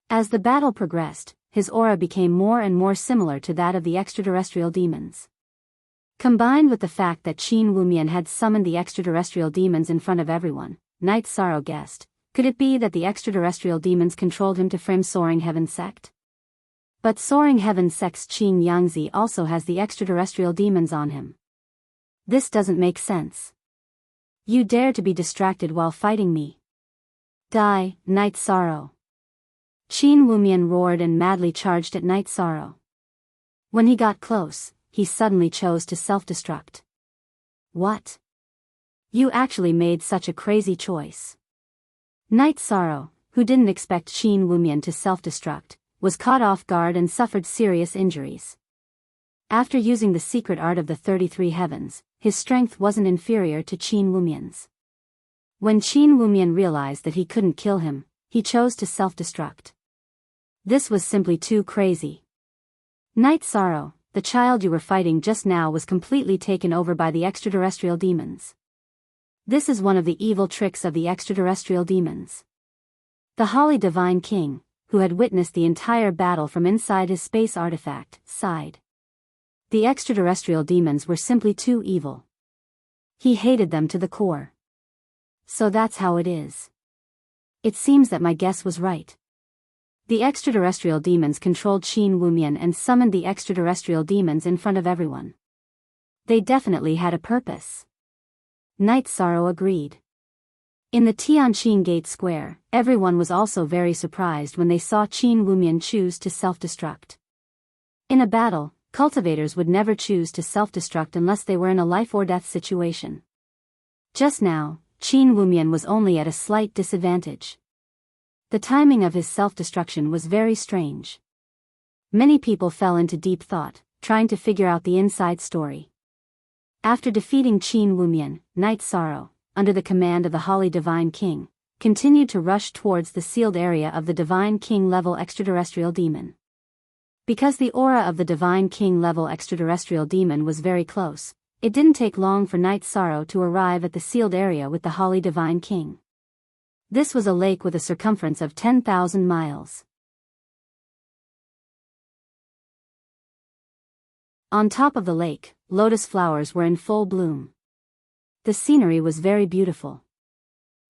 As the battle progressed, his aura became more and more similar to that of the extraterrestrial demons. Combined with the fact that Qin Wumian had summoned the extraterrestrial demons in front of everyone, Night Sorrow guessed, could it be that the extraterrestrial demons controlled him to frame Soaring Heaven sect? But Soaring Heaven sect's Qin Yangzi also has the extraterrestrial demons on him. This doesn't make sense. You dare to be distracted while fighting me. Die, Night Sorrow. Qin Wumian roared and madly charged at Night Sorrow. When he got close, he suddenly chose to self-destruct. What? You actually made such a crazy choice. Night Sorrow, who didn't expect Qin Wumian to self-destruct, was caught off guard and suffered serious injuries. After using the secret art of the 33 Heavens, his strength wasn't inferior to Qin Wumian's. When Qin Wumian realized that he couldn't kill him, he chose to self-destruct. This was simply too crazy. Night Sorrow, the child you were fighting just now was completely taken over by the extraterrestrial demons. This is one of the evil tricks of the extraterrestrial demons. The Holly Divine King, who had witnessed the entire battle from inside his space artifact, sighed. The extraterrestrial demons were simply too evil. He hated them to the core. So that's how it is. It seems that my guess was right. The extraterrestrial demons controlled Qin Wumian and summoned the extraterrestrial demons in front of everyone. They definitely had a purpose. Night Sorrow agreed. In the Tianqin Gate Square, everyone was also very surprised when they saw Qin Wumian choose to self-destruct. In a battle, cultivators would never choose to self-destruct unless they were in a life-or-death situation. Just now, Qin Wumian was only at a slight disadvantage. The timing of his self-destruction was very strange. Many people fell into deep thought, trying to figure out the inside story. After defeating Qin Wumian, Night Sorrow, under the command of the Holly Divine King, continued to rush towards the sealed area of the Divine King level extraterrestrial demon. Because the aura of the Divine King level extraterrestrial demon was very close, it didn't take long for Night Sorrow to arrive at the sealed area with the Holly Divine King. This was a lake with a circumference of 10,000 miles. On top of the lake, lotus flowers were in full bloom. The scenery was very beautiful.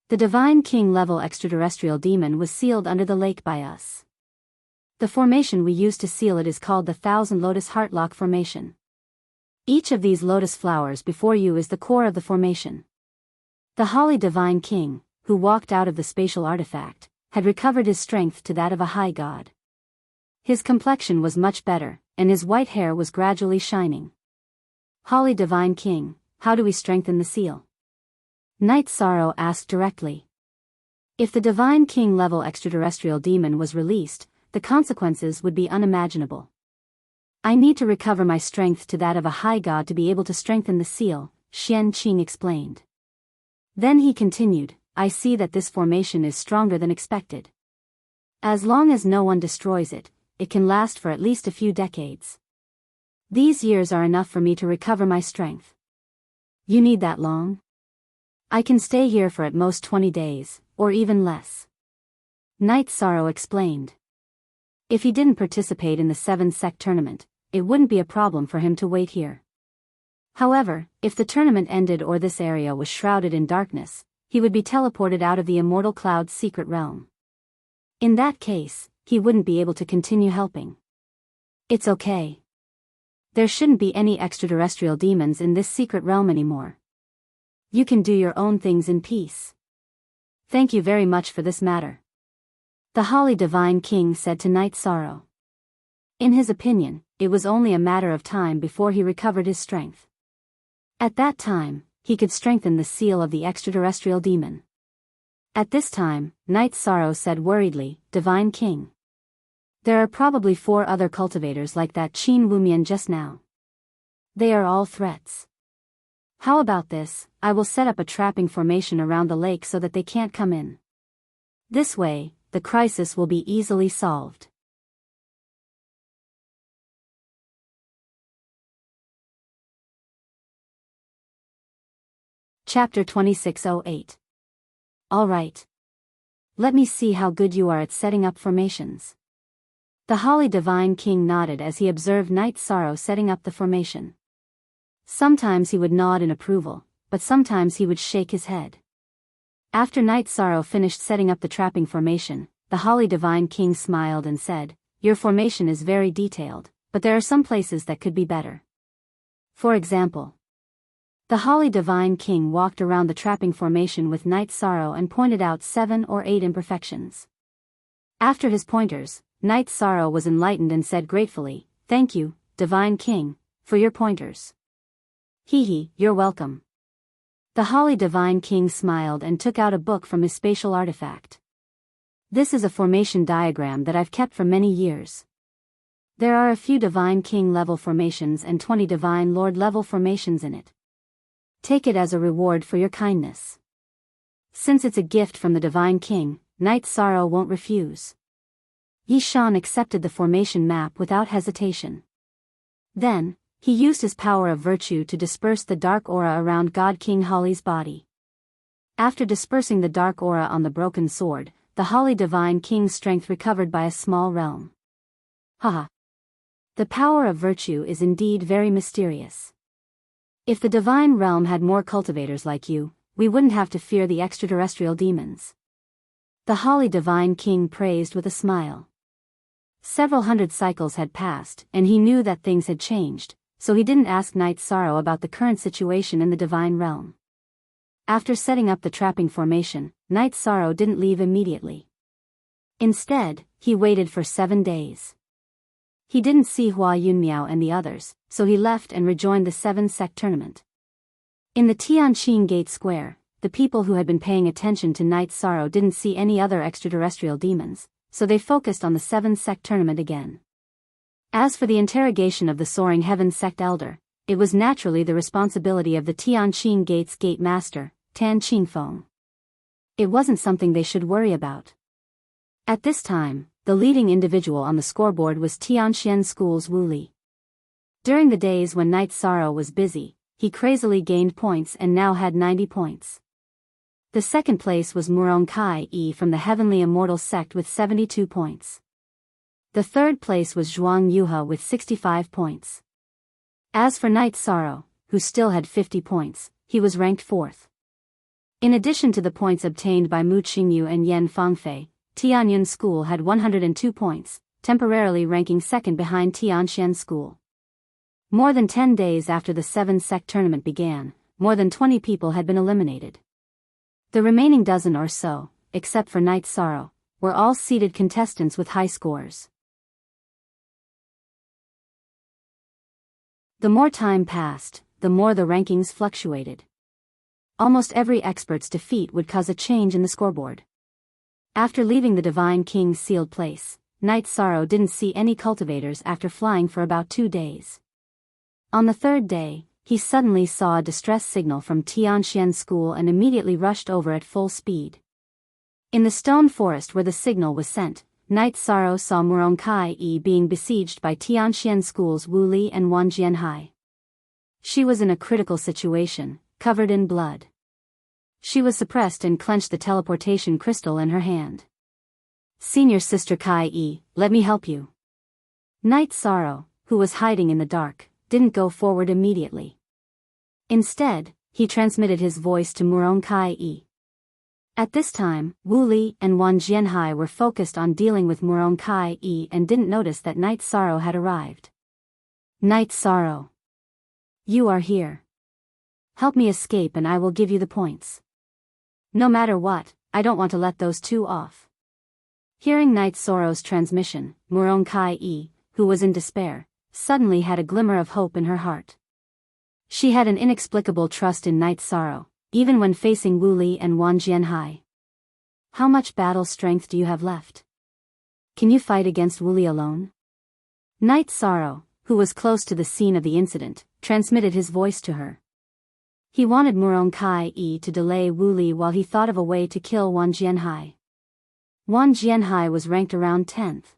The Divine King level extraterrestrial demon was sealed under the lake by us. The formation we used to seal it is called the Thousand Lotus Heartlock Formation. Each of these lotus flowers before you is the core of the formation. The Holly Divine King, who walked out of the spatial artifact, had recovered his strength to that of a high god. His complexion was much better, and his white hair was gradually shining. Holly Divine King, how do we strengthen the seal? Night Sorrow asked directly. If the Divine King level extraterrestrial demon was released, the consequences would be unimaginable. I need to recover my strength to that of a high god to be able to strengthen the seal, Xian Qing explained. Then he continued, I see that this formation is stronger than expected. As long as no one destroys it, it can last for at least a few decades. These years are enough for me to recover my strength. You need that long? I can stay here for at most 20 days, or even less. Night Sorrow explained. If he didn't participate in the 7-sect tournament, it wouldn't be a problem for him to wait here. However, if the tournament ended or this area was shrouded in darkness, he would be teleported out of the Immortal Cloud's secret realm. In that case, he wouldn't be able to continue helping. It's okay. There shouldn't be any extraterrestrial demons in this secret realm anymore. You can do your own things in peace. Thank you very much for this matter. The Holly Divine King said to Night Sorrow. In his opinion, it was only a matter of time before he recovered his strength. At that time, he could strengthen the seal of the extraterrestrial demon. At this time, Night Sorrow said worriedly, Divine King. There are probably 4 other cultivators like that Qin Wumian just now. They are all threats. How about this, I will set up a trapping formation around the lake so that they can't come in. This way, the crisis will be easily solved. Chapter 2608. All right. Let me see how good you are at setting up formations. The Holly Divine King nodded as he observed Night Sorrow setting up the formation. Sometimes he would nod in approval, but sometimes he would shake his head. After Night Sorrow finished setting up the trapping formation, the Holly Divine King smiled and said, Your formation is very detailed, but there are some places that could be better. For example, the Holly Divine King walked around the trapping formation with Night Sorrow and pointed out 7 or 8 imperfections. After his pointers, Night Sorrow was enlightened and said gratefully, Thank you, Divine King, for your pointers. Hee, you're welcome. The Holly Divine King smiled and took out a book from his spatial artifact. This is a formation diagram that I've kept for many years. There are a few Divine King level formations and 20 Divine Lord level formations in it. Take it as a reward for your kindness. Since it's a gift from the Divine King, Night Sorrow won't refuse. Yi Shan accepted the formation map without hesitation. Then, he used his power of virtue to disperse the dark aura around God King Holly's body. After dispersing the dark aura on the broken sword, the Holly Divine King's strength recovered by a small realm. Haha. The power of virtue is indeed very mysterious. If the divine realm had more cultivators like you, we wouldn't have to fear the extraterrestrial demons. The Holly Divine King praised with a smile. Several hundred cycles had passed, and he knew that things had changed, so he didn't ask Night Sorrow about the current situation in the divine realm. After setting up the trapping formation, Night Sorrow didn't leave immediately. Instead, he waited for 7 days. He didn't see Hua Yunmiao and the others, so he left and rejoined the 7-sect tournament. In the Tianqing Gate Square, the people who had been paying attention to Night Sorrow didn't see any other extraterrestrial demons, so they focused on the 7-sect tournament again. As for the interrogation of the Soaring Heaven Sect Elder, it was naturally the responsibility of the Tianqing Gate's gate master, Tan Qingfeng. It wasn't something they should worry about. At this time, the leading individual on the scoreboard was Tianxian School's Wu Li. During the days when Night Sorrow was busy, he crazily gained points and now had 90 points. The second place was Murong Kai-e from the Heavenly Immortal sect with 72 points. The third place was Zhuang Yuha with 65 points. As for Night Sorrow, who still had 50 points, he was ranked fourth. In addition to the points obtained by Mu Qingyu and Yan Fangfei, Tianyun School had 102 points, temporarily ranking second behind Tianxian School. More than 10 days after the 7-sect tournament began, more than 20 people had been eliminated. The remaining dozen or so, except for Night Sorrow, were all seeded contestants with high scores. The more time passed, the more the rankings fluctuated. Almost every expert's defeat would cause a change in the scoreboard. After leaving the Divine King's sealed place, Night Sorrow didn't see any cultivators after flying for about 2 days. On the third day, he suddenly saw a distress signal from Tianxian School and immediately rushed over at full speed. In the stone forest where the signal was sent, Night Sorrow saw Murong Kai-e being besieged by Tianxian School's Wu Li and Wan Jianhai. She was in a critical situation, covered in blood. She was suppressed and clenched the teleportation crystal in her hand. "Senior Sister Kai-e, let me help you." Night Sorrow, who was hiding in the dark, didn't go forward immediately. Instead, he transmitted his voice to Murong Kai-e. At this time, Wu Li and Wan Jianhai were focused on dealing with Murong Kai-e and didn't notice that Night Sorrow had arrived. "Night Sorrow. You are here. Help me escape and I will give you the points. No matter what, I don't want to let those two off." Hearing Night Sorrow's transmission, Murong Kai-e, who was in despair, suddenly had a glimmer of hope in her heart. She had an inexplicable trust in Night Sorrow, even when facing Wu Li and Wan Jianhai. "How much battle strength do you have left? Can you fight against Wu Li alone?" Night Sorrow, who was close to the scene of the incident, transmitted his voice to her. He wanted Murong Kai-e to delay Wu Li while he thought of a way to kill Wan Jianhai. Wan Jianhai was ranked around 10th.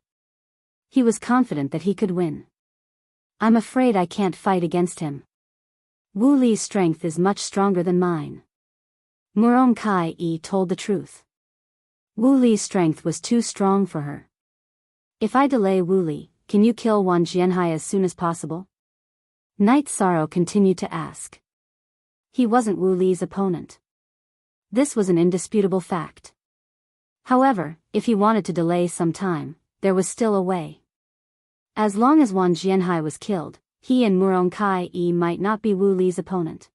He was confident that he could win. "I'm afraid I can't fight against him. Wu Li's strength is much stronger than mine." Murong Kai-e told the truth. Wu Li's strength was too strong for her. "If I delay Wu Li, can you kill Wan Jianhai as soon as possible?" Night Sorrow continued to ask. He wasn't Wu Li's opponent. This was an indisputable fact. However, if he wanted to delay some time, there was still a way. As long as Wan Jianhai was killed, he and Murong Kai-e might not be Wu Li's opponent.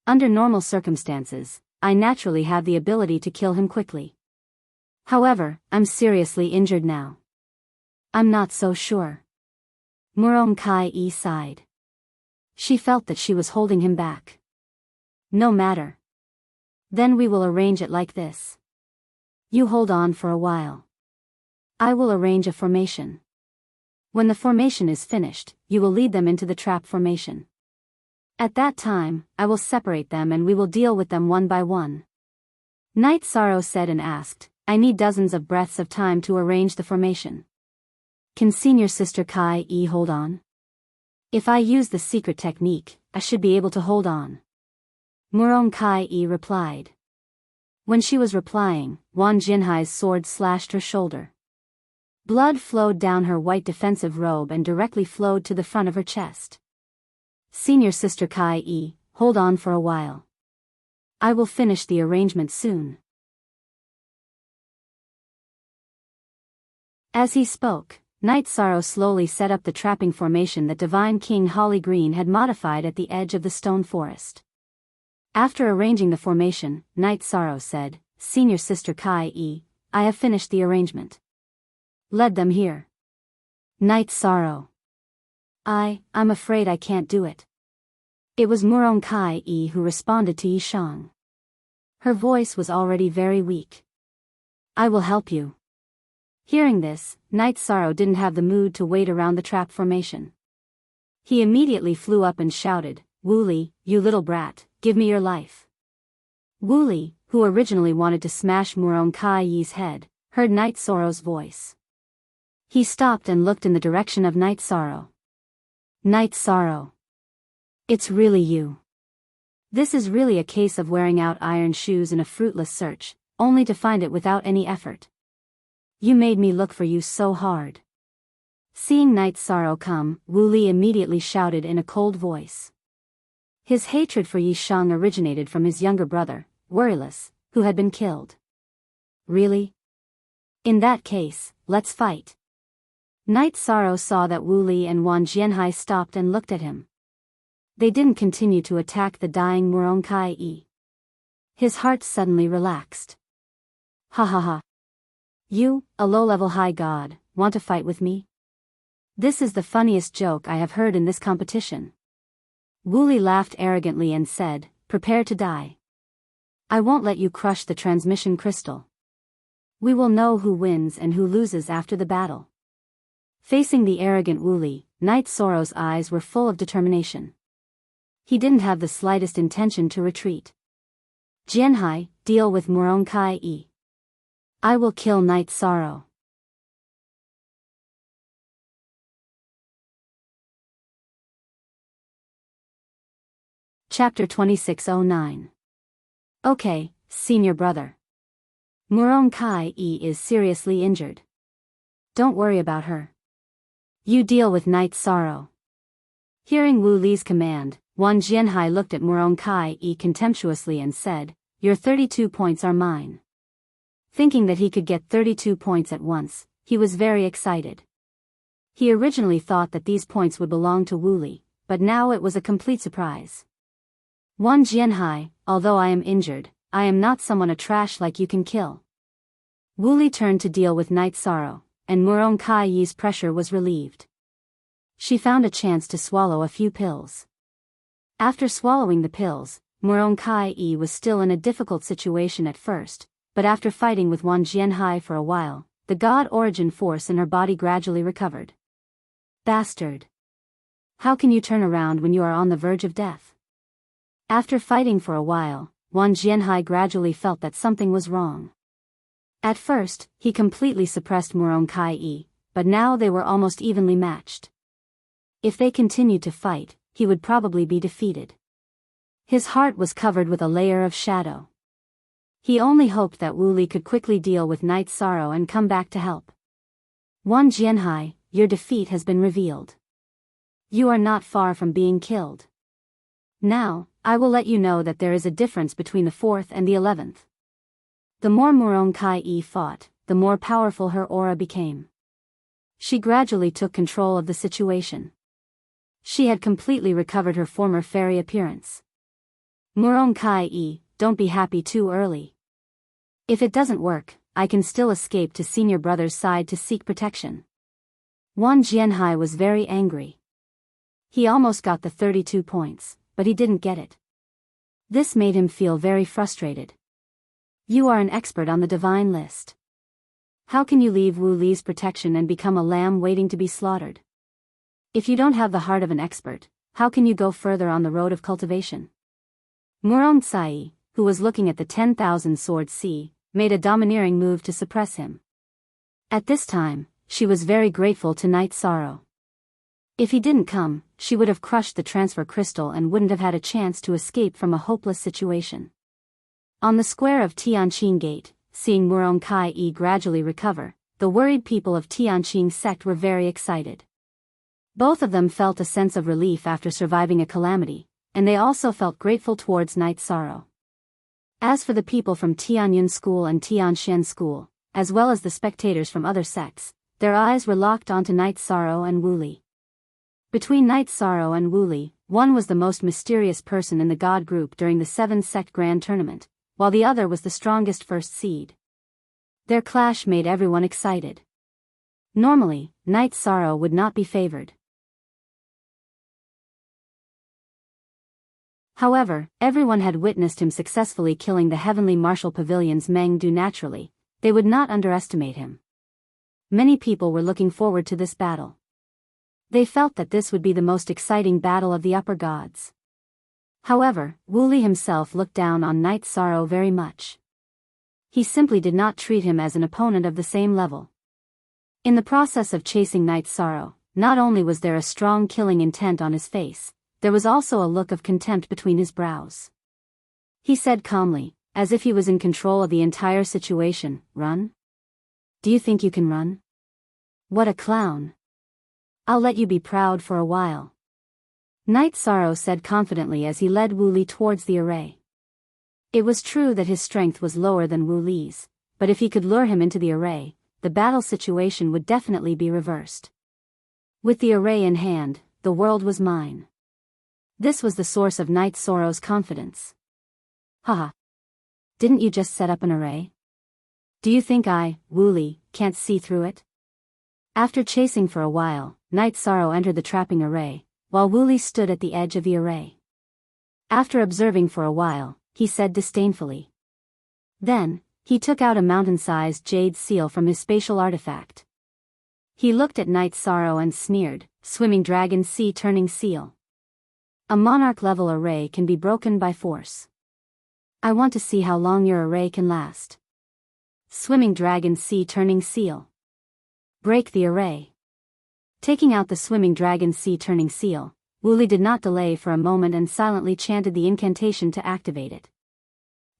Under normal circumstances, I naturally have the ability to kill him quickly. However, I'm seriously injured now. I'm not so sure. Murong Kai-e sighed. She felt that she was holding him back. "No matter. Then we will arrange it like this. You hold on for a while. I will arrange a formation. When the formation is finished, you will lead them into the trap formation. At that time, I will separate them and we will deal with them one by one." Night Sorrow said and asked, "I need dozens of breaths of time to arrange the formation. Can Senior Sister Kai-e hold on? If I use the secret technique, I should be able to hold on." Murong Kai-e replied. When she was replying, Wan Jianhai's sword slashed her shoulder. Blood flowed down her white defensive robe and directly flowed to the front of her chest. "Senior Sister Kai-e, hold on for a while. I will finish the arrangement soon." As he spoke, Night Sorrow slowly set up the trapping formation that Divine King Holly Green had modified at the edge of the stone forest. After arranging the formation, Night Sorrow said, "Senior Sister Kai-e, I have finished the arrangement. Lead them here." Night Sorrow. I'm afraid I can't do it." It was Murong Kai-e who responded to Yishang. Her voice was already very weak. "I will help you." Hearing this, Night Sorrow didn't have the mood to wait around the trap formation. He immediately flew up and shouted, "Wu Li, you little brat, give me your life." Wu Li, who originally wanted to smash Murong Kai's head, heard Night Sorrow's voice. He stopped and looked in the direction of Night Sorrow. "Night Sorrow. It's really you." This is really a case of wearing out iron shoes in a fruitless search, only to find it without any effort. "You made me look for you so hard." Seeing Night Sorrow come, Wu Li immediately shouted in a cold voice. His hatred for Yi Shang originated from his younger brother, Worryless, who had been killed. "Really? In that case, let's fight." Night Sorrow saw that Wu Li and Wan Jianhai stopped and looked at him. They didn't continue to attack the dying Murong Kai. His heart suddenly relaxed. "Ha ha ha. You, a low-level high god, want to fight with me? This is the funniest joke I have heard in this competition." Wu Li laughed arrogantly and said, "Prepare to die. I won't let you crush the transmission crystal. We will know who wins and who loses after the battle." Facing the arrogant Wu Li, Night Sorrow's eyes were full of determination. He didn't have the slightest intention to retreat. "Jianhai, deal with Murong Kai. I will kill Night Sorrow." Chapter 2609. Okay, senior brother. Murong Kai is seriously injured. Don't worry about her. You deal with Night Sorrow. Hearing Wu Li's command, Wan Jianhai looked at Murong Kai contemptuously and said, "Your 32 points are mine." Thinking that he could get 32 points at once, he was very excited. He originally thought that these points would belong to Wu Li, but now it was a complete surprise. "Wan Jianhai, although I am injured, I am not someone a trash like you can kill." Wu Li turned to deal with Night Sorrow, and Murong Kai's pressure was relieved. She found a chance to swallow a few pills. After swallowing the pills, Murong Kai was still in a difficult situation at first, but after fighting with Wan Jianhai for a while, the god origin force in her body gradually recovered. "Bastard! How can you turn around when you are on the verge of death?" After fighting for a while, Wan Jianhai gradually felt that something was wrong. At first, he completely suppressed Murong Kai, but now they were almost evenly matched. If they continued to fight, he would probably be defeated. His heart was covered with a layer of shadow. He only hoped that Wu Li could quickly deal with Night Sorrow and come back to help. "Wan Jianhai, your defeat has been revealed. You are not far from being killed. Now, I will let you know that there is a difference between the 4th and the 11th. The more Murong Kai fought, the more powerful her aura became. She gradually took control of the situation. She had completely recovered her former fairy appearance. Murong Kai, don't be happy too early. If it doesn't work, I can still escape to senior brother's side to seek protection." Wan Jianhai was very angry. He almost got the 32 points, but he didn't get it. This made him feel very frustrated. "You are an expert on the divine list. How can you leave Wu Li's protection and become a lamb waiting to be slaughtered? If you don't have the heart of an expert, how can you go further on the road of cultivation?" Murong Tsai, who was looking at the 10,000 sword sea, made a domineering move to suppress him. At this time, she was very grateful to Night Sorrow. If he didn't come, she would have crushed the transfer crystal and wouldn't have had a chance to escape from a hopeless situation. On the square of Tianqing Gate, seeing Murong Kai gradually recover, the worried people of Tianqing sect were very excited. Both of them felt a sense of relief after surviving a calamity, and they also felt grateful towards Night Sorrow. As for the people from Tianyun School and Tianshan School, as well as the spectators from other sects, their eyes were locked onto Night Sorrow and Wu Li. Between Night Sorrow and Wu Li, one was the most mysterious person in the god group during the 7-sect grand tournament, while the other was the strongest first seed. Their clash made everyone excited. Normally, Night Sorrow would not be favored. However, everyone had witnessed him successfully killing the Heavenly Martial Pavilion's Meng Du naturally. They would not underestimate him. Many people were looking forward to this battle. They felt that this would be the most exciting battle of the upper gods. However, Wooly himself looked down on Night Sorrow very much. He simply did not treat him as an opponent of the same level. In the process of chasing Night Sorrow, not only was there a strong killing intent on his face, there was also a look of contempt between his brows. He said calmly, as if he was in control of the entire situation, "Run? Do you think you can run? What a clown. I'll let you be proud for a while." Night Sorrow said confidently as he led Wooly towards the array. It was true that his strength was lower than Wooly's, but if he could lure him into the array, the battle situation would definitely be reversed. With the array in hand, the world was mine. This was the source of Night Sorrow's confidence. Haha. Didn't you just set up an array? Do you think I, Wooly, can't see through it? After chasing for a while, Night Sorrow entered the trapping array, while Wooly stood at the edge of the array. After observing for a while, he said disdainfully. Then, he took out a mountain-sized jade seal from his spatial artifact. He looked at Night Sorrow and sneered, "Swimming Dragon Sea Turning Seal. A monarch-level array can be broken by force. I want to see how long your array can last. Swimming Dragon Sea Turning Seal. Break the array." Taking out the Swimming Dragon Sea Turning Seal, Wooly did not delay for a moment and silently chanted the incantation to activate it.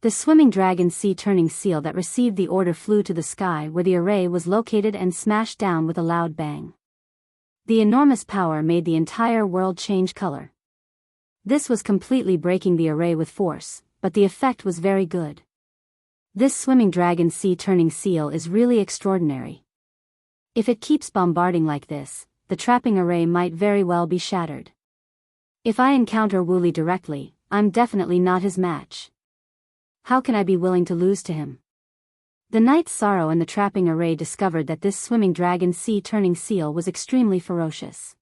The Swimming Dragon Sea Turning Seal that received the order flew to the sky where the array was located and smashed down with a loud bang. The enormous power made the entire world change color. This was completely breaking the array with force, but the effect was very good. This Swimming Dragon Sea Turning Seal is really extraordinary. If it keeps bombarding like this, the trapping array might very well be shattered. If I encounter Wooly directly, I'm definitely not his match. How can I be willing to lose to him? The Night Sorrow and the trapping array discovered that this Swimming Dragon Sea Turning Seal was extremely ferocious.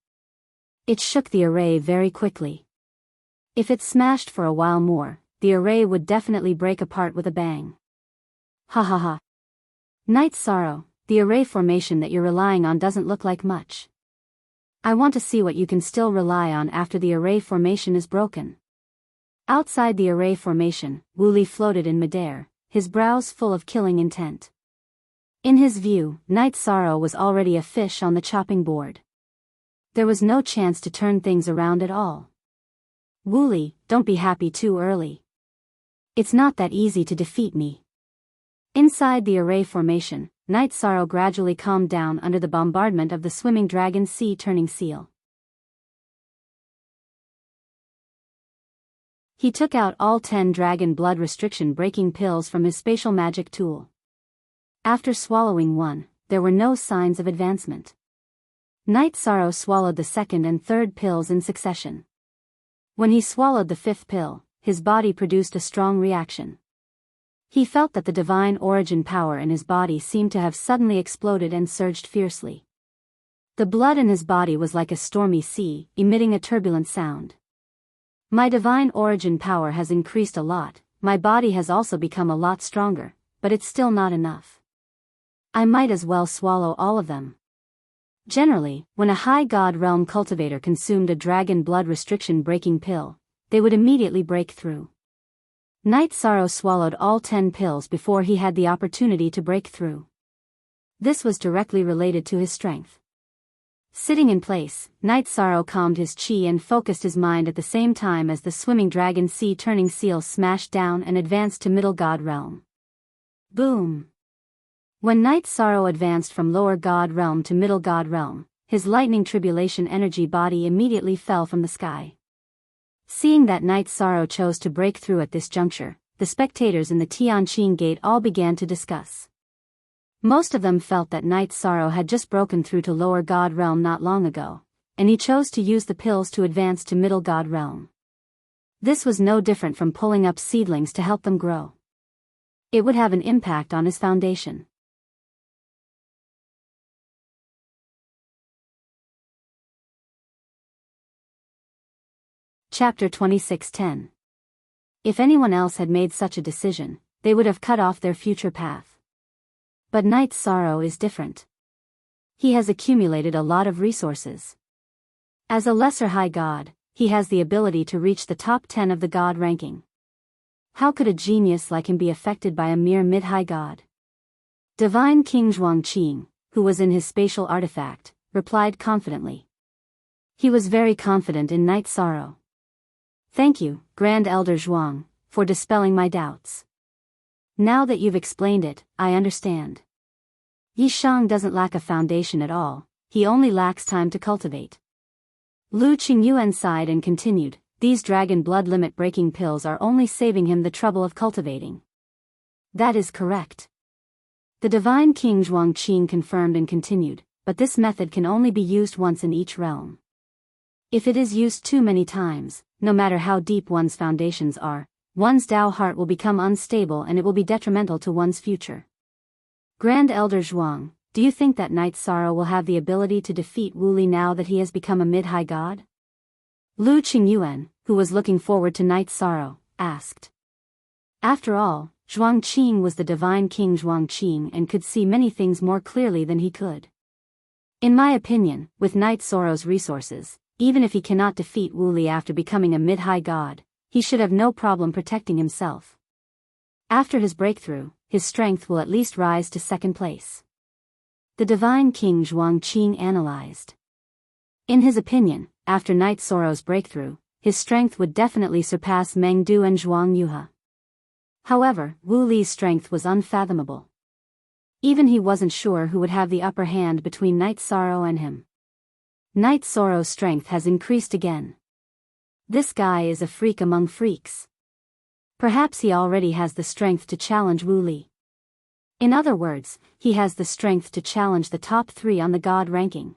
It shook the array very quickly. If it smashed for a while more, the array would definitely break apart with a bang. Ha ha ha. Night Sorrow, the array formation that you're relying on doesn't look like much. I want to see what you can still rely on after the array formation is broken. Outside the array formation, Wooly floated in midair, his brows full of killing intent. In his view, Night Sorrow was already a fish on the chopping board. There was no chance to turn things around at all. Wooly, don't be happy too early. It's not that easy to defeat me. Inside the array formation, Night Sorrow gradually calmed down under the bombardment of the Swimming Dragon Sea Turning Seal. He took out all 10 dragon blood restriction breaking pills from his spatial magic tool. After swallowing one, there were no signs of advancement. Night Sorrow swallowed the second and third pills in succession. When he swallowed the fifth pill, his body produced a strong reaction. He felt that the divine origin power in his body seemed to have suddenly exploded and surged fiercely. The blood in his body was like a stormy sea, emitting a turbulent sound. My divine origin power has increased a lot, my body has also become a lot stronger, but it's still not enough. I might as well swallow all of them. Generally, when a high god realm cultivator consumed a dragon blood restriction breaking pill, they would immediately break through. Night Sorrow swallowed all 10 pills before he had the opportunity to break through. This was directly related to his strength. Sitting in place, Night Sorrow calmed his chi and focused his mind at the same time as the Swimming Dragon Sea Turning Seal smashed down and advanced to Middle God Realm. Boom! When Night Sorrow advanced from Lower God Realm to Middle God Realm, his lightning tribulation energy body immediately fell from the sky. Seeing that Night Sorrow chose to break through at this juncture, the spectators in the Tianqing Gate all began to discuss. Most of them felt that Night Sorrow had just broken through to Lower God Realm not long ago, and he chose to use the pills to advance to Middle God Realm. This was no different from pulling up seedlings to help them grow. It would have an impact on his foundation. Chapter 26:10. If anyone else had made such a decision, they would have cut off their future path. But Night Sorrow is different. He has accumulated a lot of resources. As a lesser high god, he has the ability to reach the top 10 of the god ranking. How could a genius like him be affected by a mere mid-high god? Divine King Zhuangqing, who was in his spatial artifact, replied confidently. He was very confident in Night Sorrow. Thank you, Grand Elder Zhuang, for dispelling my doubts. Now that you've explained it, I understand. Yi Shang doesn't lack a foundation at all, he only lacks time to cultivate. Lu Qingyuan sighed and continued, these dragon blood limit-breaking pills are only saving him the trouble of cultivating. That is correct. The Divine King Zhuangqing confirmed and continued, but this method can only be used once in each realm. If it is used too many times, no matter how deep one's foundations are, one's Tao heart will become unstable and it will be detrimental to one's future. Grand Elder Zhuang, do you think that Night Sorrow will have the ability to defeat Wu Li now that he has become a mid-high god? Lu Qingyuan, who was looking forward to Night Sorrow, asked. After all, Zhuangqing was the Divine King Zhuangqing and could see many things more clearly than he could. In my opinion, with Night Sorrow's resources, even if he cannot defeat Wu Li after becoming a mid-high god, he should have no problem protecting himself. After his breakthrough, his strength will at least rise to second place. The Divine King Zhuangqing analyzed. In his opinion, after Night Sorrow's breakthrough, his strength would definitely surpass Meng Du and Zhuang Yuhe. However, Wu Li's strength was unfathomable. Even he wasn't sure who would have the upper hand between Night Sorrow and him. Night Sorrow's strength has increased again. This guy is a freak among freaks. Perhaps he already has the strength to challenge Wu Li. In other words, he has the strength to challenge the top 3 on the god ranking.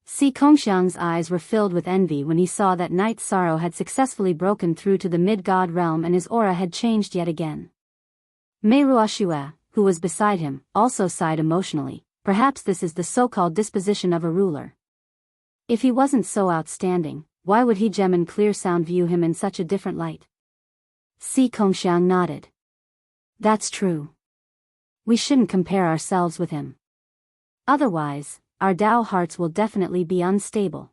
Si Kongxiang's eyes were filled with envy when he saw that Night Sorrow had successfully broken through to the mid-god realm and his aura had changed yet again. Mei Ruoxue, who was beside him, also sighed emotionally. Perhaps this is the so-called disposition of a ruler. If he wasn't so outstanding, why would he Gem and Clear Sound view him in such a different light? Si Kongxiang nodded. That's true. We shouldn't compare ourselves with him. Otherwise, our Tao hearts will definitely be unstable.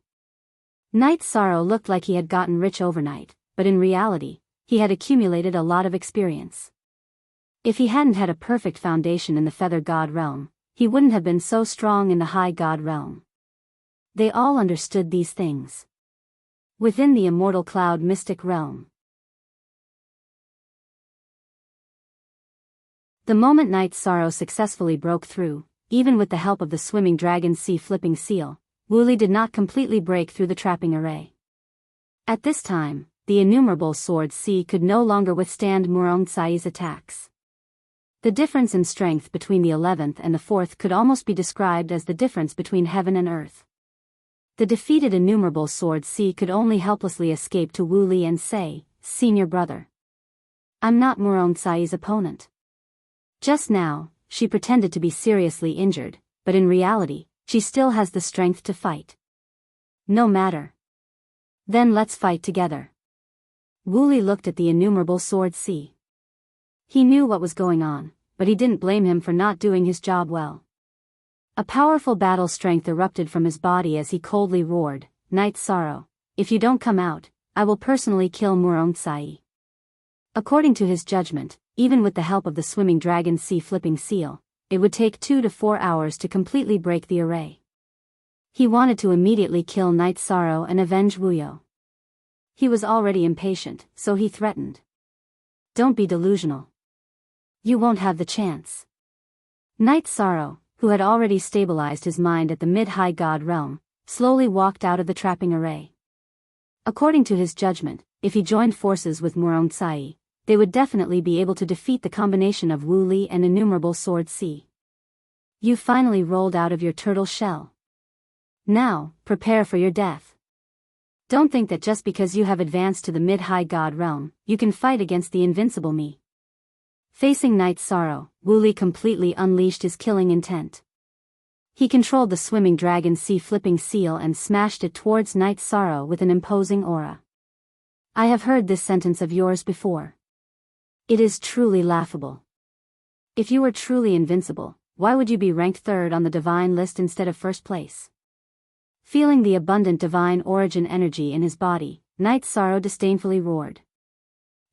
Night Sorrow looked like he had gotten rich overnight, but in reality, he had accumulated a lot of experience. If he hadn't had a perfect foundation in the Feather God realm, he wouldn't have been so strong in the High God realm. They all understood these things. Within the Immortal Cloud Mystic realm. The moment Night Sorrow successfully broke through, even with the help of the Swimming Dragon Sea Flipping Seal, Wu Li did not completely break through the trapping array. At this time, the innumerable Sword Sea could no longer withstand Murong Tsai's attacks. The difference in strength between the 11th and the 4th could almost be described as the difference between heaven and earth. The defeated innumerable Sword Sea could only helplessly escape to Wu Li and say, "Senior brother, I'm not Murong Tsai's opponent." Just now, she pretended to be seriously injured, but in reality, she still has the strength to fight. No matter. Then let's fight together. Wu Li looked at the innumerable Sword Sea. He knew what was going on, but he didn't blame him for not doing his job well. A powerful battle strength erupted from his body as he coldly roared, "Night Sorrow, if you don't come out, I will personally kill Murong Tsai." According to his judgment, even with the help of the Swimming Dragon Sea Flipping Seal, it would take 2 to 4 hours to completely break the array. He wanted to immediately kill Night Sorrow and avenge Wu Yo. He was already impatient, so he threatened. "Don't be delusional. You won't have the chance." Night Sorrow, who had already stabilized his mind at the mid-high god realm, slowly walked out of the trapping array. According to his judgment, if he joined forces with Murong Tsai, they would definitely be able to defeat the combination of Wu Li and innumerable Sword Sea. You finally rolled out of your turtle shell. Now, prepare for your death. Don't think that just because you have advanced to the mid-high god realm, you can fight against the invincible me. Facing Night Sorrow, Wu Li completely unleashed his killing intent. He controlled the Swimming Dragon Sea Flipping Seal and smashed it towards Night Sorrow with an imposing aura. I have heard this sentence of yours before. It is truly laughable. If you were truly invincible, why would you be ranked 3rd on the divine list instead of 1st place? Feeling the abundant divine origin energy in his body, Knight Sorrow disdainfully roared.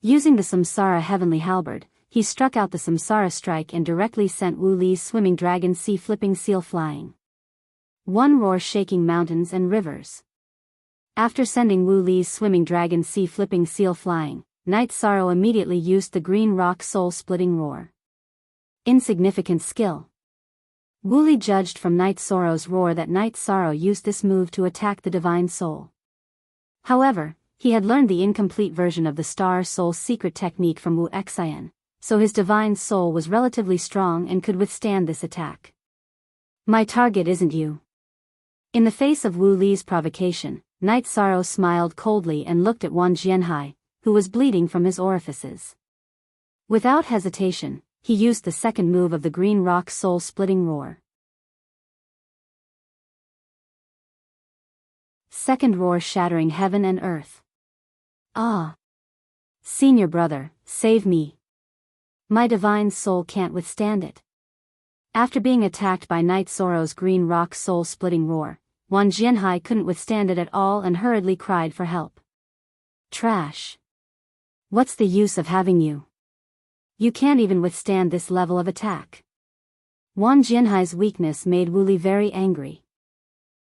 Using the Samsara heavenly halberd, he struck out the Samsara strike and directly sent Wu Li's swimming dragon sea-flipping seal flying. One roar shaking mountains and rivers. After sending Wu Li's swimming dragon sea-flipping seal flying, Knight Sorrow immediately used the green rock soul-splitting roar. Insignificant skill. Wu Li judged from Knight Sorrow's roar that Knight Sorrow used this move to attack the divine soul. However, he had learned the incomplete version of the Star Soul secret technique from Wu Xian, so his divine soul was relatively strong and could withstand this attack. My target isn't you. In the face of Wu Li's provocation, Knight Sorrow smiled coldly and looked at Wang Jianhai, who was bleeding from his orifices. Without hesitation, he used the second move of the green rock soul-splitting roar. Second roar shattering heaven and earth. Ah! Senior brother, save me. My divine soul can't withstand it. After being attacked by Knight Sorrow's green rock soul-splitting roar, Wang Jianhai couldn't withstand it at all and hurriedly cried for help. Trash. What's the use of having you? You can't even withstand this level of attack. Wang Jianhai's weakness made Wu Li very angry.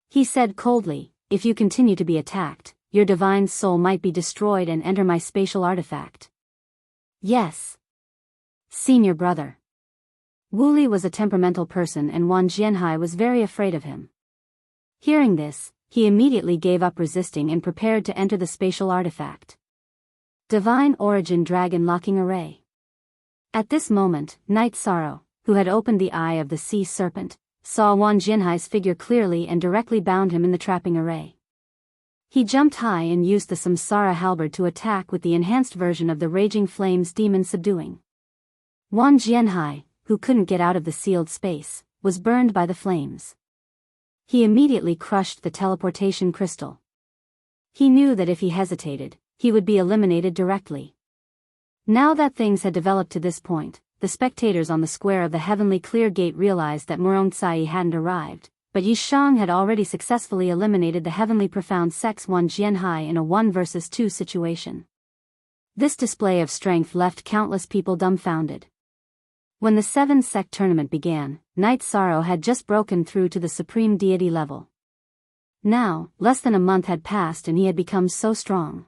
He said coldly, if you continue to be attacked, your divine soul might be destroyed and enter my spatial artifact. Yes. Senior brother. Wu Li was a temperamental person and Wang Jianhai was very afraid of him. Hearing this, he immediately gave up resisting and prepared to enter the spatial artifact. Divine Origin Dragon Locking Array. At this moment, Knight Sorrow, who had opened the eye of the sea serpent, saw Wang Jianhai's figure clearly and directly bound him in the trapping array. He jumped high and used the Samsara halberd to attack with the enhanced version of the Raging Flames Demon Subduing. Wang Jianhai, who couldn't get out of the sealed space, was burned by the flames. He immediately crushed the teleportation crystal. He knew that if he hesitated, he would be eliminated directly. Now that things had developed to this point, the spectators on the square of the heavenly clear gate realized that Murongcai hadn't arrived, but Yi Shang had already successfully eliminated the heavenly profound sex Wang Jianhai in a 1 versus 2 situation. This display of strength left countless people dumbfounded. When the 7-sect tournament began, Knight Sorrow had just broken through to the supreme deity level. Now, less than a month had passed and he had become so strong.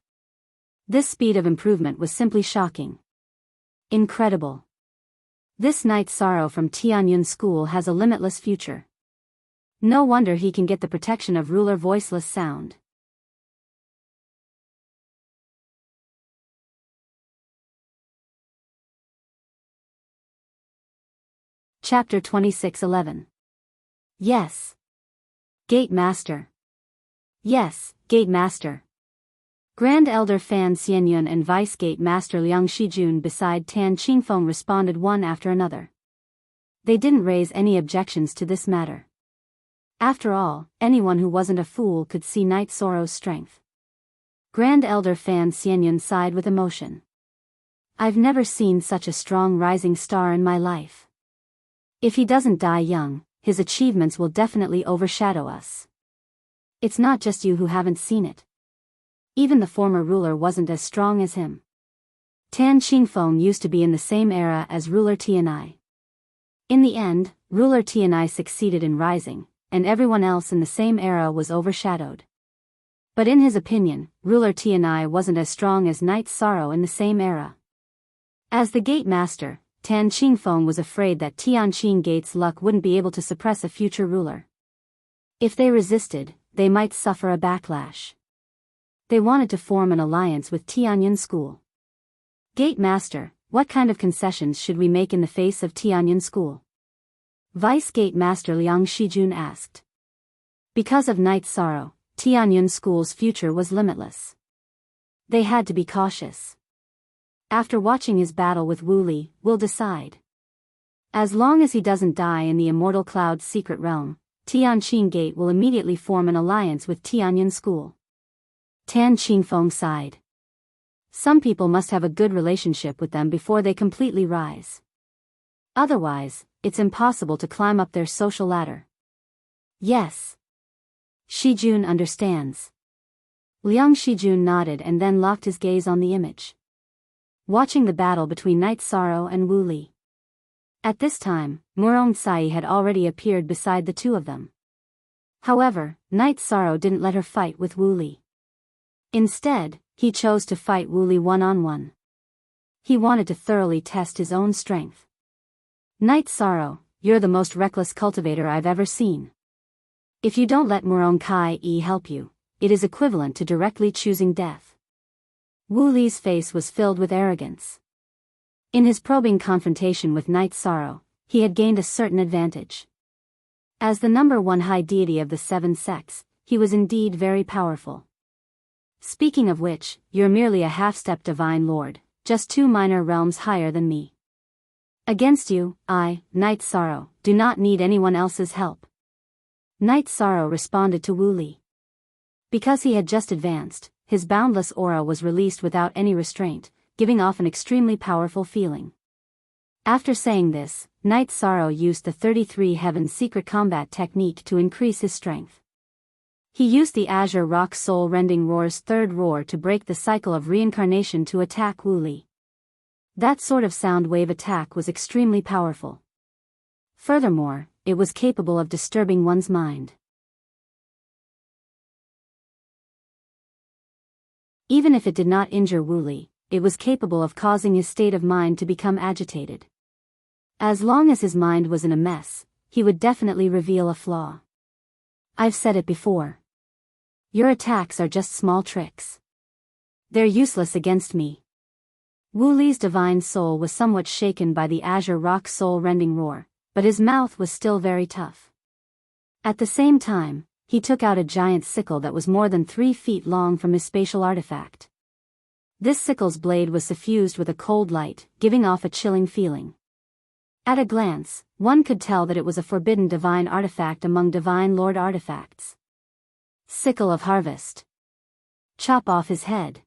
This speed of improvement was simply shocking. Incredible. This Knight Sorrow from Tianyun School has a limitless future. No wonder he can get the protection of ruler voiceless sound. Chapter 26:11. Yes. Gate Master. Yes, Gate Master. Grand Elder Fan Xianyun and Vice Gate Master Liang Shijun beside Tan Qingfeng responded one after another. They didn't raise any objections to this matter. After all, anyone who wasn't a fool could see Knight Sorrow's strength. Grand Elder Fan Xianyun sighed with emotion. I've never seen such a strong rising star in my life. If he doesn't die young, his achievements will definitely overshadow us. It's not just you who haven't seen it. Even the former ruler wasn't as strong as him. Tan Qingfeng used to be in the same era as ruler Tianai. In the end, ruler Tianai succeeded in rising, and everyone else in the same era was overshadowed. But in his opinion, ruler Tianai wasn't as strong as Knight Sorrow in the same era. As the gate master, Tan Qingfeng was afraid that Tianqing Gate's luck wouldn't be able to suppress a future ruler. If they resisted, they might suffer a backlash. They wanted to form an alliance with Tianyun School. Gate Master, what kind of concessions should we make in the face of Tianyun School? Vice Gate Master Liang Shijun asked. Because of Knight Sorrow, Tianyun School's future was limitless. They had to be cautious. After watching his battle with Wu Li, we'll decide. As long as he doesn't die in the Immortal Cloud's secret realm, Tianqing Gate will immediately form an alliance with Tianyun School. Tan Qingfeng sighed. Some people must have a good relationship with them before they completely rise. Otherwise, it's impossible to climb up their social ladder. Yes. Shijun understands. Liang Shijun nodded and then locked his gaze on the image, watching the battle between Night Sorrow and Wu Li. At this time, Murong Sai had already appeared beside the two of them. However, Night Sorrow didn't let her fight with Wu Li. Instead, he chose to fight Wu Li one-on-one. He wanted to thoroughly test his own strength. Night Sorrow, you're the most reckless cultivator I've ever seen. If you don't let Murong Kai help you, it is equivalent to directly choosing death. Wu Li's face was filled with arrogance. In his probing confrontation with Night Sorrow, he had gained a certain advantage. As the number one high deity of the seven sects, he was indeed very powerful. Speaking of which, you're merely a half-step divine lord, just 2 minor realms higher than me. Against you, I, Night Sorrow, do not need anyone else's help. Night Sorrow responded to Wu Li. Because he had just advanced, his boundless aura was released without any restraint, giving off an extremely powerful feeling. After saying this, Night Sorrow used the 33 Heaven secret combat technique to increase his strength. He used the Azure Rock Soul Rending Roar's third roar to break the cycle of reincarnation to attack Wu Li. That sort of sound wave attack was extremely powerful. Furthermore, it was capable of disturbing one's mind. Even if it did not injure Wu Li, it was capable of causing his state of mind to become agitated. As long as his mind was in a mess, he would definitely reveal a flaw. I've said it before. Your attacks are just small tricks. They're useless against me. Wu Li's divine soul was somewhat shaken by the Azure Rock Soul Rending Roar, but his mouth was still very tough. At the same time, he took out a giant sickle that was more than 3 feet long from his spatial artifact. This sickle's blade was suffused with a cold light, giving off a chilling feeling. At a glance, one could tell that it was a forbidden divine artifact among divine lord artifacts. Sickle of Harvest. Chop off his head.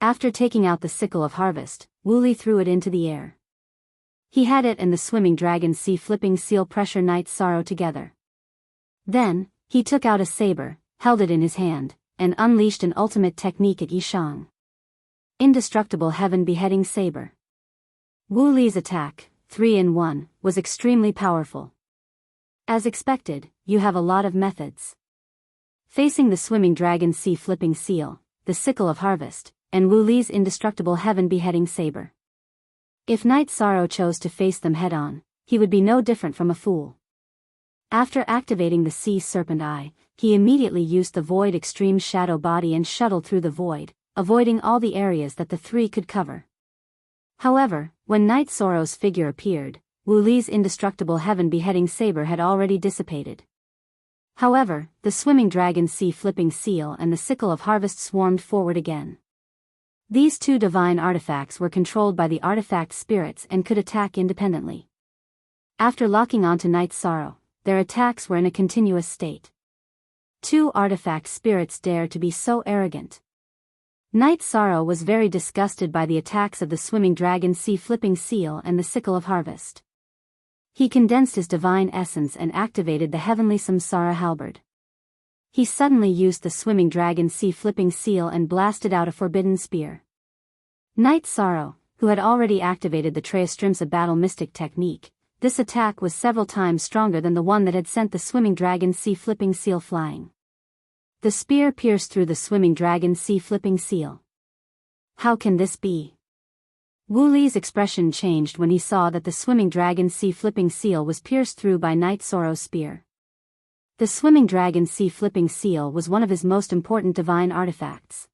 After taking out the Sickle of Harvest, Wu Li threw it into the air. He had it and the Swimming Dragon Sea Flipping Seal Pressure Night Sorrow together. Then, he took out a saber, held it in his hand, and unleashed an ultimate technique at Yishang. Indestructible Heaven Beheading Saber. Wu Li's attack, 3-in-1, was extremely powerful. As expected, you have a lot of methods. Facing the Swimming Dragon Sea Flipping Seal, the Sickle of Harvest, and Wu Li's indestructible Heaven Beheading Saber. If Night Sorrow chose to face them head-on, he would be no different from a fool. After activating the Sea Serpent Eye, he immediately used the Void Extreme Shadow Body and shuttled through the void, avoiding all the areas that the three could cover. However, when Night Sorrow's figure appeared, Wu Li's indestructible Heaven Beheading Saber had already dissipated. However, the Swimming Dragon Sea Flipping Seal and the Sickle of Harvest swarmed forward again. These two divine artifacts were controlled by the artifact spirits and could attack independently. After locking onto Night Sorrow, their attacks were in a continuous state. 2 artifact spirits dared to be so arrogant. Night Sorrow was very disgusted by the attacks of the Swimming Dragon Sea Flipping Seal and the Sickle of Harvest. He condensed his divine essence and activated the Heavenly Samsara Halberd. He suddenly used the Swimming Dragon Sea Flipping Seal and blasted out a forbidden spear. Night Sorrow, who had already activated the Treastrimsa Battle Mystic technique, this attack was several times stronger than the one that had sent the Swimming Dragon Sea Flipping Seal flying. The spear pierced through the Swimming Dragon Sea Flipping Seal. How can this be? Wu Li's expression changed when he saw that the Swimming Dragon Sea Flipping Seal was pierced through by Night Sorrow's spear. The Swimming Dragon Sea Flipping Seal was one of his most important divine artifacts.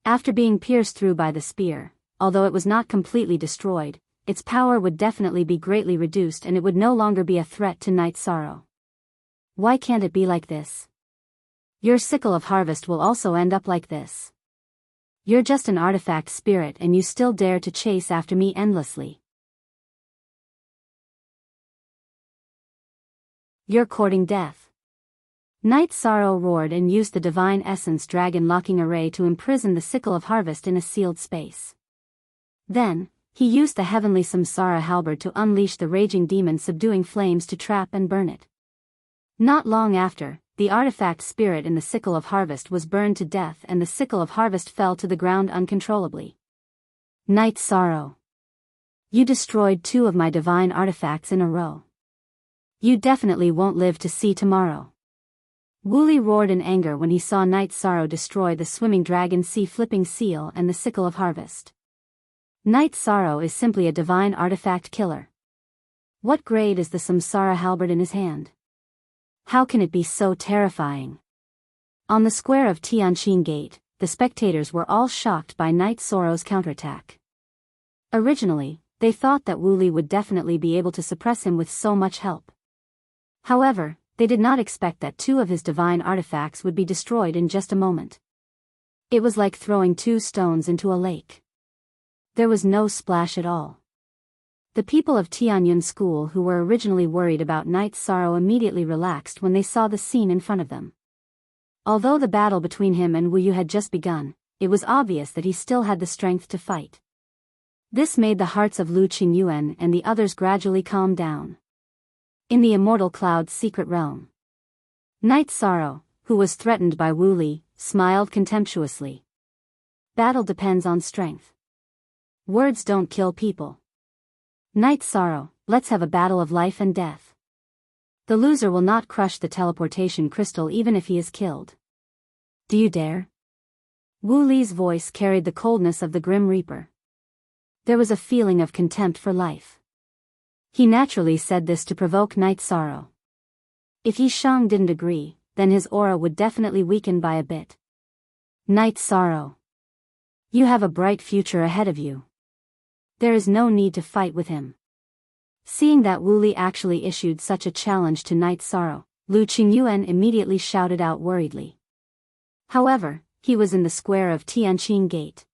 After being pierced through by the spear, although it was not completely destroyed, its power would definitely be greatly reduced and it would no longer be a threat to Night Sorrow. Why can't it be like this? Your Sickle of Harvest will also end up like this. You're just an artifact spirit and you still dare to chase after me endlessly. You're courting death. Night Sorrow roared and used the Divine Essence Dragon Locking Array to imprison the Sickle of Harvest in a sealed space. Then, he used the Heavenly Samsara Halberd to unleash the Raging Demon Subduing Flames to trap and burn it. Not long after, the artifact spirit in the sickle of harvest was burned to death and the sickle of harvest fell to the ground uncontrollably. Night Sorrow. You destroyed 2 of my divine artifacts in a row. You definitely won't live to see tomorrow. Wooly roared in anger when he saw Night Sorrow destroy the swimming dragon sea-flipping seal and the sickle of harvest. Night Sorrow is simply a divine artifact killer. What grade is the Samsara halberd in his hand? How can it be so terrifying? On the square of Tianqin Gate, the spectators were all shocked by Night Sorrow's counterattack. Originally, they thought that Wooly would definitely be able to suppress him with so much help. However, they did not expect that 2 of his divine artifacts would be destroyed in just a moment. It was like throwing 2 stones into a lake. There was no splash at all. The people of Tianyun School who were originally worried about Night Sorrow immediately relaxed when they saw the scene in front of them. Although the battle between him and Wu Yu had just begun, it was obvious that he still had the strength to fight. This made the hearts of Lu Qingyuan and the others gradually calm down. In the Immortal Cloud's secret realm, Night Sorrow, who was threatened by Wu Li, smiled contemptuously. Battle depends on strength. Words don't kill people. Night Sorrow, let's have a battle of life and death. The loser will not crush the teleportation crystal even if he is killed. Do you dare? Wu Li's voice carried the coldness of the Grim Reaper. There was a feeling of contempt for life. He naturally said this to provoke Night Sorrow. If Yi Shang didn't agree, then his aura would definitely weaken by a bit. Night Sorrow. You have a bright future ahead of you. There is no need to fight with him. Seeing that Wu Li actually issued such a challenge to Night Sorrow, Lu Qingyuan immediately shouted out worriedly. However, he was in the square of Tianqin Gate.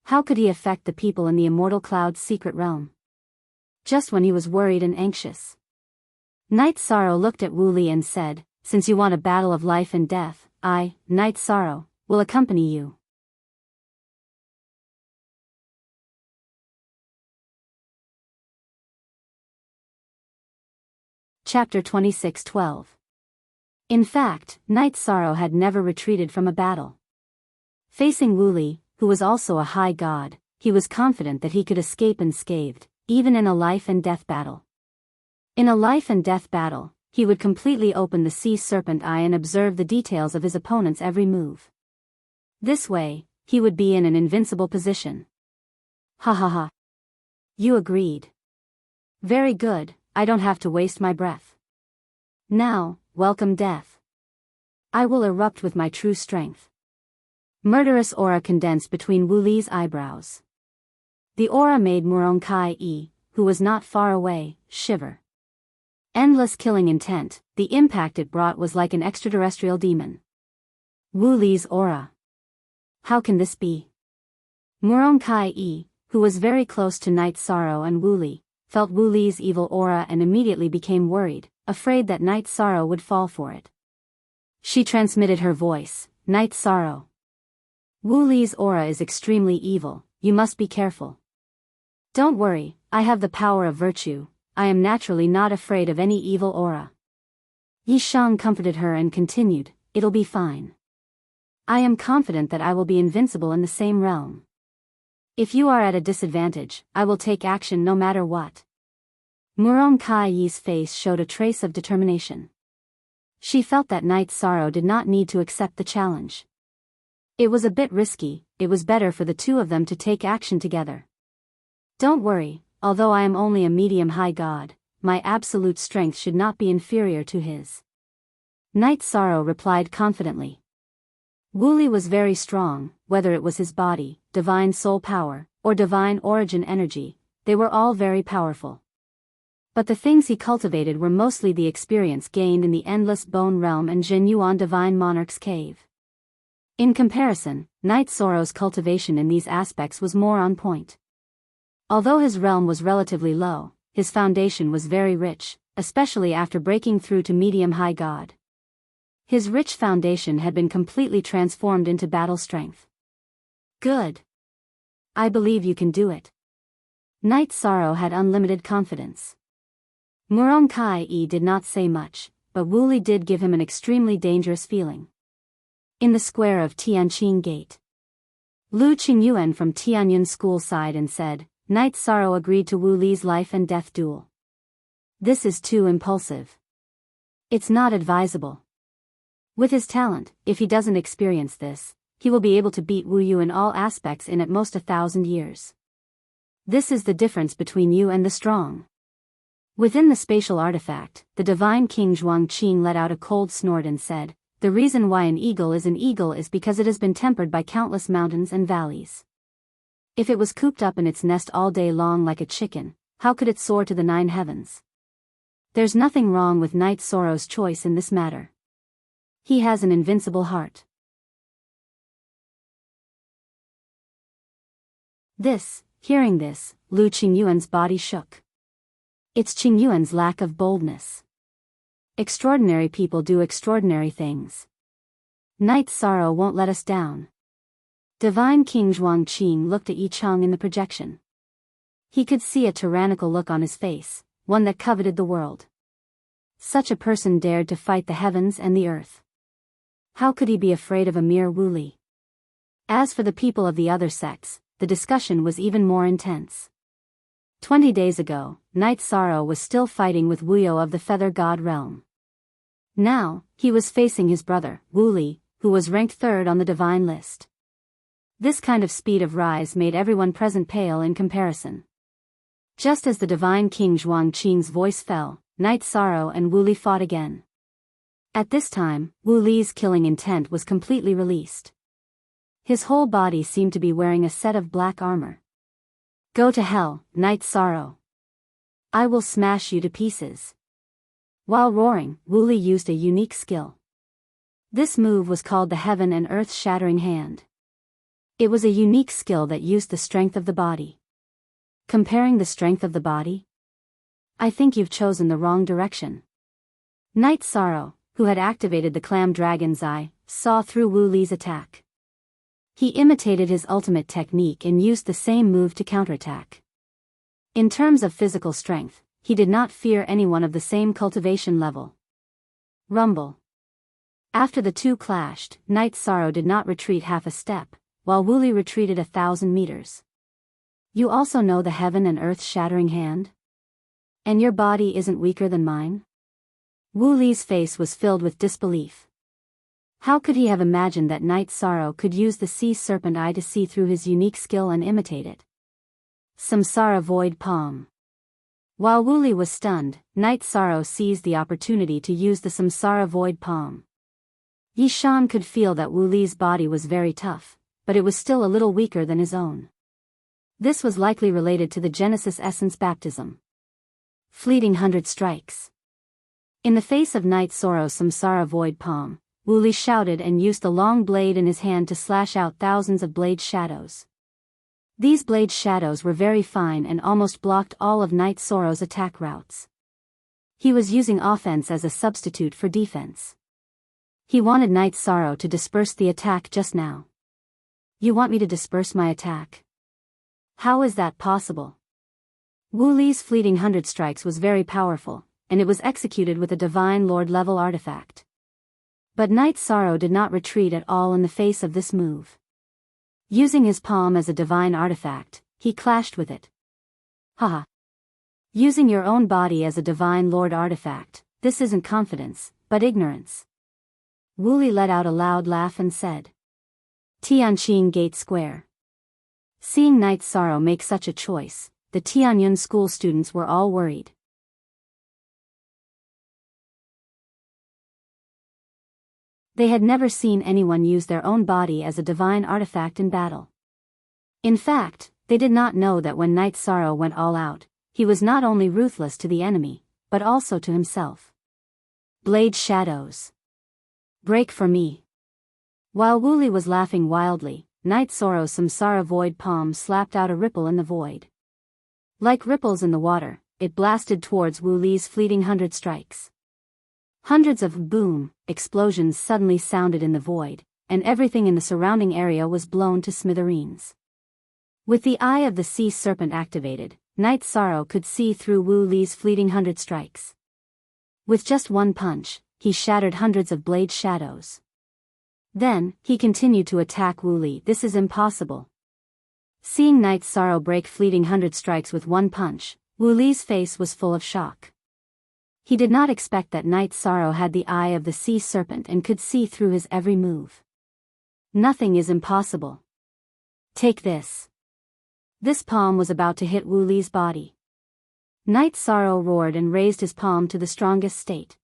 How could he affect the people in the Immortal Cloud's secret realm? Just when he was worried and anxious. Night Sorrow looked at Wu Li and said, "Since you want a battle of life and death, I, Night Sorrow, will accompany you." Chapter 26:12. In fact, Night Sorrow had never retreated from a battle. Facing Wu Li, who was also a high god, he was confident that he could escape unscathed, even in a life and death battle. In a life and death battle, he would completely open the sea serpent eye and observe the details of his opponent's every move. This way, he would be in an invincible position. Ha ha ha. You agreed. Very good, I don't have to waste my breath. Now, welcome death. I will erupt with my true strength. Murderous aura condensed between Wu Li's eyebrows. The aura made Murong Kai-e, who was not far away, shiver. Endless killing intent, the impact it brought was like an extraterrestrial demon. Wu Li's aura. How can this be? Murong Kai-e, who was very close to Night Sorrow and Wu Li, felt Wu Li's evil aura and immediately became worried, afraid that Night Sorrow would fall for it. She transmitted her voice, "Night Sorrow. Wu Li's aura is extremely evil, you must be careful." "Don't worry, I have the power of virtue, I am naturally not afraid of any evil aura." Yi Shang comforted her and continued, "It'll be fine. I am confident that I will be invincible in the same realm. If you are at a disadvantage, I will take action no matter what." Murong Kai-ye's face showed a trace of determination. She felt that Night Sorrow did not need to accept the challenge. It was a bit risky, it was better for the 2 of them to take action together. "Don't worry, although I am only a medium-high god, my absolute strength should not be inferior to his." Night Sorrow replied confidently. Wu Li was very strong, whether it was his body, divine soul power, or divine origin energy, they were all very powerful. But the things he cultivated were mostly the experience gained in the Endless Bone Realm and Zhenyuan Divine Monarch's Cave. In comparison, Night Sorrow's cultivation in these aspects was more on point. Although his realm was relatively low, his foundation was very rich, especially after breaking through to medium-high god. His rich foundation had been completely transformed into battle strength. Good. I believe you can do it. Night Sorrow had unlimited confidence. Murong Kai-e did not say much, but Wu Li did give him an extremely dangerous feeling. In the square of Tianqing Gate, Lu Qingyuan from Tianyun School sighed and said, Knight Sorrow agreed to Wu Li's life and death duel. This is too impulsive. It's not advisable. With his talent, if he doesn't experience this, he will be able to beat Wu Yu in all aspects in at most 1,000 years. This is the difference between you and the strong. Within the spatial artifact, the divine king Zhuangqing let out a cold snort and said, the reason why an eagle is because it has been tempered by countless mountains and valleys. If it was cooped up in its nest all day long like a chicken, how could it soar to the 9 heavens? There's nothing wrong with Knight Sorrow's choice in this matter. He has an invincible heart. Hearing this, Lu Qingyuan's body shook. It's Qingyuan's lack of boldness. Extraordinary people do extraordinary things. Knight Sorrow won't let us down. Divine King Zhuangqing looked at Yi Cheng in the projection. He could see a tyrannical look on his face, one that coveted the world. Such a person dared to fight the heavens and the earth. How could he be afraid of a mere Wu Li? As for the people of the other sects, the discussion was even more intense. 20 days ago, Knight Sorrow was still fighting with Wu Yu of the Feather God realm. Now, he was facing his brother, Wu Li, who was ranked 3rd on the divine list. This kind of speed of rise made everyone present pale in comparison. Just as the divine king Zhuangqing's voice fell, Knight Sorrow and Wu Li fought again. At this time, Wu Li's killing intent was completely released. His whole body seemed to be wearing a set of black armor. Go to hell, Knight Sorrow. I will smash you to pieces. While roaring, Wu Li used a unique skill. This move was called the Heaven and Earth Shattering Hand. It was a unique skill that used the strength of the body. Comparing the strength of the body? I think you've chosen the wrong direction. Knight Sorrow, who had activated the Clam Dragon's Eye, saw through Wu Li's attack. He imitated his ultimate technique and used the same move to counterattack. In terms of physical strength, he did not fear anyone of the same cultivation level. Rumble. After the two clashed, Knight Sorrow did not retreat half a step, while Wu Li retreated 1,000 meters. You also know the Heaven and Earth Shattering Hand? And your body isn't weaker than mine? Wu Li's face was filled with disbelief. How could he have imagined that Knight Sorrow could use the Sea Serpent Eye to see through his unique skill and imitate it? Samsara Void Palm. While Wu Li was stunned, Knight Sorrow seized the opportunity to use the Samsara Void Palm. Yi Shan could feel that Wu Li's body was very tough, but it was still a little weaker than his own. This was likely related to the Genesis Essence baptism. Fleeting 100 strikes. In the face of Knight Sorrow's Samsara Void Palm, Wu Li shouted and used the long blade in his hand to slash out thousands of blade shadows. These blade shadows were very fine and almost blocked all of Knight Sorrow's attack routes. He was using offense as a substitute for defense. He wanted Knight Sorrow to disperse the attack just now. You want me to disperse my attack? How is that possible? Wu Li's fleeting 100 strikes was very powerful, and it was executed with a Divine Lord level artifact. But Knight Sorrow did not retreat at all in the face of this move. Using his palm as a divine artifact, he clashed with it. Haha. Using your own body as a Divine Lord artifact, this isn't confidence, but ignorance. Wu Li let out a loud laugh and said. Tianqing Gate Square. Seeing Knight Sorrow make such a choice, the Tianyun school students were all worried. They had never seen anyone use their own body as a divine artifact in battle. In fact, they did not know that when Knight Sorrow went all out, he was not only ruthless to the enemy, but also to himself. Blade shadows. Break for me. While Wu Li was laughing wildly, Knight Sorrow's Samsara Void Palm slapped out a ripple in the void. Like ripples in the water, it blasted towards Wu Li's fleeting 100 strikes. Hundreds of boom explosions suddenly sounded in the void, and everything in the surrounding area was blown to smithereens. With the Eye of the Sea Serpent activated, Knight Sorrow could see through Wu Li's fleeting 100 strikes. With just one punch, he shattered hundreds of blade shadows. Then, he continued to attack Wu Li. This is impossible. Seeing Knight's Sorrow break fleeting 100 strikes with one punch, Wu Li's face was full of shock. He did not expect that Knight's Sorrow had the eye of the sea serpent and could see through his every move. Nothing is impossible. Take this. This palm was about to hit Wu Li's body. Knight's Sorrow roared and raised his palm to the strongest state.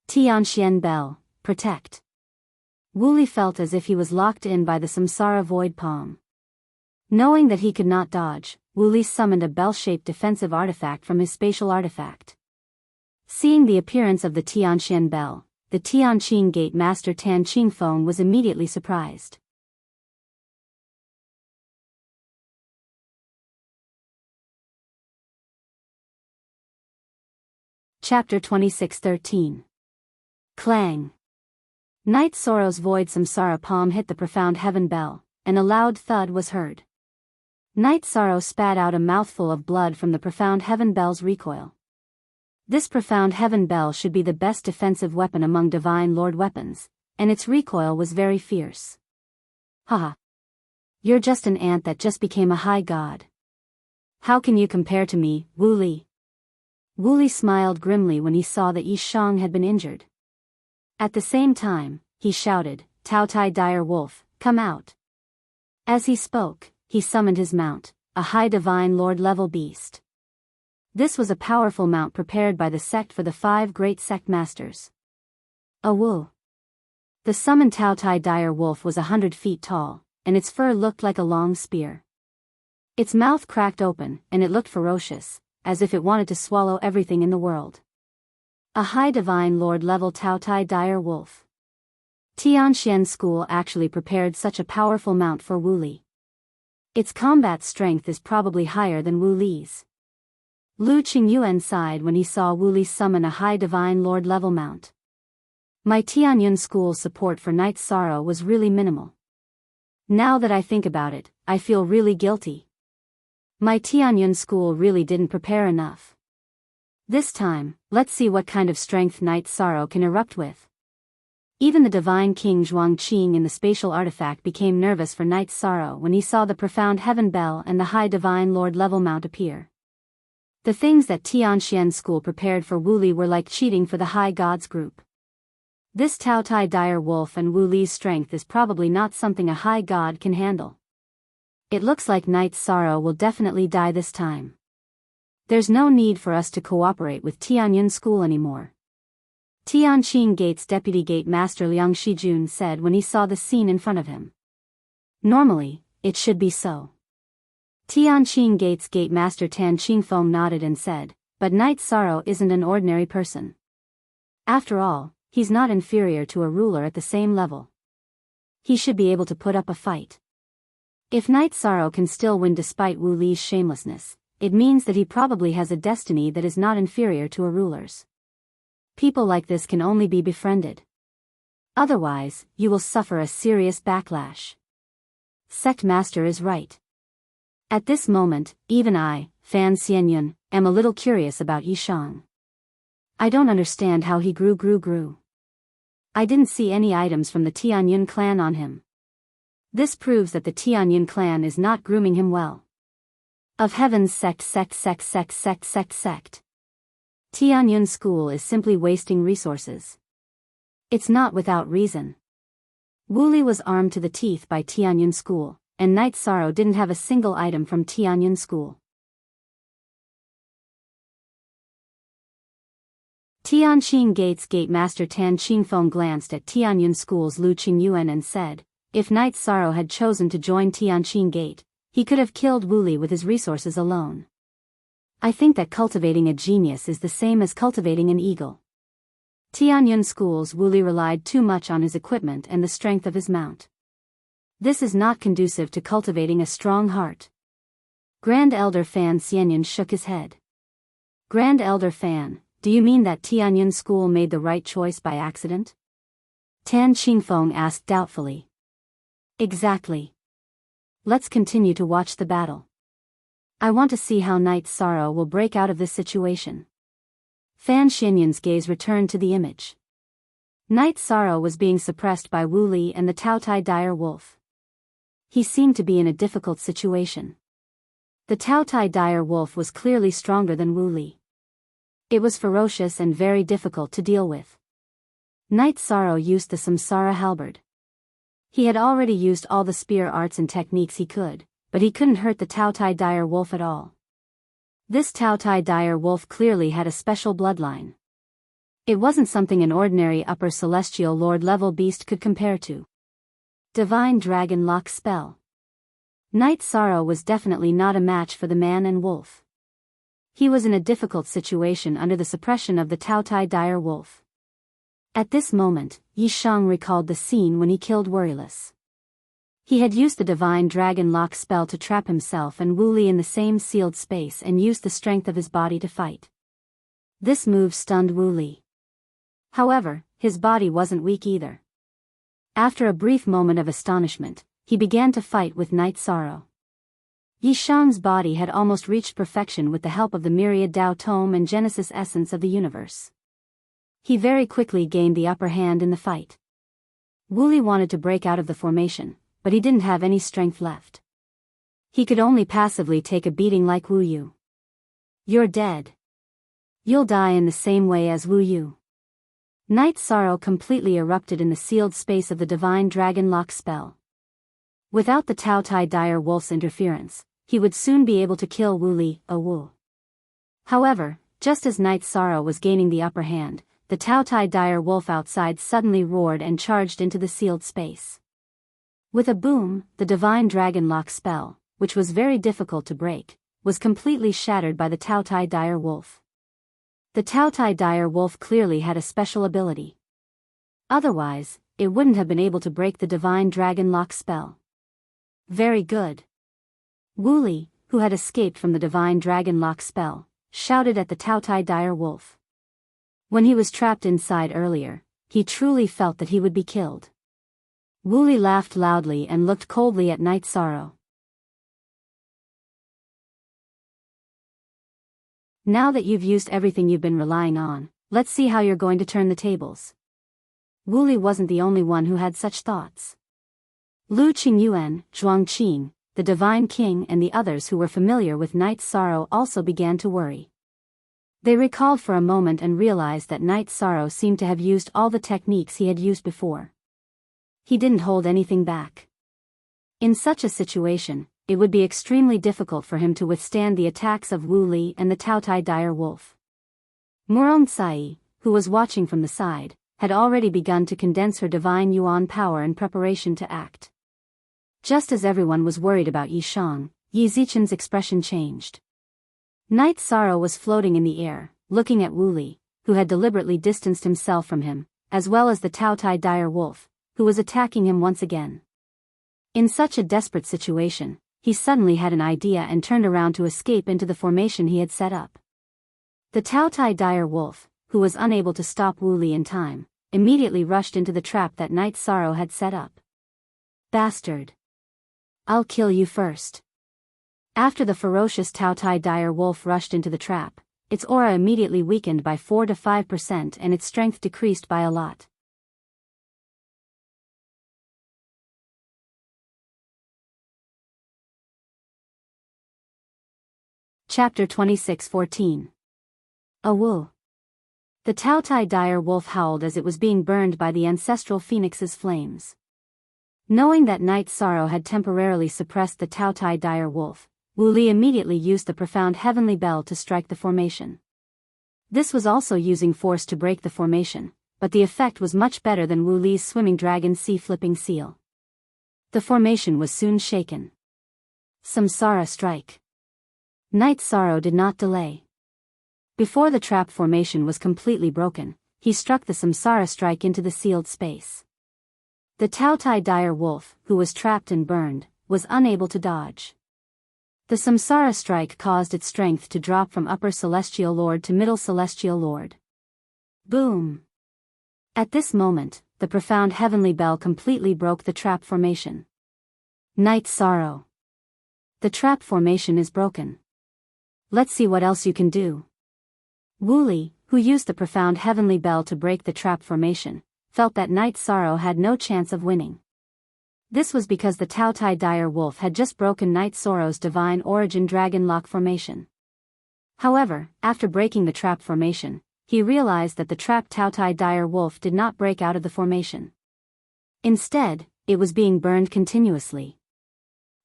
Tianxian Bell, protect. Wu Li felt as if he was locked in by the Samsara Void palm. Knowing that he could not dodge, Wu Li summoned a bell-shaped defensive artifact from his spatial artifact. Seeing the appearance of the Tianxian Bell, the Tianqing Gate Master Tan Qingfeng was immediately surprised. Chapter 26:13. Clang. Knight's Sorrow's void Samsara palm hit the profound heaven bell, and a loud thud was heard. Knight's Sorrow spat out a mouthful of blood from the profound heaven bell's recoil. This profound heaven bell should be the best defensive weapon among Divine Lord weapons, and its recoil was very fierce. Haha. You're just an ant that just became a high god. How can you compare to me, Wu Li? Wu Li smiled grimly when he saw that Yi Shang had been injured. At the same time, he shouted, Tao Tai Dire Wolf, come out. As he spoke, he summoned his mount, a high Divine Lord level beast. This was a powerful mount prepared by the sect for the 5 great sect masters. A Wu. The summoned Tao Tai Dire Wolf was 100 feet tall, and its fur looked like a long spear. Its mouth cracked open, and it looked ferocious, as if it wanted to swallow everything in the world. A high Divine Lord level Tao Tai Dire Wolf. Tianxian School actually prepared such a powerful mount for Wu Li. Its combat strength is probably higher than Wu Li's. Lu Qingyuan sighed when he saw Wu Li summon a high Divine Lord level mount. My Tianyun School's support for Knight's Sorrow was really minimal. Now that I think about it, I feel really guilty. My Tianyun School really didn't prepare enough. This time, let's see what kind of strength Knight's Sorrow can erupt with. Even the Divine King Zhuangqing in the spatial artifact became nervous for Knight's Sorrow when he saw the profound heaven bell and the high Divine Lord level mount appear. The things that Tianxian School prepared for Wu Li were like cheating for the High Gods group. This Tao Tai Dire Wolf and Wu Li's strength is probably not something a High God can handle. It looks like Knight's Sorrow will definitely die this time. There's no need for us to cooperate with Tianyun School anymore. Tianqing Gate's Deputy Gate Master Liang Shijun said when he saw the scene in front of him. Normally, it should be so. Tianqing Gate's Gate Master Tan Qingfeng nodded and said, but Knight's Sorrow isn't an ordinary person. After all, he's not inferior to a ruler at the same level. He should be able to put up a fight. If Knight's Sorrow can still win despite Wu Li's shamelessness, it means that he probably has a destiny that is not inferior to a ruler's. People like this can only be befriended. Otherwise, you will suffer a serious backlash. Sect Master is right. At this moment, even I, Fan Xianyun, am a little curious about Yi Shang. I don't understand how he grew. I didn't see any items from the Tianyun clan on him. This proves that the Tianyun clan is not grooming him well. Of Heaven's sect. Tianyun School is simply wasting resources. It's not without reason. Wu Li was armed to the teeth by Tianyun School, and Knight's Sorrow didn't have a single item from Tianyun School. Tianqing Gate's Gate Master Tan Qingfeng glanced at Tianyun School's Lu Qingyuan and said, if Knight's Sorrow had chosen to join Tianqing Gate, he could have killed Wu Li with his resources alone. I think that cultivating a genius is the same as cultivating an eagle. Tianyun School's Wu Li relied too much on his equipment and the strength of his mount. This is not conducive to cultivating a strong heart. Grand Elder Fan Xianyun shook his head. Grand Elder Fan, do you mean that Tianyun School made the right choice by accident? Tan Qingfeng asked doubtfully. Exactly. Let's continue to watch the battle. I want to see how Knight's Sorrow will break out of this situation. Fan Xinyan's gaze returned to the image. Night Sorrow was being suppressed by Wu Li and the Taotai dire wolf. He seemed to be in a difficult situation. The Taotai dire wolf was clearly stronger than Wu Li. It was ferocious and very difficult to deal with. Night Sorrow used the Samsara halberd. He had already used all the spear arts and techniques he could, but he couldn't hurt the Taotai dire wolf at all. This Taotai dire wolf clearly had a special bloodline. It wasn't something an ordinary upper celestial lord level beast could compare to. Divine Dragon Lock Spell. Night Sorrow was definitely not a match for the man and wolf. He was in a difficult situation under the suppression of the Taotai dire wolf. At this moment, Yi Shang recalled the scene when he killed Worryless. He had used the Divine Dragon Lock spell to trap himself and Wu Li in the same sealed space and used the strength of his body to fight. This move stunned Wu Li. However, his body wasn't weak either. After a brief moment of astonishment, he began to fight with Night Sorrow. Yi Shang's body had almost reached perfection with the help of the myriad Tao Tome and Genesis essence of the universe. He very quickly gained the upper hand in the fight. Wu Li wanted to break out of the formation, but he didn't have any strength left. He could only passively take a beating like Wu Yu. "You're dead. You'll die in the same way as Wu Yu." Night Sorrow completely erupted in the sealed space of the Divine Dragon Lock spell. Without the Taotai dire wolf's interference, he would soon be able to kill Wu Li, Wu. However, just as Night Sorrow was gaining the upper hand, the Taotai dire wolf outside suddenly roared and charged into the sealed space. With a boom, the Divine Dragon Lock spell, which was very difficult to break, was completely shattered by the Taotai dire wolf. The Taotai dire wolf clearly had a special ability. Otherwise, it wouldn't have been able to break the Divine Dragon Lock spell. Very good. Wu Li, who had escaped from the Divine Dragon Lock spell, shouted at the Taotai dire wolf. When he was trapped inside earlier, he truly felt that he would be killed. Wu Li laughed loudly and looked coldly at Night Sorrow. "Now that you've used everything you've been relying on, let's see how you're going to turn the tables." Wu Li wasn't the only one who had such thoughts. Lu Qingyuan, Zhuang Qing, the Divine King and the others who were familiar with Night Sorrow also began to worry. They recalled for a moment and realized that Night Sorrow seemed to have used all the techniques he had used before. He didn't hold anything back. In such a situation, it would be extremely difficult for him to withstand the attacks of Wu Li and the Taotai dire wolf. Murong Cai, who was watching from the side, had already begun to condense her divine yuan power in preparation to act. Just as everyone was worried about Yi Shang, Yi Zichen's expression changed. Night Sorrow was floating in the air, looking at Wu Li, who had deliberately distanced himself from him, as well as the Taotai dire wolf, who was attacking him once again. In such a desperate situation, he suddenly had an idea and turned around to escape into the formation he had set up. The Taotai dire wolf, who was unable to stop Wu Li in time, immediately rushed into the trap that Night Sorrow had set up. "Bastard! I'll kill you first." After the ferocious Taotai dire wolf rushed into the trap, its aura immediately weakened by 4 to 5% and its strength decreased by a lot. Chapter 26:14. Wu. The Taotai dire wolf howled as it was being burned by the ancestral phoenix's flames. Knowing that Night Sorrow had temporarily suppressed the Taotai dire wolf, Wu Li immediately used the profound heavenly bell to strike the formation. This was also using force to break the formation, but the effect was much better than Wu Li's swimming dragon sea-flipping seal. The formation was soon shaken. Samsara strike. Night Sorrow did not delay. Before the trap formation was completely broken, he struck the Samsara strike into the sealed space. The Taotai dire wolf, who was trapped and burned, was unable to dodge. The Samsara strike caused its strength to drop from upper celestial lord to middle celestial lord. Boom! At this moment, the profound heavenly bell completely broke the trap formation. Night Sorrow. The trap formation is broken. Let's see what else you can do. Wu Li, who used the profound heavenly bell to break the trap formation, felt that Night Sorrow had no chance of winning. This was because the Tao Tai Dire Wolf had just broken Night Sorrow's divine origin dragon lock formation. However, after breaking the trap formation, he realized that the trapped Tao Tai Dire Wolf did not break out of the formation. Instead, it was being burned continuously.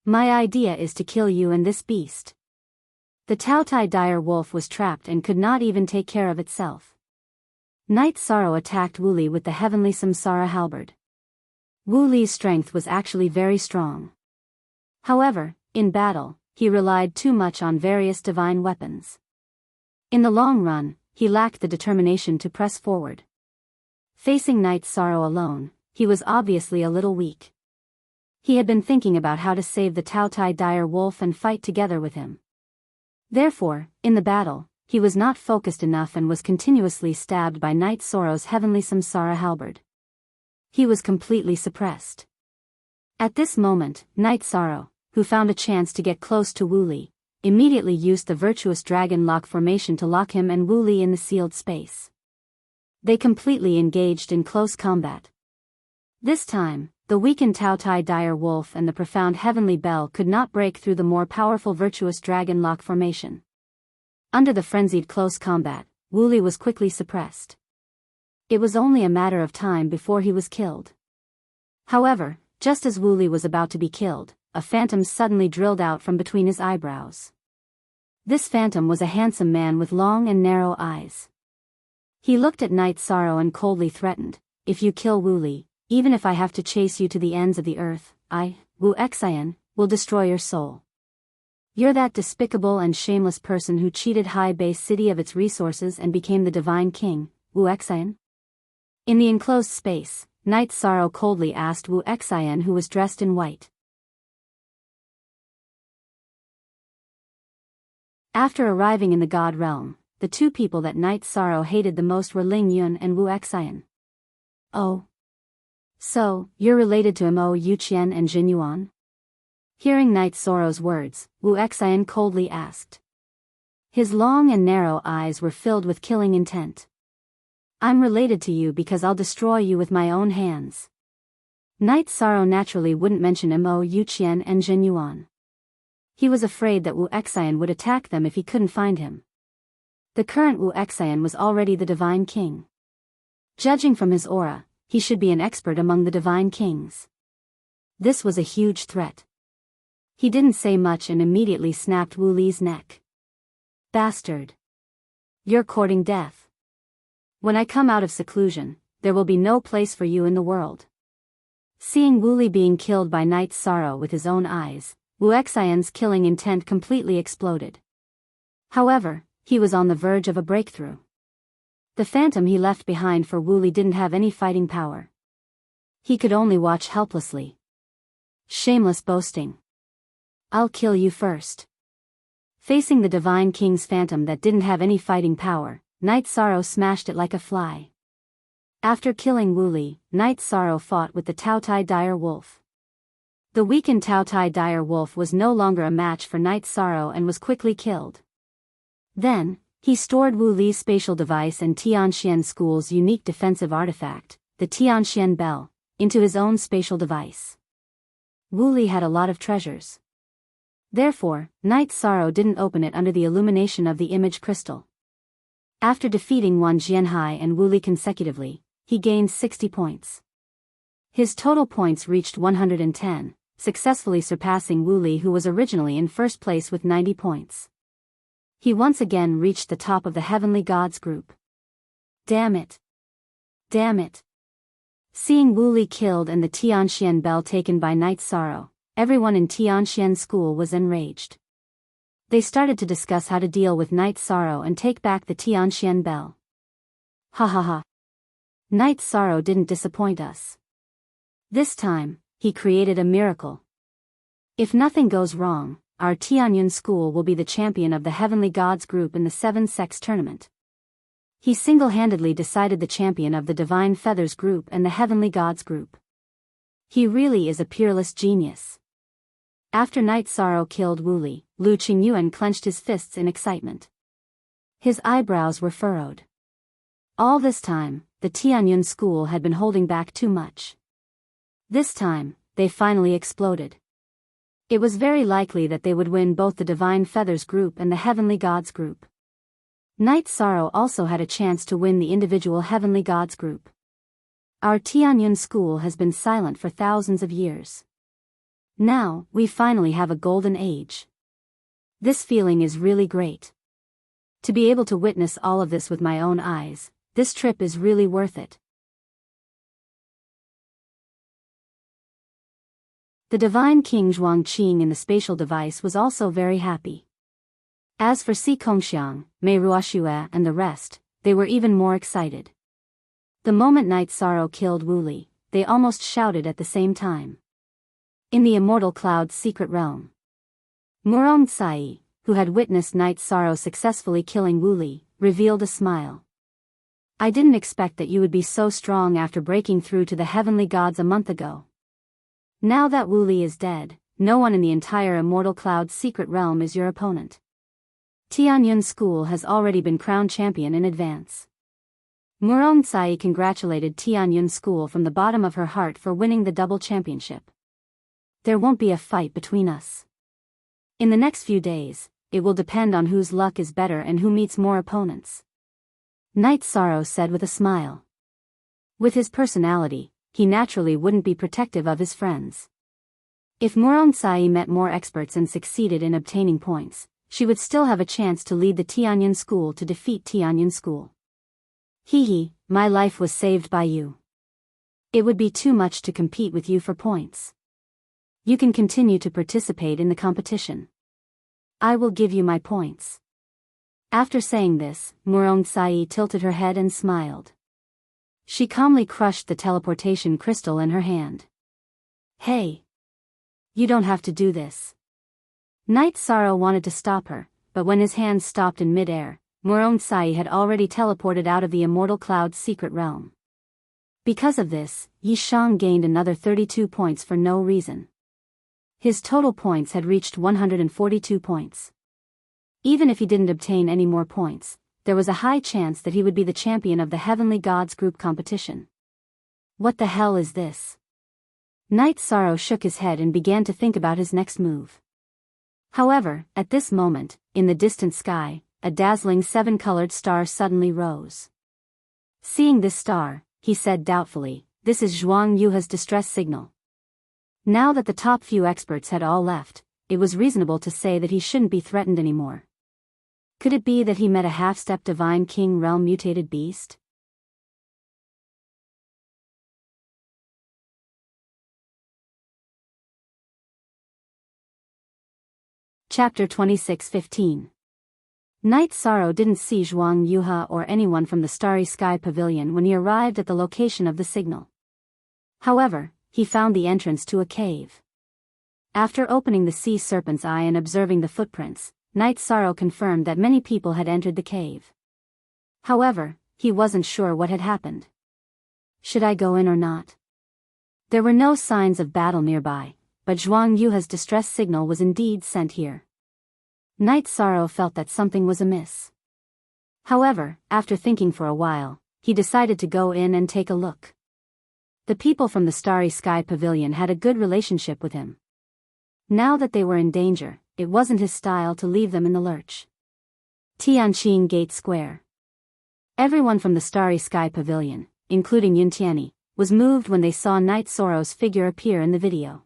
My idea is to kill you and this beast. The Tao Tai Dire Wolf was trapped and could not even take care of itself. Night Sorrow attacked Wu Li with the heavenly Samsara halberd. Wu Li's strength was actually very strong. However, in battle, he relied too much on various divine weapons. In the long run, he lacked the determination to press forward. Facing Night Sorrow alone, he was obviously a little weak. He had been thinking about how to save the Tao Tai Dire Wolf and fight together with him. Therefore, in the battle, he was not focused enough and was continuously stabbed by Night Sorrow's heavenly Samsara halberd. He was completely suppressed. At this moment, Night Sorrow, who found a chance to get close to Wu Li, immediately used the virtuous dragon lock formation to lock him and Wu Li in the sealed space. They completely engaged in close combat. This time, the weakened Tao Tai Dire Wolf and the profound heavenly bell could not break through the more powerful virtuous dragon lock formation. Under the frenzied close combat, Wu Li was quickly suppressed. It was only a matter of time before he was killed. However, just as Wu Li was about to be killed, a phantom suddenly drilled out from between his eyebrows. This phantom was a handsome man with long and narrow eyes. He looked at Night Sorrow and coldly threatened, "If you kill Wu Li, even if I have to chase you to the ends of the earth, I, Wu Xian, will destroy your soul. You're that despicable and shameless person who cheated High Base City of its resources and became the Divine King, Wu Xian?" In the enclosed space, Night Sorrow coldly asked Wu Xian, who was dressed in white. After arriving in the God realm, the two people that Night Sorrow hated the most were Ling Yun and Wu Xian. "Oh. So, you're related to Mo Yuqian and Jin Yuan?" Hearing Night Sorrow's words, Wu Xian coldly asked. His long and narrow eyes were filled with killing intent. "I'm related to you because I'll destroy you with my own hands." Night Sorrow naturally wouldn't mention Mo Yuqian and Jin Yuan. He was afraid that Wu Xian would attack them if he couldn't find him. The current Wu Xian was already the Divine King. Judging from his aura, he should be an expert among the Divine Kings. This was a huge threat. He didn't say much and immediately snapped Wu Li's neck. "Bastard! You're courting death. When I come out of seclusion, there will be no place for you in the world." Seeing Wu Li being killed by Night Sorrow with his own eyes, Wu Xian's killing intent completely exploded. However, he was on the verge of a breakthrough. The phantom he left behind for Wu Li didn't have any fighting power. He could only watch helplessly. Shameless boasting. "I'll kill you first." Facing the Divine King's phantom that didn't have any fighting power, Night Sorrow smashed it like a fly. After killing Wu Li, Night Sorrow fought with the Tao Tai Dire Wolf. The weakened Tao Tai Dire Wolf was no longer a match for Night Sorrow and was quickly killed. Then, he stored Wu Li's spatial device and Tianxian School's unique defensive artifact, the Tianxian Bell, into his own spatial device. Wu Li had a lot of treasures. Therefore, Night Sorrow didn't open it under the illumination of the image crystal. After defeating Wan Jianhai and Wu Li consecutively, he gained 60 points. His total points reached 110, successfully surpassing Wu Li, who was originally in first place with 90 points. He once again reached the top of the Heavenly Gods group. Damn it! Damn it! Seeing Wu Li killed and the Tianxian Bell taken by Night Sorrow, everyone in Tianxian School was enraged. They started to discuss how to deal with Night Sorrow and take back the Tianxian Bell. Ha ha ha. Night Sorrow didn't disappoint us. This time, he created a miracle. If nothing goes wrong, our Tianyun School will be the champion of the Heavenly Gods group in the 7-Sex tournament. He single-handedly decided the champion of the Divine Feathers group and the Heavenly Gods group. He really is a peerless genius. After Night Sorrow killed Wu Li, Lu Qingyuan clenched his fists in excitement. His eyebrows were furrowed. All this time, the Tianyun school had been holding back too much. This time, they finally exploded. It was very likely that they would win both the Divine Feathers group and the Heavenly Gods group. Night Sorrow also had a chance to win the individual Heavenly Gods group. Our Tianyun school has been silent for thousands of years. Now, we finally have a golden age. This feeling is really great. To be able to witness all of this with my own eyes, this trip is really worth it. The Divine King Zhuangqing in the spatial device was also very happy. As for Si Kongxiang, Mei Ruoxue and the rest, they were even more excited. The moment Night Sorrow killed Wu Li, they almost shouted at the same time. In the Immortal Cloud's secret realm, Murong Tsai, who had witnessed Night Sorrow successfully killing Wu Li, revealed a smile. I didn't expect that you would be so strong after breaking through to the Heavenly Gods a month ago. Now that Wu Li is dead, no one in the entire Immortal Cloud's secret realm is your opponent. Tianyun School has already been crowned champion in advance. Murong Tsai congratulated Tianyun School from the bottom of her heart for winning the double championship. There won't be a fight between us. In the next few days, it will depend on whose luck is better and who meets more opponents. Night Sorrow said with a smile. With his personality, he naturally wouldn't be protective of his friends. If Murong Tsai met more experts and succeeded in obtaining points, she would still have a chance to lead the Tianyun School to defeat Tianyun School. Hee, my life was saved by you. It would be too much to compete with you for points. You can continue to participate in the competition. I will give you my points. After saying this, Murong Tsai tilted her head and smiled. She calmly crushed the teleportation crystal in her hand. Hey! You don't have to do this. Night Sorrow wanted to stop her, but when his hands stopped in mid-air, Murong Tsai had already teleported out of the Immortal Cloud's secret realm. Because of this, Yi Shang gained another 32 points for no reason. His total points had reached 142 points. Even if he didn't obtain any more points, there was a high chance that he would be the champion of the Heavenly Gods group competition. What the hell is this? Night Sorrow shook his head and began to think about his next move. However, at this moment, in the distant sky, a dazzling 7-colored star suddenly rose. Seeing this star, he said doubtfully, "This is Zhuang Yuha's distress signal." Now that the top few experts had all left, it was reasonable to say that he shouldn't be threatened anymore. Could it be that he met a half-step Divine King realm mutated beast? Chapter 26:15. Night Sorrow didn't see Zhuang Yuha or anyone from the Starry Sky Pavilion when he arrived at the location of the signal. However, he found the entrance to a cave. After opening the sea serpent's eye and observing the footprints, Night Sorrow confirmed that many people had entered the cave. However, he wasn't sure what had happened. Should I go in or not? There were no signs of battle nearby, but Zhuang Yuha's distress signal was indeed sent here. Night Sorrow felt that something was amiss. However, after thinking for a while, he decided to go in and take a look. The people from the Starry Sky Pavilion had a good relationship with him. Now that they were in danger, it wasn't his style to leave them in the lurch. Tianqing Gate Square. Everyone from the Starry Sky Pavilion, including Yun Tianyi, was moved when they saw Night Sorrow's figure appear in the video.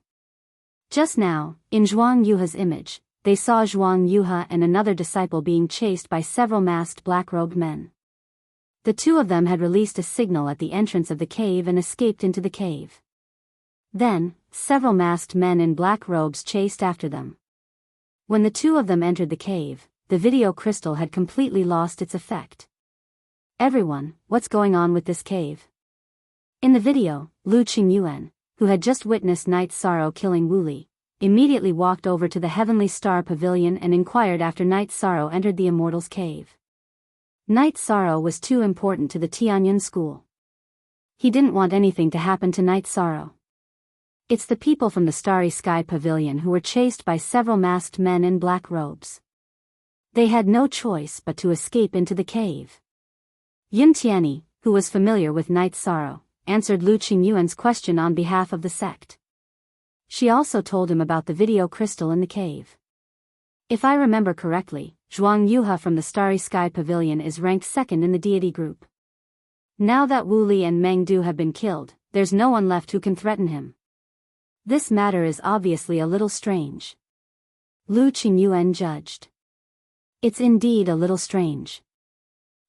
Just now, in Zhuang Yuha's image, they saw Zhuang Yuha and another disciple being chased by several masked black-robed men. The two of them had released a signal at the entrance of the cave and escaped into the cave. Then, several masked men in black robes chased after them. When the two of them entered the cave, the video crystal had completely lost its effect. Everyone, what's going on with this cave? In the video, Lu Qingyuan, who had just witnessed Night Sorrow killing Wu Li, immediately walked over to the Heavenly Star Pavilion and inquired after Night Sorrow entered the Immortal's cave. Night Sorrow was too important to the Tianyun School. He didn't want anything to happen to Night Sorrow. It's the people from the Starry Sky Pavilion who were chased by several masked men in black robes. They had no choice but to escape into the cave. Yun Tianyi, who was familiar with Night Sorrow, answered Lu Qingyuan's question on behalf of the sect. She also told him about the video crystal in the cave. If I remember correctly, Zhuang Yuhe from the Starry Sky Pavilion is ranked second in the deity group. Now that Wu Li and Meng Du have been killed, there's no one left who can threaten him. This matter is obviously a little strange. Lu Qingyuan judged. It's indeed a little strange.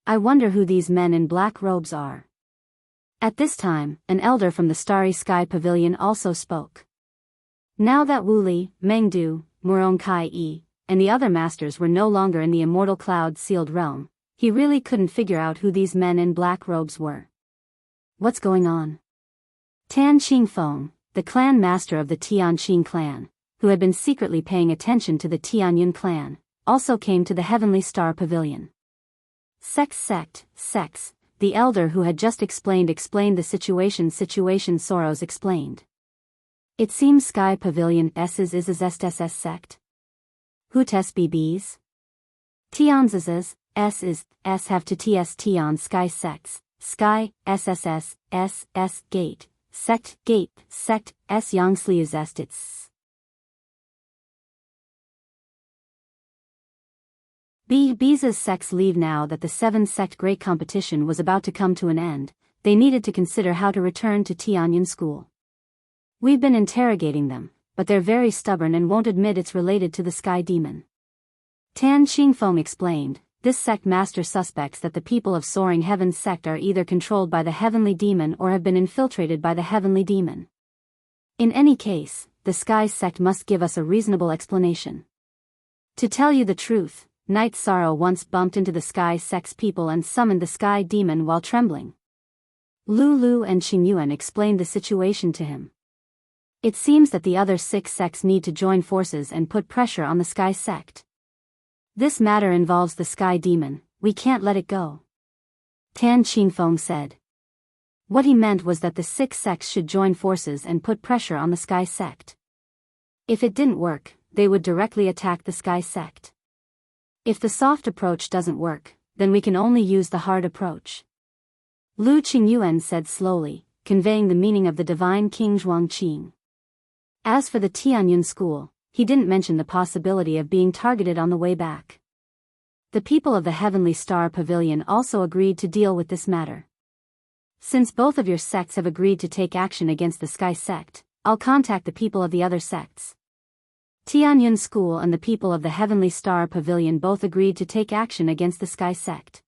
I wonder who these men in black robes are. At this time, an elder from the Starry Sky Pavilion also spoke. Now that Wu Li, Meng Du, Murong Kai-yi, and the other masters were no longer in the immortal cloud-sealed realm, he really couldn't figure out who these men in black robes were. What's going on? Tan Qingfeng, the clan master of the Tianqing clan, who had been secretly paying attention to the Tianyun clan, also came to the Heavenly Star Pavilion. Sect, the elder who had just explained the situation Soros explained. It seems Sky Pavilion is SSS sect. Hutes BBs? Tions is have to TS Tion Sky sects, Sky, SSS, SS Gate, Sect S Yongsli is Estits. B's sects leave now that the 7-sect great competition was about to come to an end. They needed to consider how to return to Tianyun school. We've been interrogating them, but they're very stubborn and won't admit it's related to the sky demon. Tan Qingfeng explained, this sect master suspects that the people of Soaring Heaven's sect are either controlled by the heavenly demon or have been infiltrated by the heavenly demon. In any case, the sky sect must give us a reasonable explanation. To tell you the truth, Night Sorrow once bumped into the sky sect's people and summoned the sky demon while trembling. Lu and Qingyuan explained the situation to him. It seems that the other 6 sects need to join forces and put pressure on the sky sect. This matter involves the sky demon, we can't let it go. Tan Qingfeng said. What he meant was that the 6 sects should join forces and put pressure on the sky sect. If it didn't work, they would directly attack the sky sect. If the soft approach doesn't work, then we can only use the hard approach. Lu Qingyuan said slowly, conveying the meaning of the divine King Zhuangqing. As for the Tianyun school, he didn't mention the possibility of being targeted on the way back. The people of the Heavenly Star Pavilion also agreed to deal with this matter. Since both of your sects have agreed to take action against the Sky sect, I'll contact the people of the other sects. Tianyun School and the people of the Heavenly Star Pavilion both agreed to take action against the Sky sect.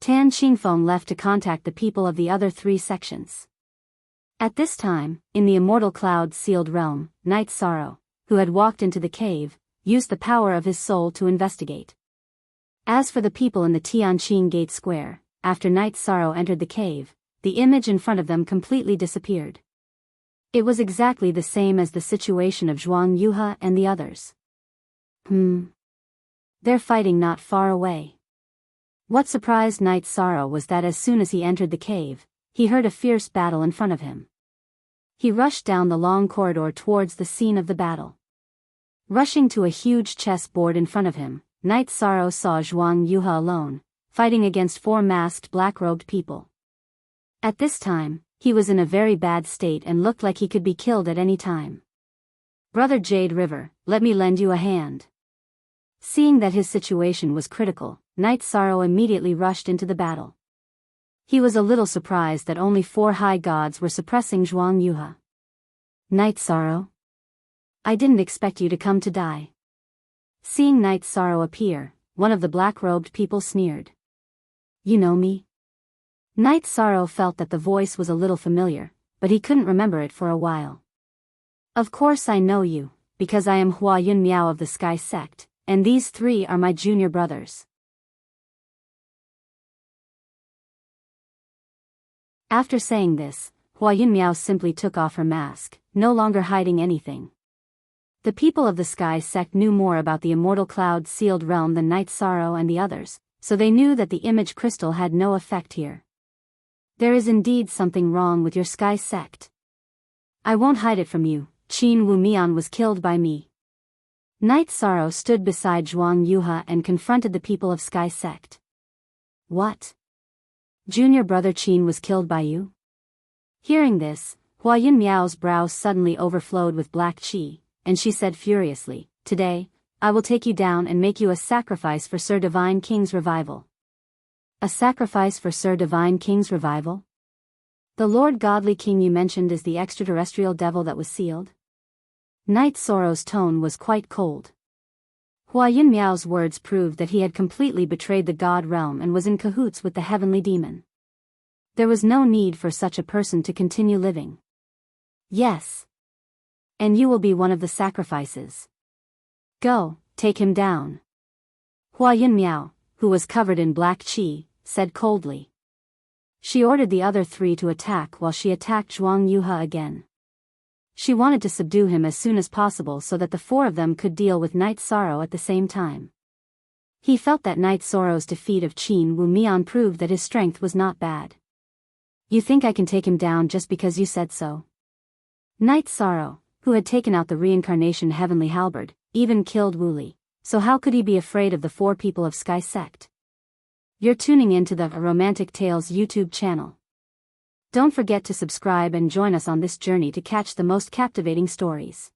Tan Qingfeng left to contact the people of the other 3 sections. At this time, in the immortal cloud-sealed realm, Night Sorrow, who had walked into the cave, used the power of his soul to investigate. As for the people in the Tianqing Gate Square, after Night Sorrow entered the cave, the image in front of them completely disappeared. It was exactly the same as the situation of Zhuang Yuhe and the others. They're fighting not far away. What surprised Night Sorrow was that as soon as he entered the cave, he heard a fierce battle in front of him. He rushed down the long corridor towards the scene of the battle. Rushing to a huge chessboard in front of him, Night Sorrow saw Zhuang Yuhe alone, fighting against 4 masked black-robed people. At this time, he was in a very bad state and looked like he could be killed at any time. Brother Jade River, let me lend you a hand. Seeing that his situation was critical, Night Sorrow immediately rushed into the battle. He was a little surprised that only 4 high gods were suppressing Zhuang Yuhe. Night Sorrow? I didn't expect you to come to die. Seeing Night Sorrow appear, one of the black-robed people sneered. You know me? Night Sorrow felt that the voice was a little familiar, but he couldn't remember it for a while. Of course I know you, because I am Hua Yun Miao of the Sky Sect, and these 3 are my junior brothers. After saying this, Hua Yun Miao simply took off her mask, no longer hiding anything. The people of the Sky Sect knew more about the immortal cloud-sealed realm than Night Sorrow and the others, so they knew that the image crystal had no effect here. There is indeed something wrong with your Sky Sect. I won't hide it from you, Qin Wu Mian was killed by me. Night Sorrow stood beside Zhuang Yuhe and confronted the people of Sky Sect. What? Junior brother Qin was killed by you? Hearing this, Huayan Miao's brows suddenly overflowed with black qi, and she said furiously, "Today, I will take you down and make you a sacrifice for Sir Divine King's revival." A sacrifice for Sir Divine King's revival? The Lord Godly King you mentioned is the extraterrestrial devil that was sealed? Knight Sorrow's tone was quite cold. Huayan Miao's words proved that he had completely betrayed the god realm and was in cahoots with the heavenly demon. There was no need for such a person to continue living. Yes. And you will be one of the sacrifices. Go, take him down. Huayan Miao, who was covered in black qi, said coldly. She ordered the other three to attack while she attacked Zhuang Yuhe again. She wanted to subdue him as soon as possible so that the four of them could deal with Night Sorrow at the same time. He felt that Night Sorrow's defeat of Qin Wu Mian proved that his strength was not bad. You think I can take him down just because you said so? Night Sorrow, who had taken out the reincarnation heavenly halberd, even killed Wu Li, so how could he be afraid of the four people of Sky Sect? You're tuning in to the Romantic Tales YouTube channel. Don't forget to subscribe and join us on this journey to catch the most captivating stories.